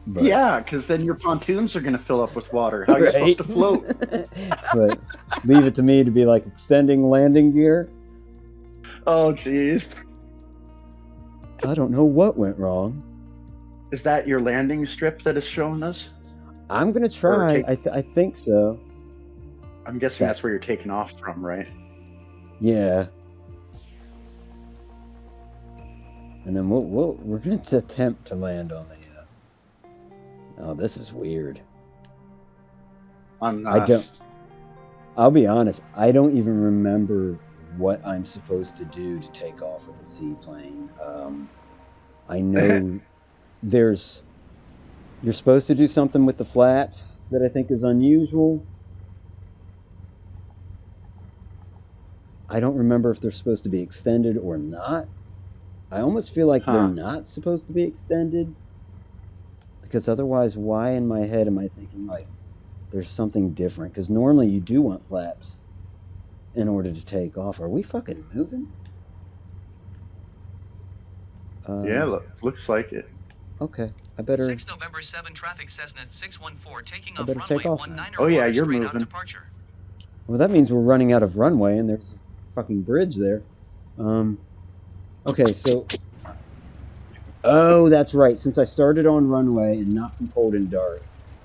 But, Yeah, because then your pontoons are going to fill up with water. How are you supposed to float? But leave it to me to be like extending landing gear. Oh, jeez. I don't know what went wrong. Is that your landing strip that is showing us? I'm gonna try. Or I think so. I'm guessing that's where you're taking off from, right? Yeah. And then we're going to attempt to land on the... Oh, this is weird. I'll be honest, I don't even remember what I'm supposed to do to take off with a seaplane. I know you're supposed to do something with the flaps that I think is unusual. I don't remember if they're supposed to be extended or not. I almost feel like they're not supposed to be extended. Because otherwise, why in my head am I thinking like there's something different? Because normally you do want flaps in order to take off. Are we fucking moving? Yeah, looks like it. Okay, I better... 6 November 7 traffic Cessna 614 taking I off better runway take off 19 then. Oh, yeah, or you're straight on moving. departure. Well, that means we're running out of runway, and there's a fucking bridge there. Okay, so... Oh, that's right. Since I started on runway and not from cold and dark,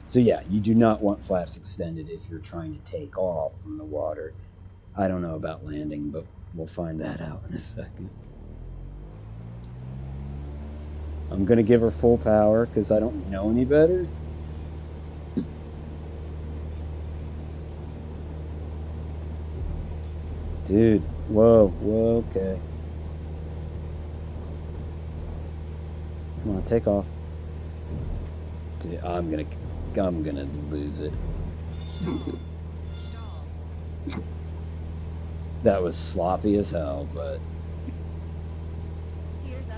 So yeah, you do not want flaps extended if you're trying to take off from the water. I don't know about landing, but we'll find that out in a second. I'm going to give her full power because I don't know any better. Dude, whoa, okay. Come on, take off. Dude, I'm gonna lose it. That was sloppy as hell, but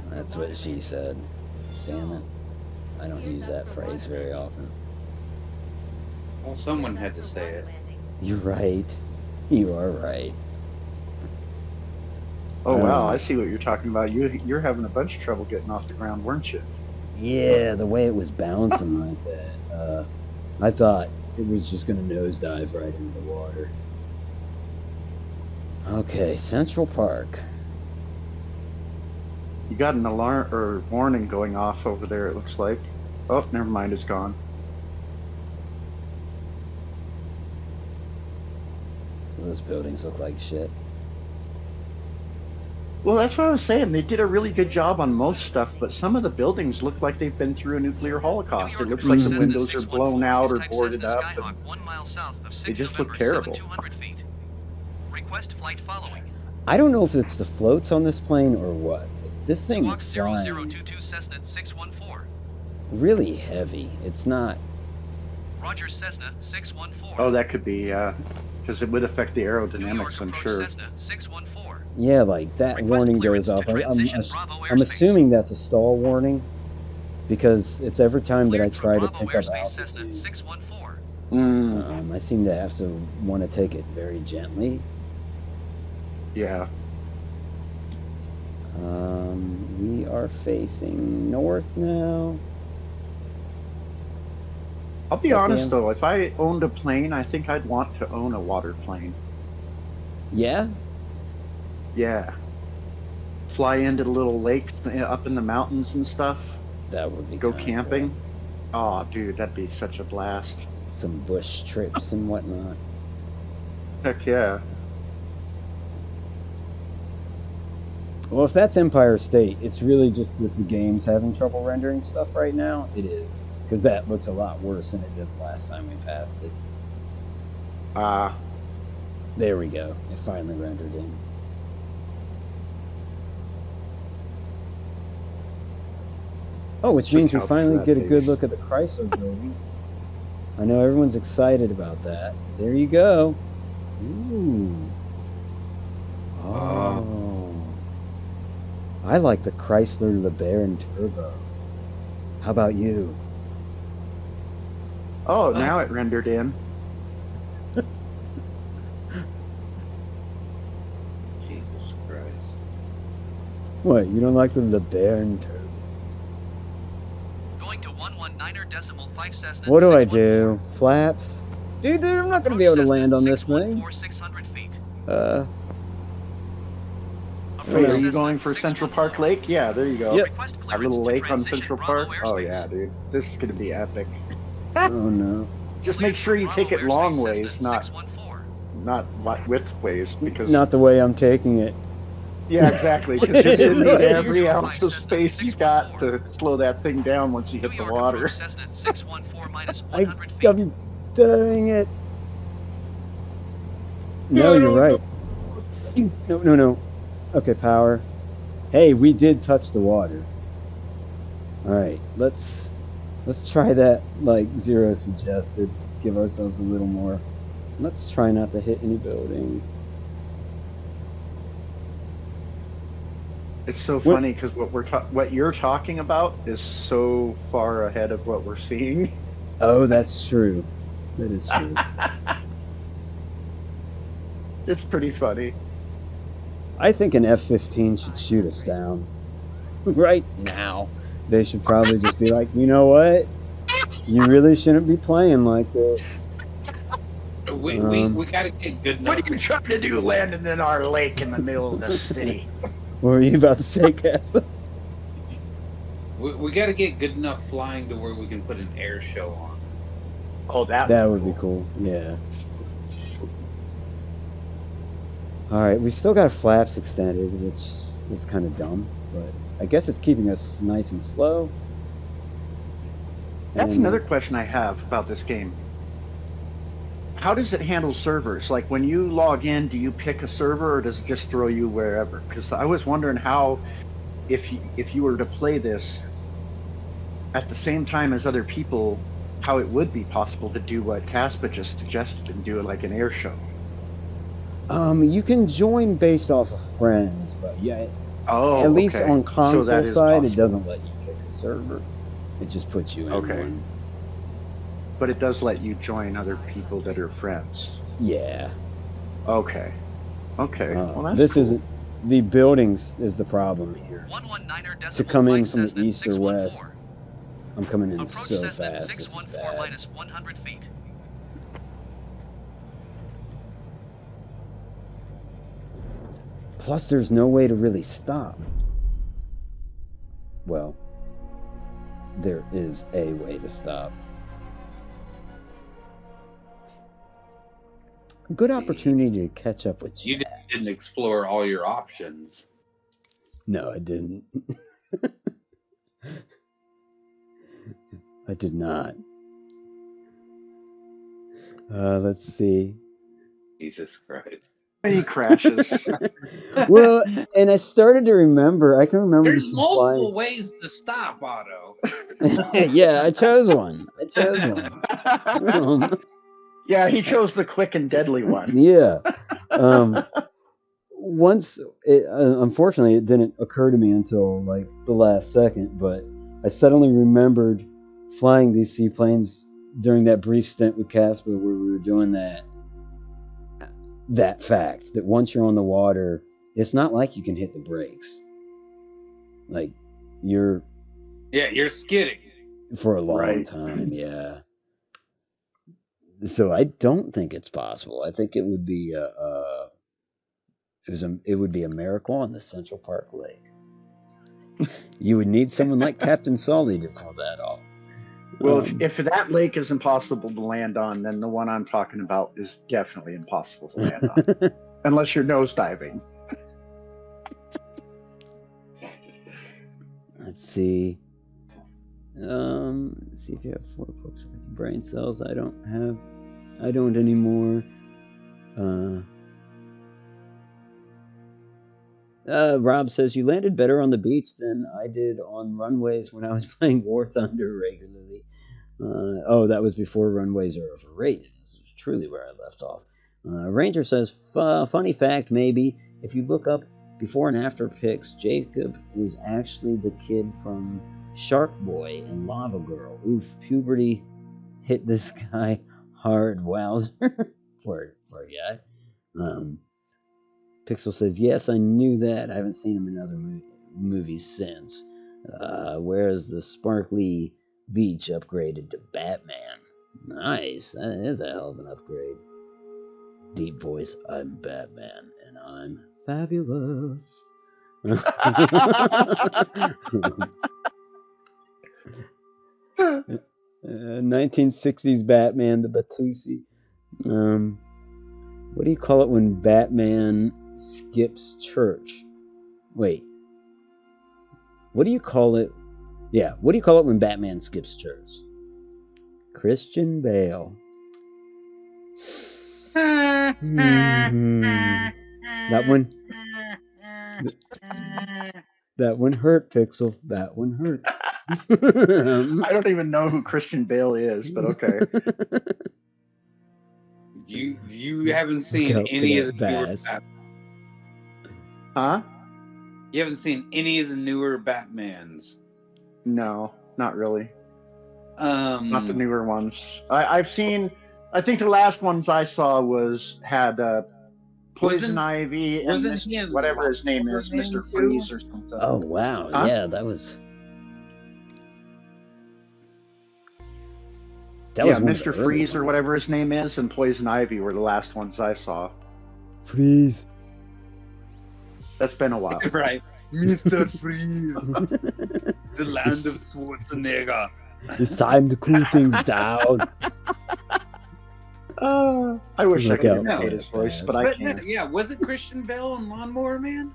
that's what she said. Damn it. I don't use that phrase very often. Well, someone had to say it. You're right. You are right. Oh wow, I see what you're talking about. You're having a bunch of trouble getting off the ground, weren't you? Yeah, the way it was bouncing like that. I thought it was just going to nosedive right into the water. Okay, Central Park. You got an alarm or warning going off over there, it looks like. Oh, never mind, it's gone. Those buildings look like shit. Well, that's what I was saying. They did a really good job on most stuff, but some of the buildings look like they've been through a nuclear holocaust. It looks like the windows are blown out or boarded up. And they just look terrible. Request flight following. I don't know if it's the floats on this plane or what. This thing is flying 0022 Cessna 614. really heavy. It's not. Roger, Cessna 614. Oh, that could be, because it would affect the aerodynamics, I'm sure. Cessna 614. Yeah, like that warning goes off. I'm assuming that's a stall warning because it's every time that I try to pick up altitude. I seem to have to want to take it very gently. Yeah. We are facing north now. I'll be honest though, if I owned a plane, I think I'd want to own a water plane. Yeah? Yeah. Fly into the little lakes up in the mountains and stuff. That would be Go camping. Cool. Oh, dude, that'd be such a blast. Some bush trips and whatnot. Heck yeah. Well, if that's Empire State, it's really just that the game's having trouble rendering stuff right now. It is. Because that looks a lot worse than it did last time we passed it. There we go. It finally rendered in. Oh, which means we finally get a good look at the Chrysler building. I know everyone's excited about that. There you go. Ooh. Oh. I like the Chrysler LeBaron Turbo. How about you? Oh, now it rendered in. Jesus Christ. What, you don't like the LeBaron Turbo? Going to 119.5 Cessna. What do I do? Flaps? Dude, I'm not going to be able to land on this thing. 600 feet. Wait, are you going for Central Park Lake? Yeah, there you go. Yep. A little lake on Central Park? Oh yeah, dude. This is going to be epic. Oh no. Just make sure you take it long ways, not width ways, because... Not the way I'm taking it. Yeah, exactly, because you're going to need every ounce of space you got to slow that thing down once you hit the water. I'm doing it. No, you're right. No. Okay, power. Hey, we did touch the water. Alright, let's try that like Zero suggested. Give ourselves a little more. Let's try not to hit any buildings. It's so funny because what you're talking about is so far ahead of what we're seeing. Oh, that's true. That is true. It's pretty funny. I think an F-15 should shoot us down. Right now. They should probably just be like, you know what? You really shouldn't be playing like this. We gotta get good enough. What are you trying to do landing in our lake in the middle of the city? What were you about to say, Casper? We gotta get good enough flying to where we can put an air show on. Oh, That would be cool. Yeah. All right, we still got flaps extended, which is kind of dumb, but I guess it's keeping us nice and slow. That's And, another question I have about this game. How does it handle servers? Like when you log in, do you pick a server or does it just throw you wherever? Because I was wondering how, if you were to play this at the same time as other people, how it would be possible to do what Caspa just suggested and do it like an air show. you can join based off of friends, but yeah, Oh, at least okay. on console So that is side, it possible. doesn't let you pick a server. It just puts you in Okay. one. But it does let you join other people that are friends. Yeah. Okay. Okay. Well, that's This cool. isn't the buildings is the problem here. 119er To decimal come in Mike from the Cessna east or 614. west, I'm coming in Approach so Cessna fast. This is 614 bad. minus 100 feet. Plus, there's no way to really stop. Well, there is a way to stop. Good opportunity to catch up with You Jack. didn't explore all your options. No, I didn't. I did not. Let's see. Jesus Christ. He crashes. Well, and I started to remember. I can remember There's this from multiple ways to stop, Otto. flying. Yeah, I chose one. Yeah, he chose the quick and deadly one. Yeah. Once, unfortunately, it didn't occur to me until like the last second, but I suddenly remembered flying these seaplanes during that brief stint with Casper where we were doing that fact that once you're on the water, it's not like you can hit the brakes. Like you're skidding for a long Right. time. Yeah. So I don't think it's possible. I think it would be it would be a miracle on the Central Park Lake. You would need someone like Captain Sully to pull that off. Well, if that lake is impossible to land on, then the one I'm talking about is definitely impossible to land on. Unless you're nosediving. Let's see. Let's see if you have 4 books with brain cells. I don't anymore. Rob says you landed better on the beach than I did on runways when I was playing War Thunder regularly. That was before runways are overrated. This is truly where I left off. Ranger says, funny fact maybe, if you look up before and after pics, Jacob is actually the kid from Shark Boy and Lava Girl. Oof, puberty hit this guy hard. Wowzer. Poor guy. Pixel says, yes, I knew that. I haven't seen him in other movies since. Whereas the sparkly beach upgraded to Batman. Nice. That is a hell of an upgrade. Deep voice, I'm Batman, and I'm fabulous. 1960s Batman, the Batusi. What do you call it when Batman skips church? Wait. What do you call it? Yeah, what do you call it when Batman skips church? Christian Bale. That one. That one hurt, Pixel. That one hurt. I don't even know who Christian Bale is, but okay. You haven't seen any of the newer Batman. Huh? You haven't seen any of the newer Batmans. No, not really. Not the Not newer ones. I've seen. I think the last ones I saw had Poison Ivy and whatever his name is, Mr. Freeze or something. Oh wow! Huh? Yeah, that was. Mr. Freeze or whatever his name is, and Poison Ivy were the last ones I saw. Freeze. That's been a while. Right. Mr. Freeze. The land of Schwarzenegger. It's time to cool things down. I wish I Look could out, imitate his voice, but I But can't. yeah, was it Christian Bale and Lawnmower Man?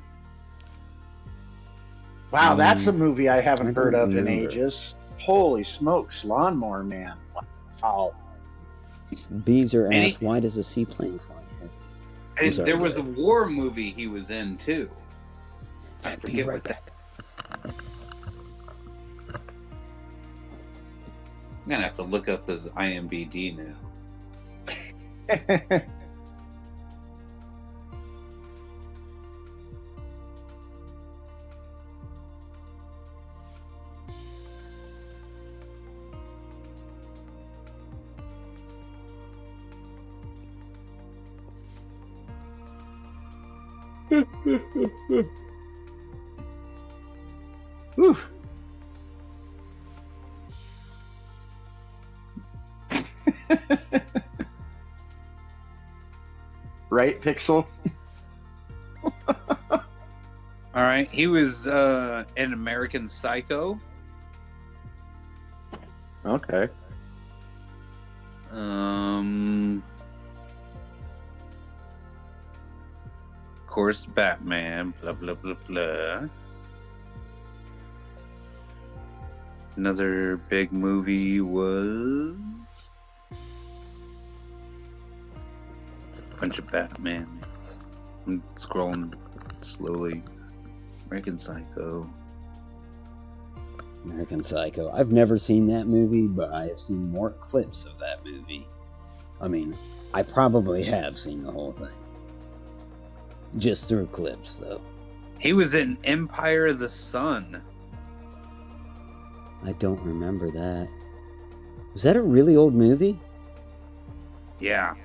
Wow, that's a movie I I haven't don't heard of in remember. ages. Holy smokes, Lawnmower Man. Wow. Beezer And asked, "Why does a seaplane fly heavy?" I'm And sorry, there go was a ahead. war movie he was in too. I Be forget right what that. back. I'm gonna have to look up his IMDb now. Whew. Right, Pixel? All right, he was in American Psycho. Okay. Of course, Batman. Blah blah blah blah. Another big movie was a bunch of Batman. I'm scrolling slowly. American Psycho. American Psycho. I've never seen that movie, but I have seen more clips of that movie. I mean, I probably have seen the whole thing. Just through clips, though. He was in Empire of the Sun. I don't remember that. Was that a really old movie? Yeah.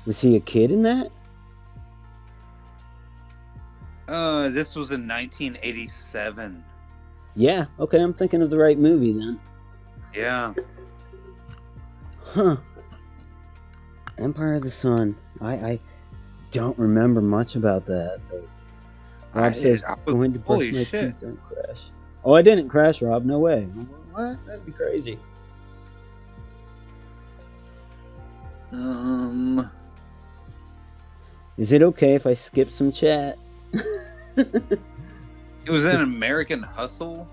Was he a kid in that? This was in 1987. Yeah, okay, I'm thinking of the right movie then. Yeah. Huh. Empire of the Sun. I don't remember much about that. But Rob says, going to brush holy my shit. teeth, don't crash. Oh, I didn't crash, Rob. No way. What? That'd be crazy. Is it okay if I skip some chat? It was in American Hustle.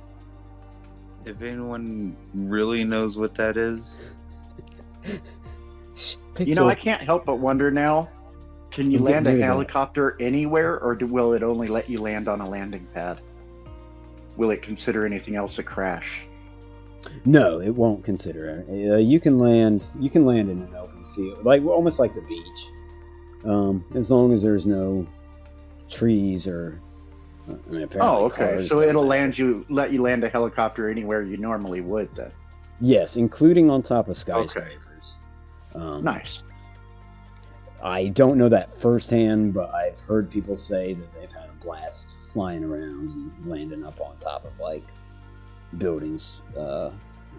If anyone really knows what that is. You know, I can't help but wonder now, can you I'm land getting a rid of that. helicopter anywhere, or will it only let you land on a landing pad? Will it consider anything else a crash? No, it won't consider it. You can land in an open field, like almost like the beach, as long as there's no trees or. I mean, apparently Oh, okay. cars So don't it'll matter. let you land a helicopter anywhere you normally would then. Yes, including on top of skyscrapers. Nice. I don't know that firsthand, but I've heard people say that they've had a blast flying around and landing up on top of like buildings and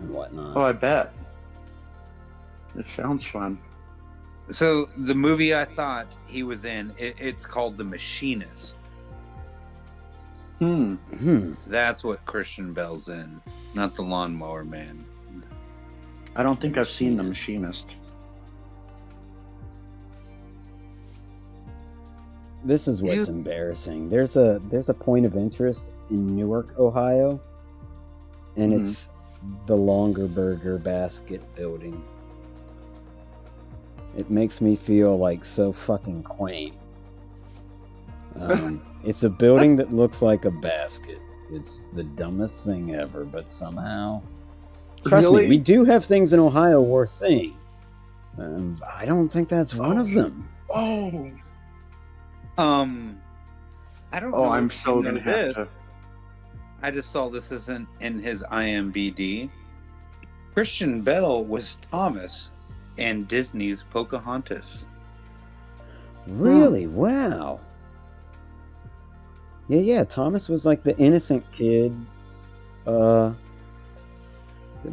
whatnot. Oh, I bet. It sounds fun. So the movie I thought he was in, it's called The Machinist. That's what Christian Bale's in, not The Lawnmower Man. I don't think I've seen The Machinist. This is what's embarrassing. There's a point of interest in Newark, Ohio, and it's the Longer Burger Basket Building. It makes me feel like so fucking quaint. It's a building that looks like a basket. It's the dumbest thing ever, but somehow... Trust me, we do have things in Ohio worth seeing. I don't think that's one of them. Oh. I don't know. Oh, I'm if so you know gonna have to. I just saw this isn't in his IMDb. Christian Bale was Thomas in Disney's Pocahontas. Really? Wow. Yeah, Thomas was like the innocent kid that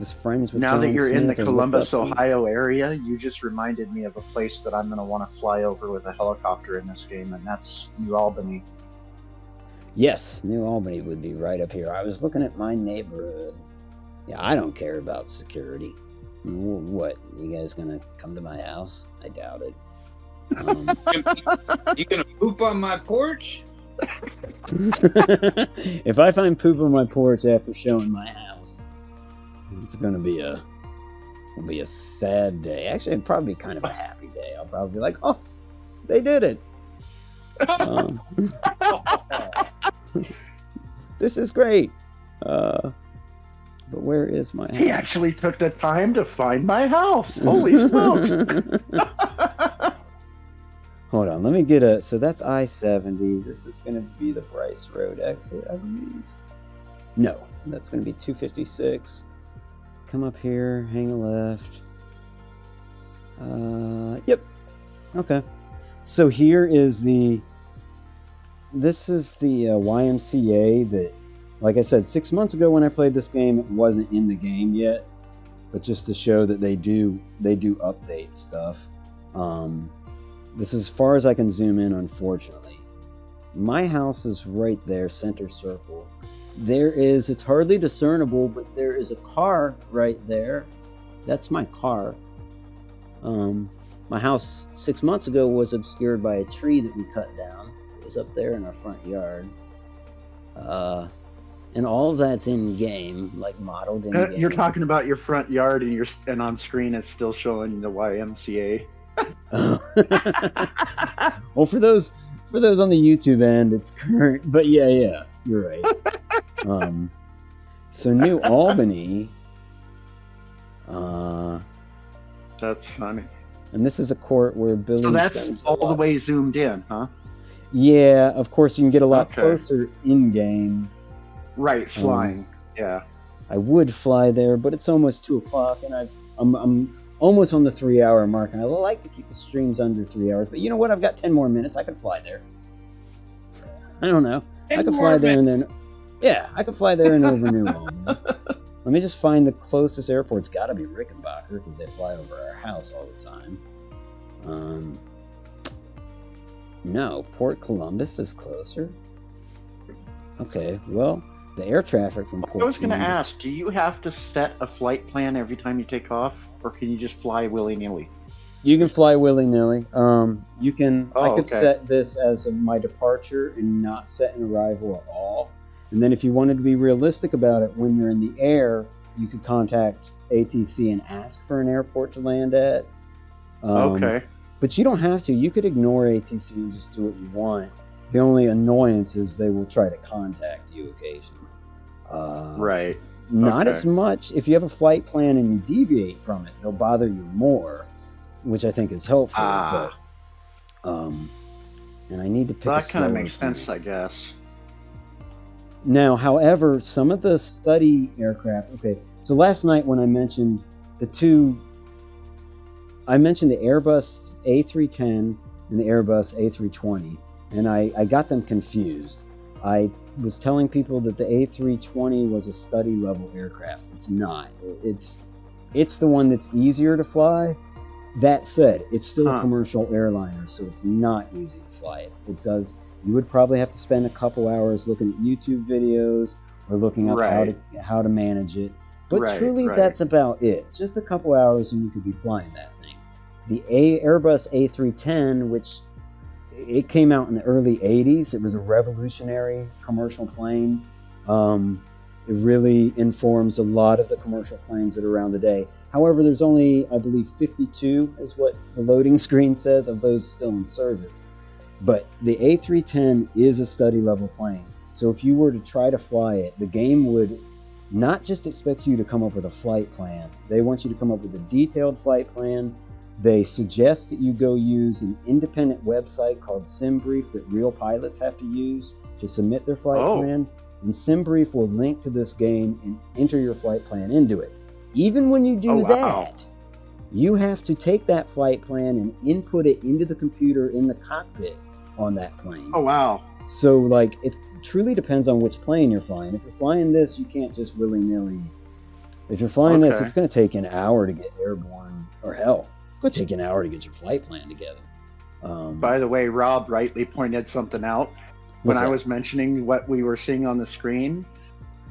was friends with Now John that you're in the Smith or looked Columbus, up to him. Ohio area, you just reminded me of a place that I'm going to want to fly over with a helicopter in this game, and that's New Albany. Yes, New Albany would be right up here. I was looking at my neighborhood. Yeah, I don't care about security. What? You guys gonna come to my house? I doubt it. You gonna poop on my porch? If I find poop on my porch after showing my house, it's gonna be a sad day. Actually, it'd probably be kind of a happy day. I'll probably be like, oh, they did it. This is great. But where is my house? He actually took the time to find my house. Holy smokes. Hold on, let me get so that's I-70. This is going to be the Bryce Road exit, I believe. No, that's going to be 256. Come up here, hang a left. Yep. Okay. So here is this is the YMCA that, like I said, 6 months ago when I played this game, it wasn't in the game yet, but just to show that they do update stuff. This is as far as I can zoom in, unfortunately. My house is right there, center circle. It's hardly discernible, but there is a car right there. That's my car. My house 6 months ago was obscured by a tree that we cut down. It was up there in our front yard. And all of that's in game, like modeled in game. You're talking about your front yard, and on screen it's still showing the YMCA. Well, for those on the YouTube end, it's current, but yeah, you're right. So New Albany. That's funny. And this is a court where Billy. So that's all the way zoomed in, huh? Yeah, of course you can get a lot closer in game. Right, flying. Yeah. I would fly there, but it's almost 2:00, and I'm almost on the 3-hour mark, and I like to keep the streams under 3 hours. But you know what? I've got 10 more minutes. I could fly there. I don't know. I could fly there and then, yeah, I could fly there and over New Albany. Let me just find the closest airport. It's got to be Rickenbacker because they fly over our house all the time. No, Port Columbus is closer. Okay, well, the air traffic from Port I was going to Columbus... ask, do you have to set a flight plan every time you take off, or can you just fly willy-nilly? You can fly willy-nilly. You can. I could okay. set this as my departure and not set an arrival at all. And then if you wanted to be realistic about it, when you're in the air, you could contact ATC and ask for an airport to land at. Okay. But you don't have to. You could ignore ATC and just do what you want. The only annoyance is they will try to contact you occasionally. Right. Not Okay. as much. If you have a flight plan and you deviate from it, they'll bother you more, which I think is helpful. But, and I need to pick Well, a that kind of slower makes sense, plane. I guess. Now, however, some of the study aircraft. Okay, so last night when I mentioned the Airbus A310 and the Airbus A320, and I got them confused. I was telling people that the A320 was a study level aircraft. It's not. It's the one that's easier to fly. That said, it's still a commercial airliner, so it's not easy to fly it. You would probably have to spend a couple hours looking at YouTube videos or looking up how to manage it. But truly, that's about it. Just a couple hours and you could be flying that thing. The Airbus A310, which it came out in the early 80s. It was a revolutionary commercial plane. It really informs a lot of the commercial planes that are around today. However, there's only, I believe, 52 is what the loading screen says of those still in service. But the A310 is a study level plane. So if you were to try to fly it, the game would not just expect you to come up with a flight plan. They want you to come up with a detailed flight plan. They suggest that you go use an independent website called SimBrief that real pilots have to use to submit their flight plan. And SimBrief will link to this game and enter your flight plan into it. Even when you do that, you have to take that flight plan and input it into the computer in the cockpit on that plane. Oh, wow. So, like, it truly depends on which plane you're flying. If you're flying this, you can't just willy-nilly. If you're flying this, it's going to take an hour to get airborne, or hell, it's going to take an hour to get your flight plan together. By the way, Rob rightly pointed something out when I was mentioning what we were seeing on the screen.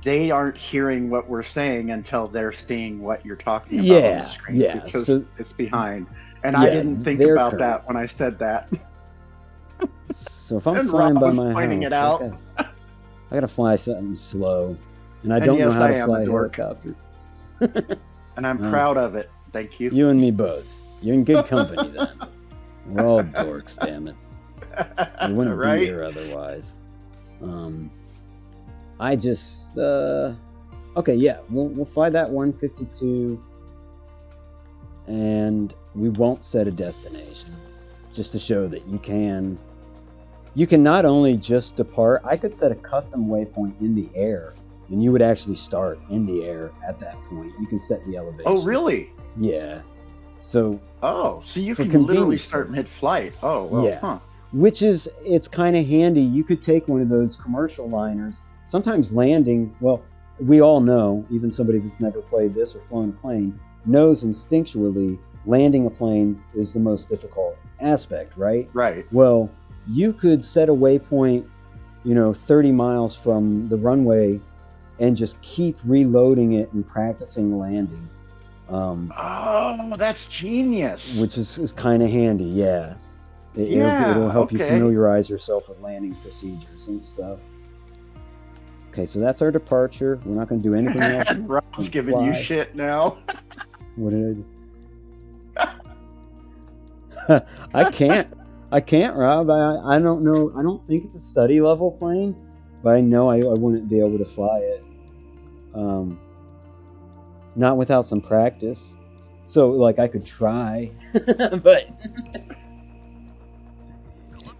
they aren't hearing what we're saying until they're seeing what you're talking about on Yeah, the screen. yeah. Because So it's behind. And I yeah, didn't think they're about current. that when I said that. So if I'm And flying Rob by was my pointing it house, out. I gotta fly something slow, and I And don't know yes, how I to am fly a dork. helicopters. And I'm Oh. proud of it. Thank you. You and me both. You're in good company then. We're all dorks, damn it. We wouldn't Right? be here otherwise. I just okay, yeah, we'll fly that 152, and we won't set a destination, just to show that you can not only just depart. I could set a custom waypoint in the air, and you would actually start in the air at that point. You can set the elevation. Oh, really? Yeah. So Oh, so you For can literally convenience start sake. mid-flight. Oh, well, Yeah. huh. which is, it's kind of handy. You could take one of those commercial liners. Sometimes landing, well, we all know, even somebody that's never played this or flown a plane, knows instinctually landing a plane is the most difficult aspect, right? Right. Well, you could set a waypoint, 30 miles from the runway and just keep reloading it and practicing landing. Oh, that's genius. Which is kind of handy, yeah. Yeah, It'll help you okay. familiarize yourself with landing procedures and stuff. Okay, so that's our departure. We're not going to do anything else. And Rob's and giving you fly. shit now. What did I do? I can't, Rob. I don't know. I don't think it's a study level plane, but I know I wouldn't be able to fly it. Not without some practice. So, like, I could try, but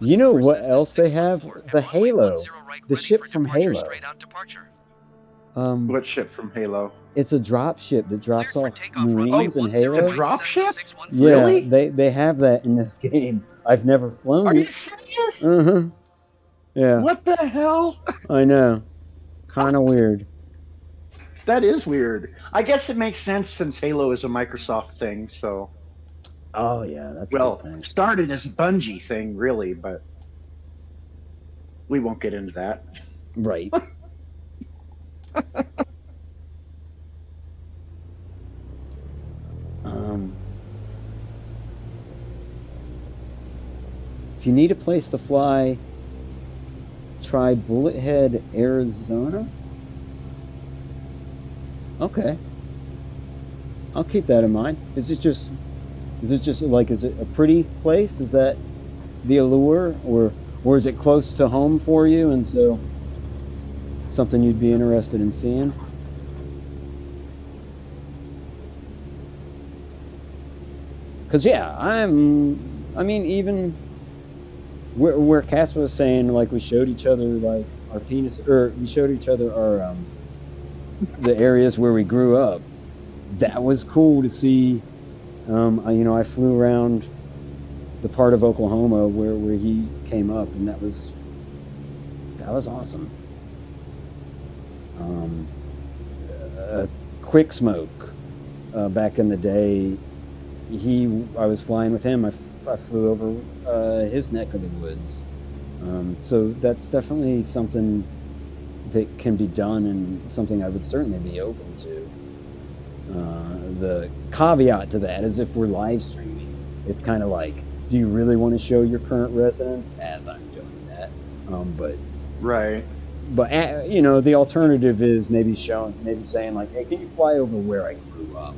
you know what else they have? The Halo, the ship from Halo. What ship from Halo? It's a drop ship that drops off Marines and A Halo. drop ship? Yeah, Really? they have that in this game. I've never flown Are you it. serious? Uh-huh. Yeah, What the hell? I know. Kind of weird. That is weird. I guess it makes sense since Halo is a Microsoft thing, so... Oh, yeah, that's a Well, good thing. started as a Bungie thing, really, but... we won't get into that. Right. If you need a place to fly, try Bullet Head, Arizona. Okay. I'll keep that in mind. Is it just like, is it a pretty place? Is that the allure, or is it close to home for you, and so something you'd be interested in seeing? Because even where Casper was saying, like, we showed each other like our penis, or we showed each other our the areas where we grew up. That was cool to see. I flew around the part of Oklahoma where he came up, and that was awesome. Quick Smoke, back in the day, I was flying with him. I flew over his neck of the woods. So that's definitely something that can be done, and something I would certainly be open to. The caveat to that is if we're live streaming, it's kind of like, do you really want to show your current residence as I'm doing that? But Right. the alternative is maybe saying like, hey, can you fly over where I grew up?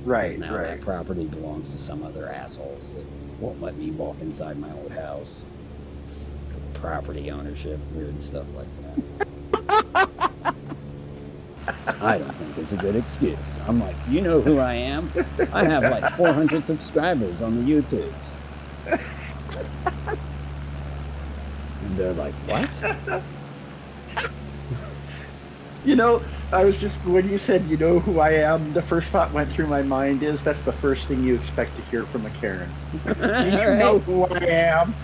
Right, Now right. that property belongs to some other assholes that won't let me walk inside my old house. It's because of property ownership, weird stuff like that. I don't think it's a good excuse. I'm like, do you know who I am? I have like 400 subscribers on the YouTubes. And they're like, what? I was just, when you said, you know who I am, the first thought went through my mind is that's the first thing you expect to hear from a Karen. Do you know who I am?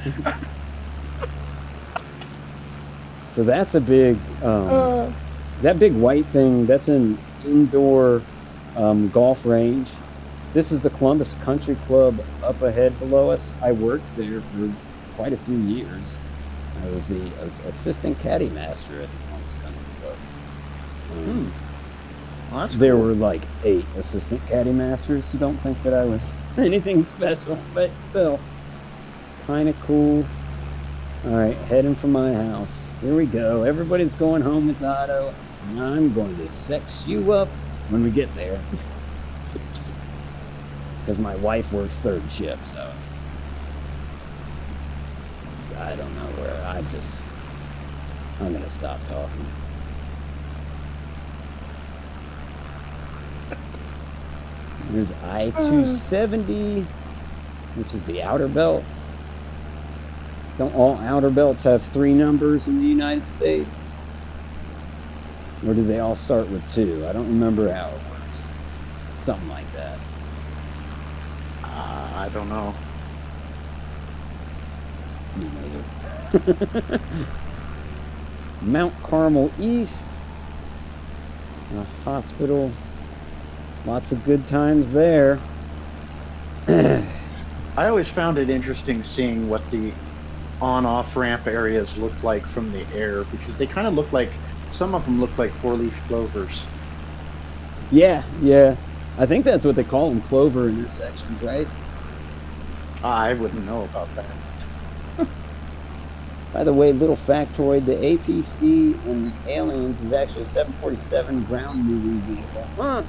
So that's a big, that big white thing, that's an indoor golf range. This is the Columbus Country Club up ahead below us. I worked there for quite a few years. I was the assistant caddy master at the Columbus Country Club. Well, that's There cool. were like 8 assistant caddy masters, so don't think that I was anything special, but still, kind of cool. All right, heading for my house. Here we go. Everybody's going home with Otto, and I'm going to sex you up when we get there. Because my wife works 3rd shift, so I don't know where. I'm going to stop talking. There's I-270, which is the outer belt. Don't all outer belts have 3 numbers in the United States? Or do they all start with 2? I don't remember how it works. Something like that. I don't know. Me neither. Mount Carmel East. A hospital. Lots of good times there. I always found it interesting seeing what the on-off ramp areas look like from the air, because they kind of look like, some of them look like 4-leaf clovers. Yeah. I think that's what they call them, clover intersections, right? I wouldn't know about that. By the way, little factoid, the APC in Aliens is actually a 747 ground moving vehicle. Huh.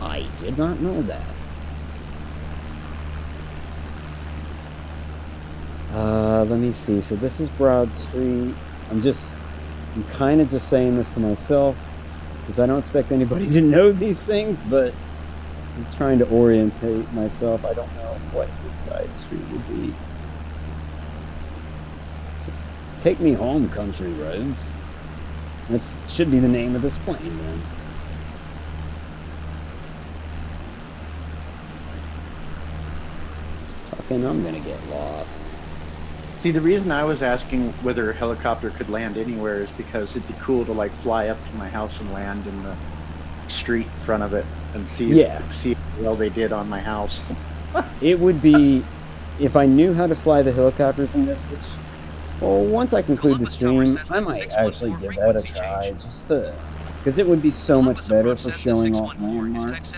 I did not know that. Let me see. So this is Broad Street. I'm kind of just saying this to myself because I don't expect anybody to know these things, but I'm trying to orientate myself. I don't know what this side street would be. Just take me home, country roads. That should be the name of this plane then. Fucking, I'm gonna get lost. See, the reason I was asking whether a helicopter could land anywhere is because it'd be cool to like fly up to my house and land in the street in front of it and see how well they did on my house. It would be, if I knew how to fly the helicopters in this, which, well, once I conclude the stream, I might actually give that a try, just to, because it would be so much better for showing off landmarks.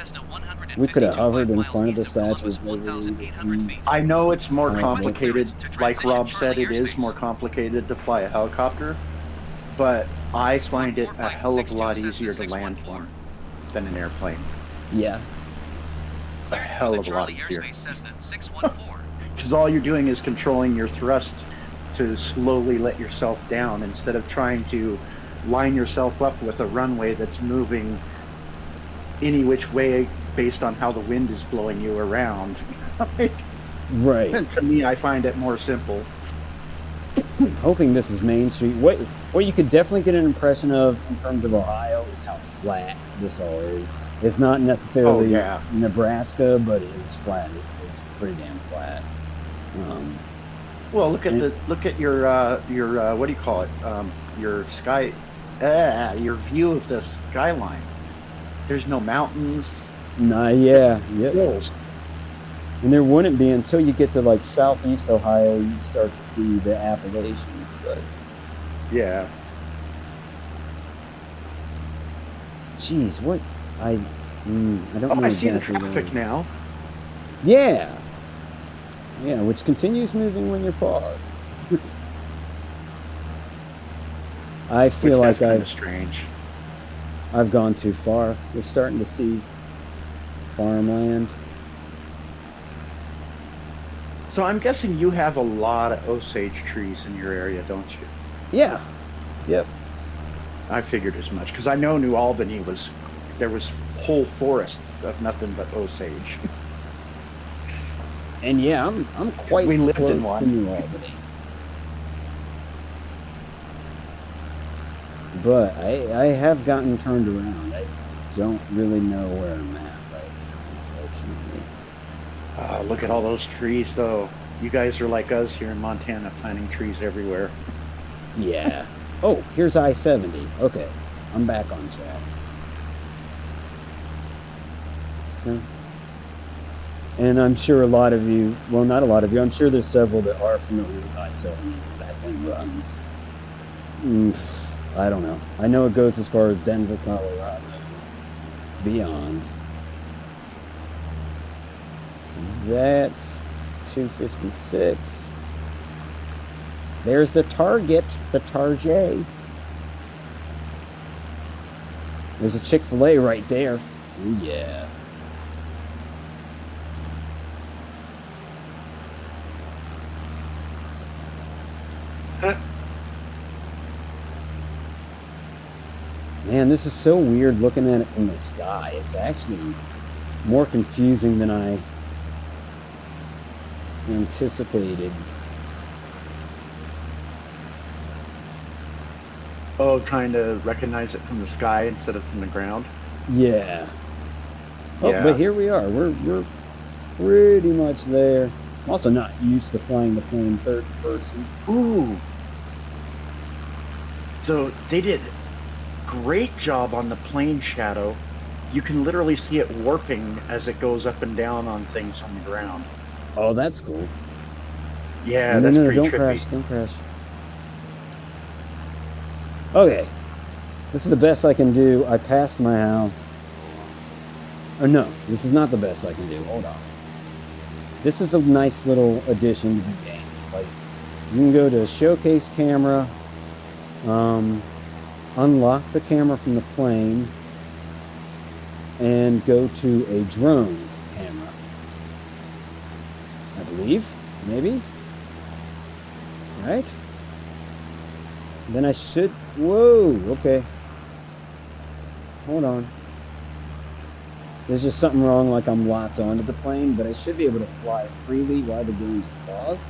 We could have hovered in front of the Statue of Liberty to see. I know it's more complicated, like Rob said, it is more complicated to fly a helicopter, but I find it a hell of a lot easier to land one than an airplane. Yeah. A hell of a lot easier. Because all you're doing is controlling your thrust to slowly let yourself down instead of trying to line yourself up with a runway that's moving any which way based on how the wind is blowing you around. Right. And to me, I find it more simple. Hoping this is Main Street. What you could definitely get an impression of in terms of Ohio is how flat this all is. It's not necessarily Nebraska, but it's flat. It's pretty damn flat. Well, look at your what do you call it? Your sky, your view of the skyline. There's no mountains. Nah, yeah, yep. Hills. And there wouldn't be until you get to like southeast Ohio, you'd start to see the Appalachians, but yeah. Jeez, what I don't know. I see the exactly traffic now. Yeah, which continues moving when you're paused. I feel like I've gone too far. We're starting to see farmland. So I'm guessing you have a lot of Osage trees in your area, don't you? Yeah. Yep. I figured as much because I know New Albany there was whole forest of nothing but Osage. And yeah, I'm quite close to New Albany. But I have gotten turned around. I don't really know where I'm at right now, unfortunately. Look at all those trees, though. You guys are like us here in Montana, planting trees everywhere. Yeah. Oh, here's I-70. Okay, I'm back on track. And I'm sure a lot of you, well, not a lot of you, I'm sure there's several that are familiar with I-70 because that thing runs I don't know. I know it goes as far as Denver, Colorado. Beyond. So that's 256. There's the Target, the Target. There's a Chick-fil-A right there. Ooh, yeah. Man, this is so weird looking at it from the sky. It's actually more confusing than I anticipated. Oh, trying to recognize it from the sky instead of from the ground. Yeah. Oh, Yeah. but here we are. We're pretty much there. I'm also not used to flying the plane third person. Ooh. So they did great job on the plane shadow. You can literally see it warping as it goes up and down on things on the ground. Oh, that's cool. Yeah, no, that's no, pretty don't trippy. crash, don't crash. Okay. This is the best I can do. I passed my house. Oh, no, this is not the best I can do. Hold on. This is a nice little addition to the game. Like, you can go to showcase camera, unlock the camera from the plane, and go to a drone camera. I believe, maybe, right? Then I should, whoa, okay. Hold on. There's just something wrong, like I'm locked onto the plane, but I should be able to fly freely while the game is paused.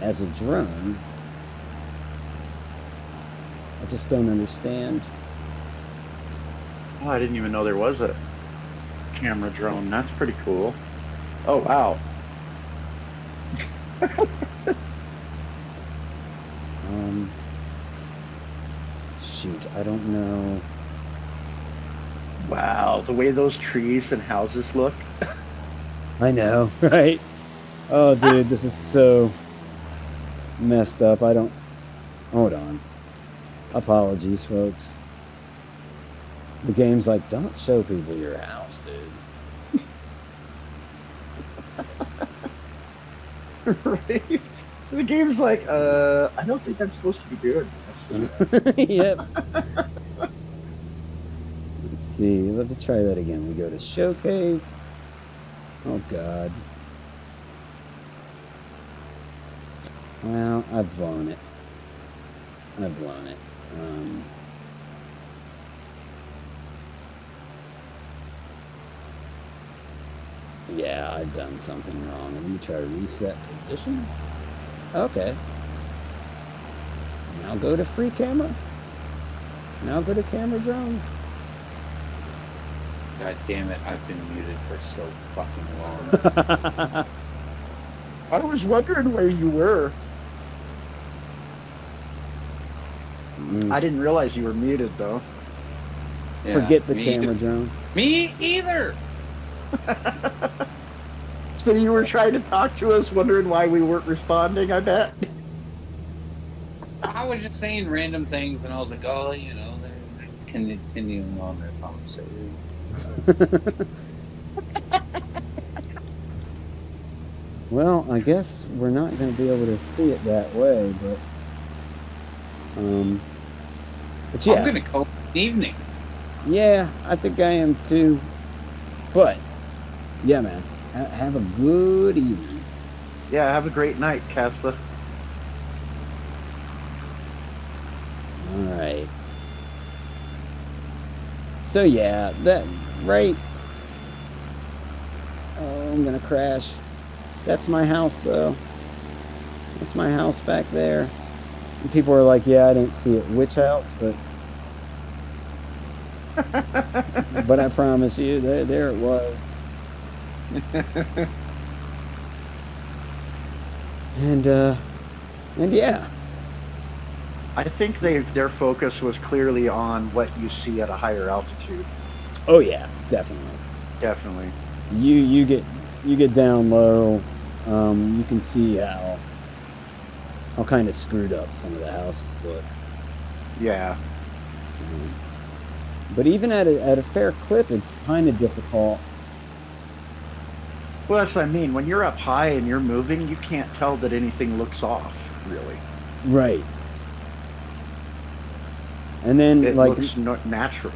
As a drone, I just don't understand. Oh, I didn't even know there was a camera drone. That's pretty cool. Oh, wow. Shoot, I don't know. Wow, the way those trees and houses look. I know, right? Oh, dude, this is so messed up. I don't... Hold on. Apologies, folks. The game's like, don't show people your house, dude. Right? The game's like, I don't think I'm supposed to be doing this. Yep. Let's see. Let's try that again. We go to showcase. Oh, God. Well, I've blown it. I've blown it. Yeah, I've done something wrong. Let me try to reset position. Okay. Now go to free camera. Now go to camera drone. God damn it, I've been muted for so fucking long. I was wondering where you were. I didn't realize you were muted, though. Yeah, Forget the me camera either. drone. Me either! So you were trying to talk to us, wondering why we weren't responding, I bet? I was just saying random things, and I was like, oh, you know, they're just continuing on their conversation. Well, I guess we're not going to be able to see it that way, but yeah. I'm gonna call it an evening. Yeah, I think I am too. But yeah, man, have a good evening. Yeah, have a great night, Caspa. All right. So yeah, that right. Oh, I'm gonna crash. That's my house, though. That's my house back there. And people are like, "Yeah, I didn't see it. Which house?" But I promise you, there it was. And yeah. I think their focus was clearly on what you see at a higher altitude. Oh yeah, definitely. Definitely. You get down low, you can see how kind of screwed up some of the houses look. Yeah. But even at a fair clip, it's kind of difficult. Well, that's what I mean. When you're up high and you're moving, you can't tell that anything looks off, really. Right. And then, It like, looks natural.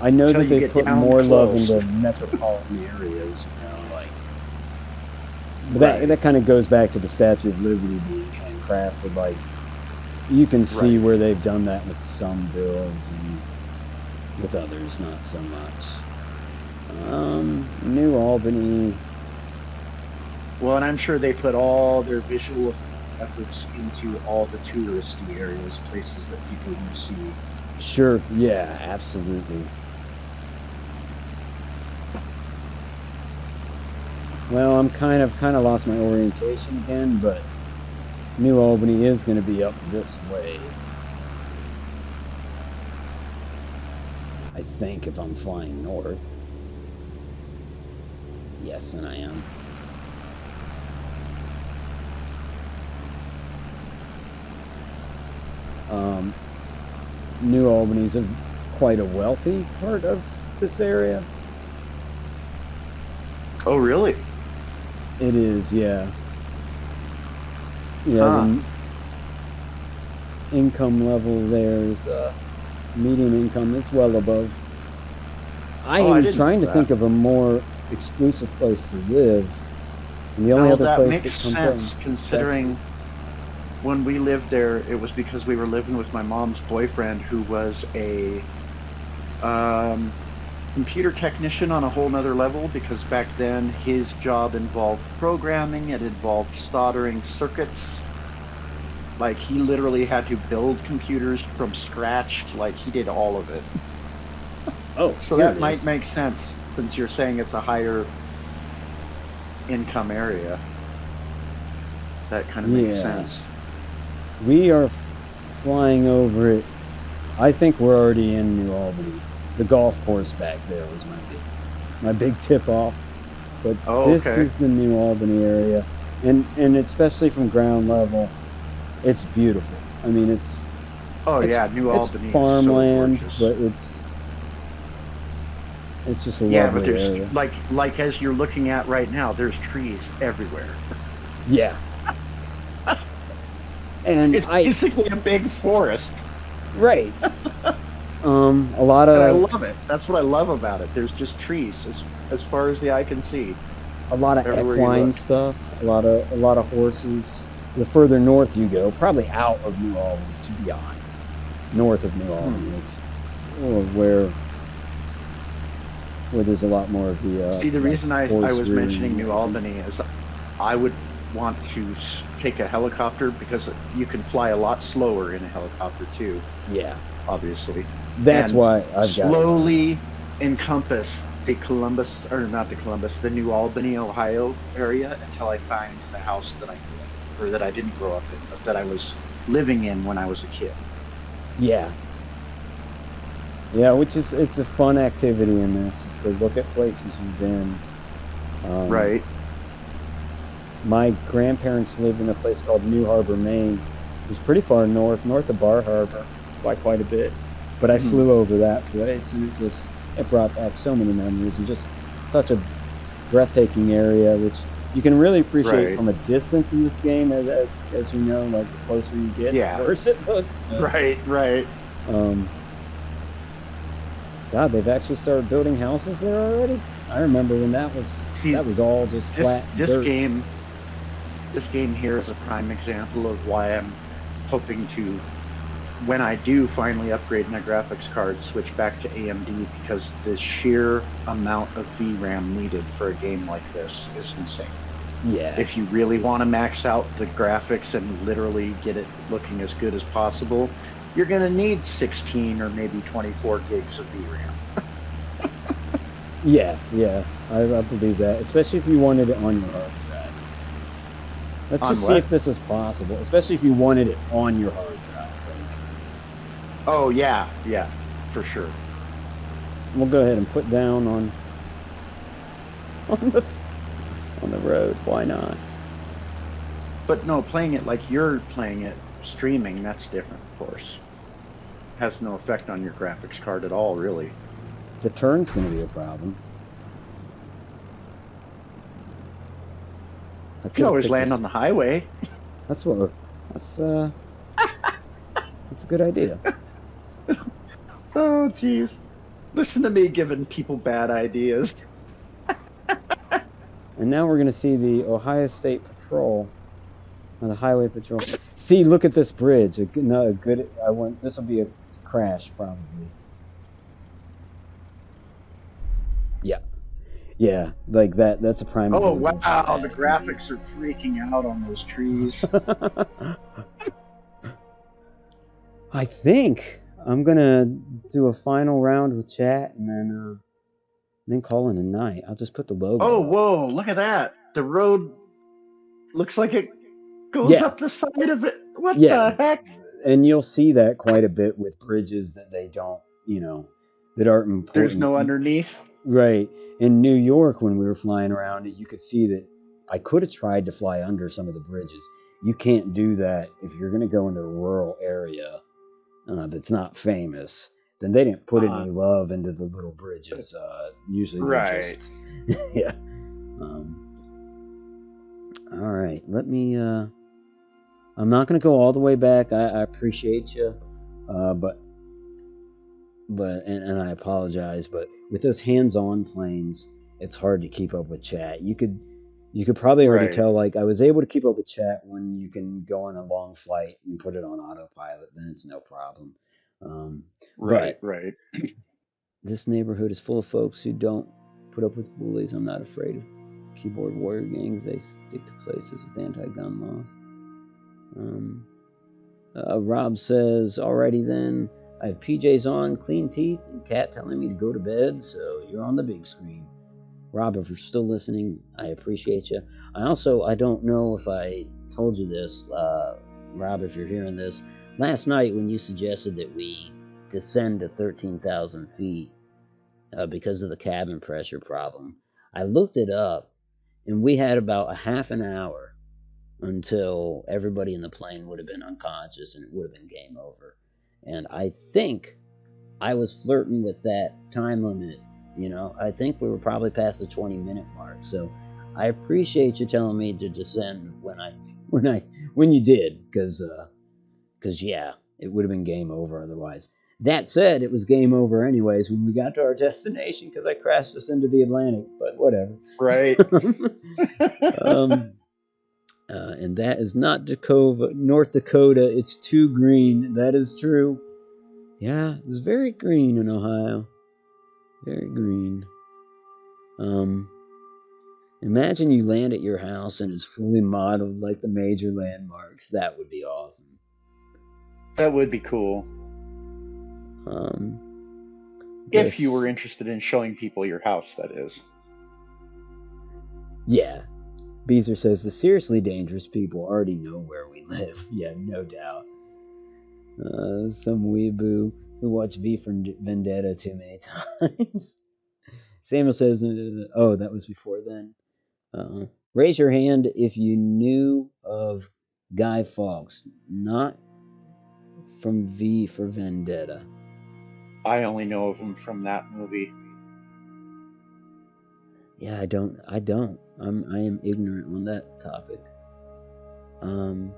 I know until that you they get put down more love close. into metropolitan areas, like. But that kind of goes back to the Statue of Liberty being handcrafted. Like, you can see where they've done that with some builds and with others, not so much. New Albany. Well, and I'm sure they put all their visual efforts into all the touristy areas, places that people want to see. Sure, yeah, absolutely. Well, I'm kind of lost my orientation again, but New Albany is going to be up this way. I think if I'm flying north. Yes, and I am. New Albany's quite a wealthy part of this area. Oh, really? It is, yeah. Yeah, the income level there is median income is well above. I am trying to think of a more exclusive place to live, and the only other place that comes up is considering when we lived there, it was because we were living with my mom's boyfriend, who was a computer technician on a whole nother level, because back then his job involved programming, it involved soldering circuits. Like, he literally had to build computers from scratch. Like, he did all of it. Oh, so that might make sense, since you're saying it's a higher income area. That kind of makes sense. We are flying over it. I think we're already in New Albany. The golf course back there was my big tip off. But this is the New Albany area, and especially from ground level, it's beautiful. I mean, it's New Albany. It's farmland, is so but it's just a lovely there's area. Like as you're looking at right now, there's trees everywhere. Yeah. And it's basically a big forest. Right. A lot of. And I love it. That's what I love about it. There's just trees as far as the eye can see. A lot of equine stuff. A lot of horses. The further north you go, probably out of New Albany, to be honest, north of New Albany is where there's a lot more of the. See, the reason I was mentioning New Albany is I would want to take a helicopter, because you can fly a lot slower in a helicopter too. Yeah, obviously. That's why I've got slowly encompass the the New Albany, Ohio area until I find the house that I grew up, or that I didn't grow up in, but that I was living in when I was a kid. Yeah. Yeah, it's a fun activity in this, is to look at places you've been. Right. My grandparents lived in a place called New Harbor, Maine. It was pretty far north of Bar Harbor, by quite a bit. But I flew over that place, and it brought back so many memories, and just such a breathtaking area, which you can really appreciate from a distance in this game, as you know, like the closer you get, the worse it looks. Right. God, they've actually started building houses there already? I remember when that was all just flat dirt. This game here is a prime example of why I'm hoping to, when I do finally upgrade my graphics card, switch back to AMD, because the sheer amount of VRAM needed for a game like this is insane. Yeah. If you really want to max out the graphics and literally get it looking as good as possible, you're going to need 16 or maybe 24 gigs of VRAM. Yeah, I believe that, especially if you wanted it on your hard drive. Let's just see if this is possible, especially if you wanted it on your hard drive. Oh, yeah, for sure. We'll go ahead and put down on the road. Why not? But no, playing it like you're playing it, streaming, that's different, of course. has no effect on your graphics card at all, really. The turn's going to be a problem. You can always land on the highway. That's a good idea. Oh, jeez. Listen to me giving people bad ideas. And now we're going to see the Ohio State Patrol, or the Highway Patrol. See, look at this bridge. This will be a crash, probably. Yeah, like that. That's a prime Oh, example. wow. The graphics are freaking out on those trees. I think I'm going to do a final round with chat and then call it a night. I'll just put the logo. Oh, up. whoa. Look at that. The road looks like it goes up the side of it. What the heck? And you'll see that quite a bit with bridges that they don't, that aren't important. There's no underneath. Right. In New York, when we were flying around, you could see that I could have tried to fly under some of the bridges. You can't do that if you're going to go into a rural area that's not famous. Then they didn't put any love into the little bridges. Usually they're just... yeah. All right. Let me... I'm not going to go all the way back. I appreciate you. But I apologize, but with those hands-on planes, it's hard to keep up with chat. You could probably already tell, like, I was able to keep up with chat when you can go on a long flight and put it on autopilot, then it's no problem. Right. This neighborhood is full of folks who don't put up with bullies. I'm not afraid of keyboard warrior gangs. They stick to places with anti-gun laws. Rob says, alrighty then. I have PJs on, clean teeth, and Kat telling me to go to bed, so you're on the big screen. Rob, if you're still listening, I appreciate you. I don't know if I told you this, Rob, if you're hearing this. Last night when you suggested that we descend to 13,000 feet because of the cabin pressure problem, I looked it up, and we had about a half an hour until everybody in the plane would have been unconscious and it would have been game over. And I think I was flirting with that time limit. I think we were probably past the 20-minute mark. So I appreciate you telling me to descend when you did, because yeah, it would have been game over otherwise. That said, it was game over anyways when we got to our destination because I crashed us into the Atlantic. But whatever. Right. And that is not North Dakota. It's too green. That is true. Yeah, it's very green in Ohio. Very green. Imagine you land at your house and it's fully modeled like the major landmarks. That would be awesome. That would be cool. If you were interested in showing people your house, that is. Yeah. Beezer says, the seriously dangerous people already know where we live. Yeah, no doubt. Some weeaboo who watched V for Vendetta too many times. Samuel says, oh, that was before then. Raise your hand if you knew of Guy Fawkes, not from V for Vendetta. I only know of him from that movie. Yeah, I don't. I am ignorant on that topic. I'm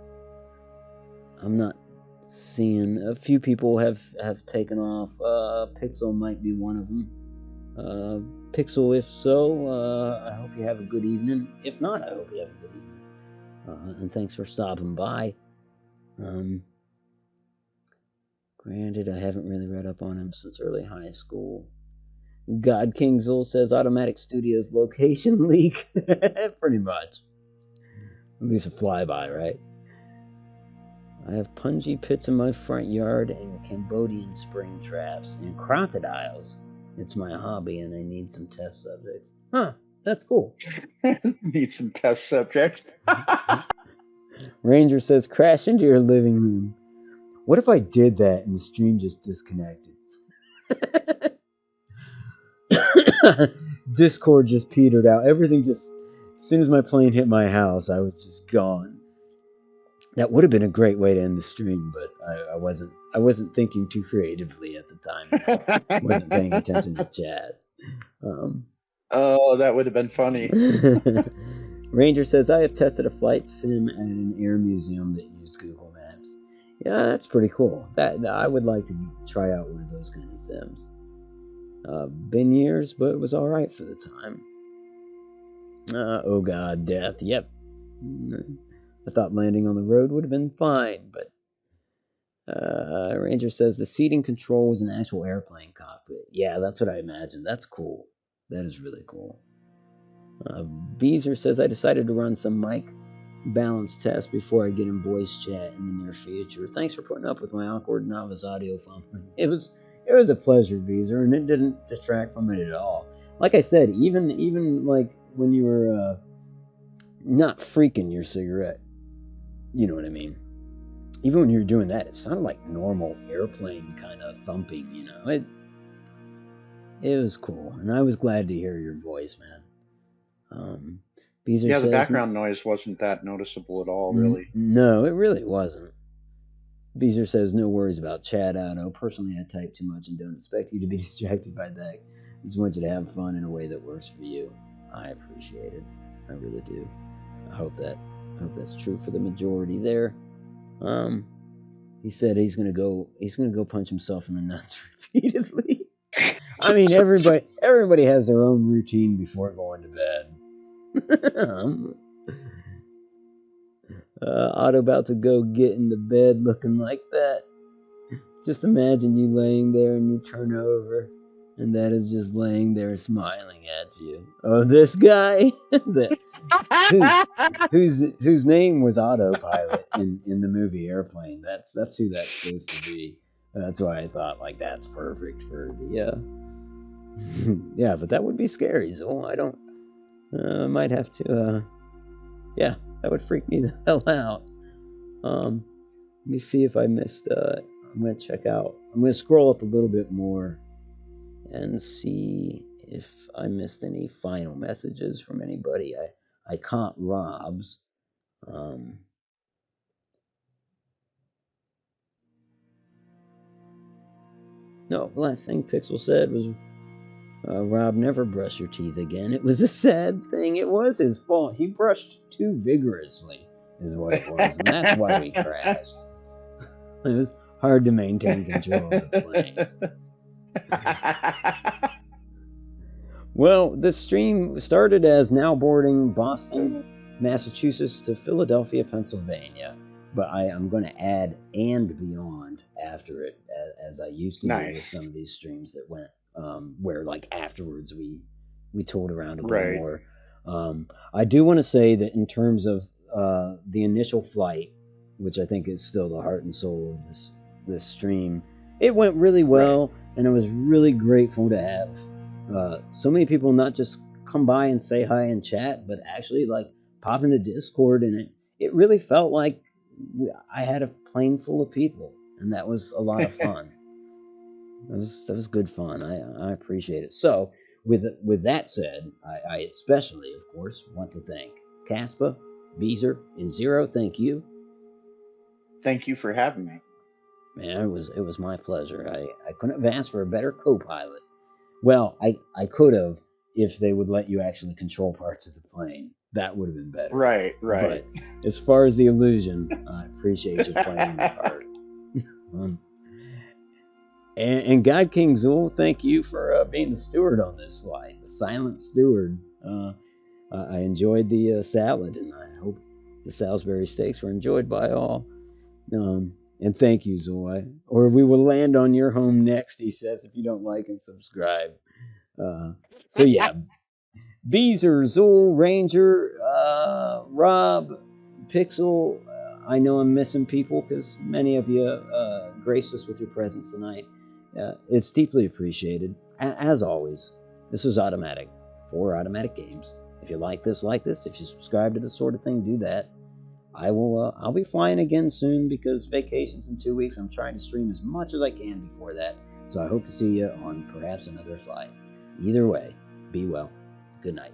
not seeing. A few people have taken off. Pixel might be one of them. Pixel, if so, I hope you have a good evening. If not, I hope you have a good evening. And thanks for stopping by. Granted, I haven't really read up on him since early high school. God King Zul says Automatic Studios location leak. Pretty much. At least a flyby, right? I have punji pits in my front yard and Cambodian spring traps and crocodiles. It's my hobby and I need some test subjects. Huh, that's cool. Need some test subjects. Ranger says crash into your living room. What if I did that and the stream just disconnected? Discord just petered out. Everything just, as soon as my plane hit my house, I was just gone. That would have been a great way to end the stream, but I wasn't thinking too creatively at the time. I wasn't paying attention to chat. Oh, that would have been funny. Ranger says, I have tested a flight sim at an air museum that used Google Maps. Yeah, that's pretty cool. That I would like to try out one of those kind of sims. Been years, but it was all right for the time. Oh God, death. Yep. I thought landing on the road would have been fine, but Ranger says the seating control was an actual airplane cockpit. Yeah, that's what I imagined. That's cool. That is really cool. Beezer says, I decided to run some mic balance tests before I get in voice chat in the near future. Thanks for putting up with my awkward novice audio fumbling. It was a pleasure, Beezer, and it didn't detract from it at all. Like I said, even like when you were not freaking your cigarette, you know what I mean? Even when you were doing that, it sounded like normal airplane kind of thumping, you know? It was cool, and I was glad to hear your voice, man. Beezer Yeah, says, the background noise wasn't that noticeable at all, really. No, it really wasn't. Beezer says, no worries about chat, Otto. Personally, I type too much and don't expect you to be distracted by that. I just want you to have fun in a way that works for you. I appreciate it. I really do. I hope that's true for the majority there. He said he's gonna go punch himself in the nuts repeatedly. I mean, everybody has their own routine before going to bed. Otto about to go get in the bed looking like that. Just imagine you laying there and you turn over, and that is just laying there smiling at you. Oh, this guy, whose name was Autopilot in the movie Airplane. That's who that's supposed to be. That's why I thought like that's perfect for the. Yeah, but that would be scary. So I don't. Might have to. Yeah, that would freak me the hell out. Let me see if I missed. I'm gonna check out. I'm gonna scroll up a little bit more and see if I missed any final messages from anybody. I caught Rob's. No, the last thing Pixel said was, Rob, never brush your teeth again. It was a sad thing. It was his fault. He brushed too vigorously, is what it was, and that's why we crashed. It was hard to maintain control of the plane. Well, the stream started as now boarding Boston, Massachusetts to Philadelphia, Pennsylvania, but I'm going to add and beyond after it, as I used to do with some of these streams that went where like afterwards we tooled around a little more. I do want to say that in terms of the initial flight, which I think is still the heart and soul of this stream, it went really well, and I was really grateful to have so many people not just come by and say hi and chat, but actually like pop into Discord, and it really felt like I had a plane full of people, and that was a lot of fun. That was good fun. I appreciate it. So with that said, I especially, of course, want to thank Caspa, Beezer, and Zero. Thank you. Thank you for having me. Man, it was my pleasure. I couldn't have asked for a better co-pilot. Well, I could have if they would let you actually control parts of the plane. That would have been better. Right. But as far as the illusion, I appreciate you playing your part. And God King Zool, thank you for being the steward on this flight, the silent steward. I enjoyed the salad, and I hope the Salisbury steaks were enjoyed by all. And thank you, Zoy. Or we will land on your home next, he says, if you don't like and subscribe. So yeah, Beezer, Zool, Ranger, Rob, Pixel. I know I'm missing people because many of you graced us with your presence tonight. It's deeply appreciated. As always, this is Automatic for Automatic Games. If you like this, if you subscribe to this sort of thing, do that. I'll be flying again soon because vacation's in 2 weeks. I'm trying to stream as much as I can before that. So I hope to see you on perhaps another flight. Either way, be well. Good night.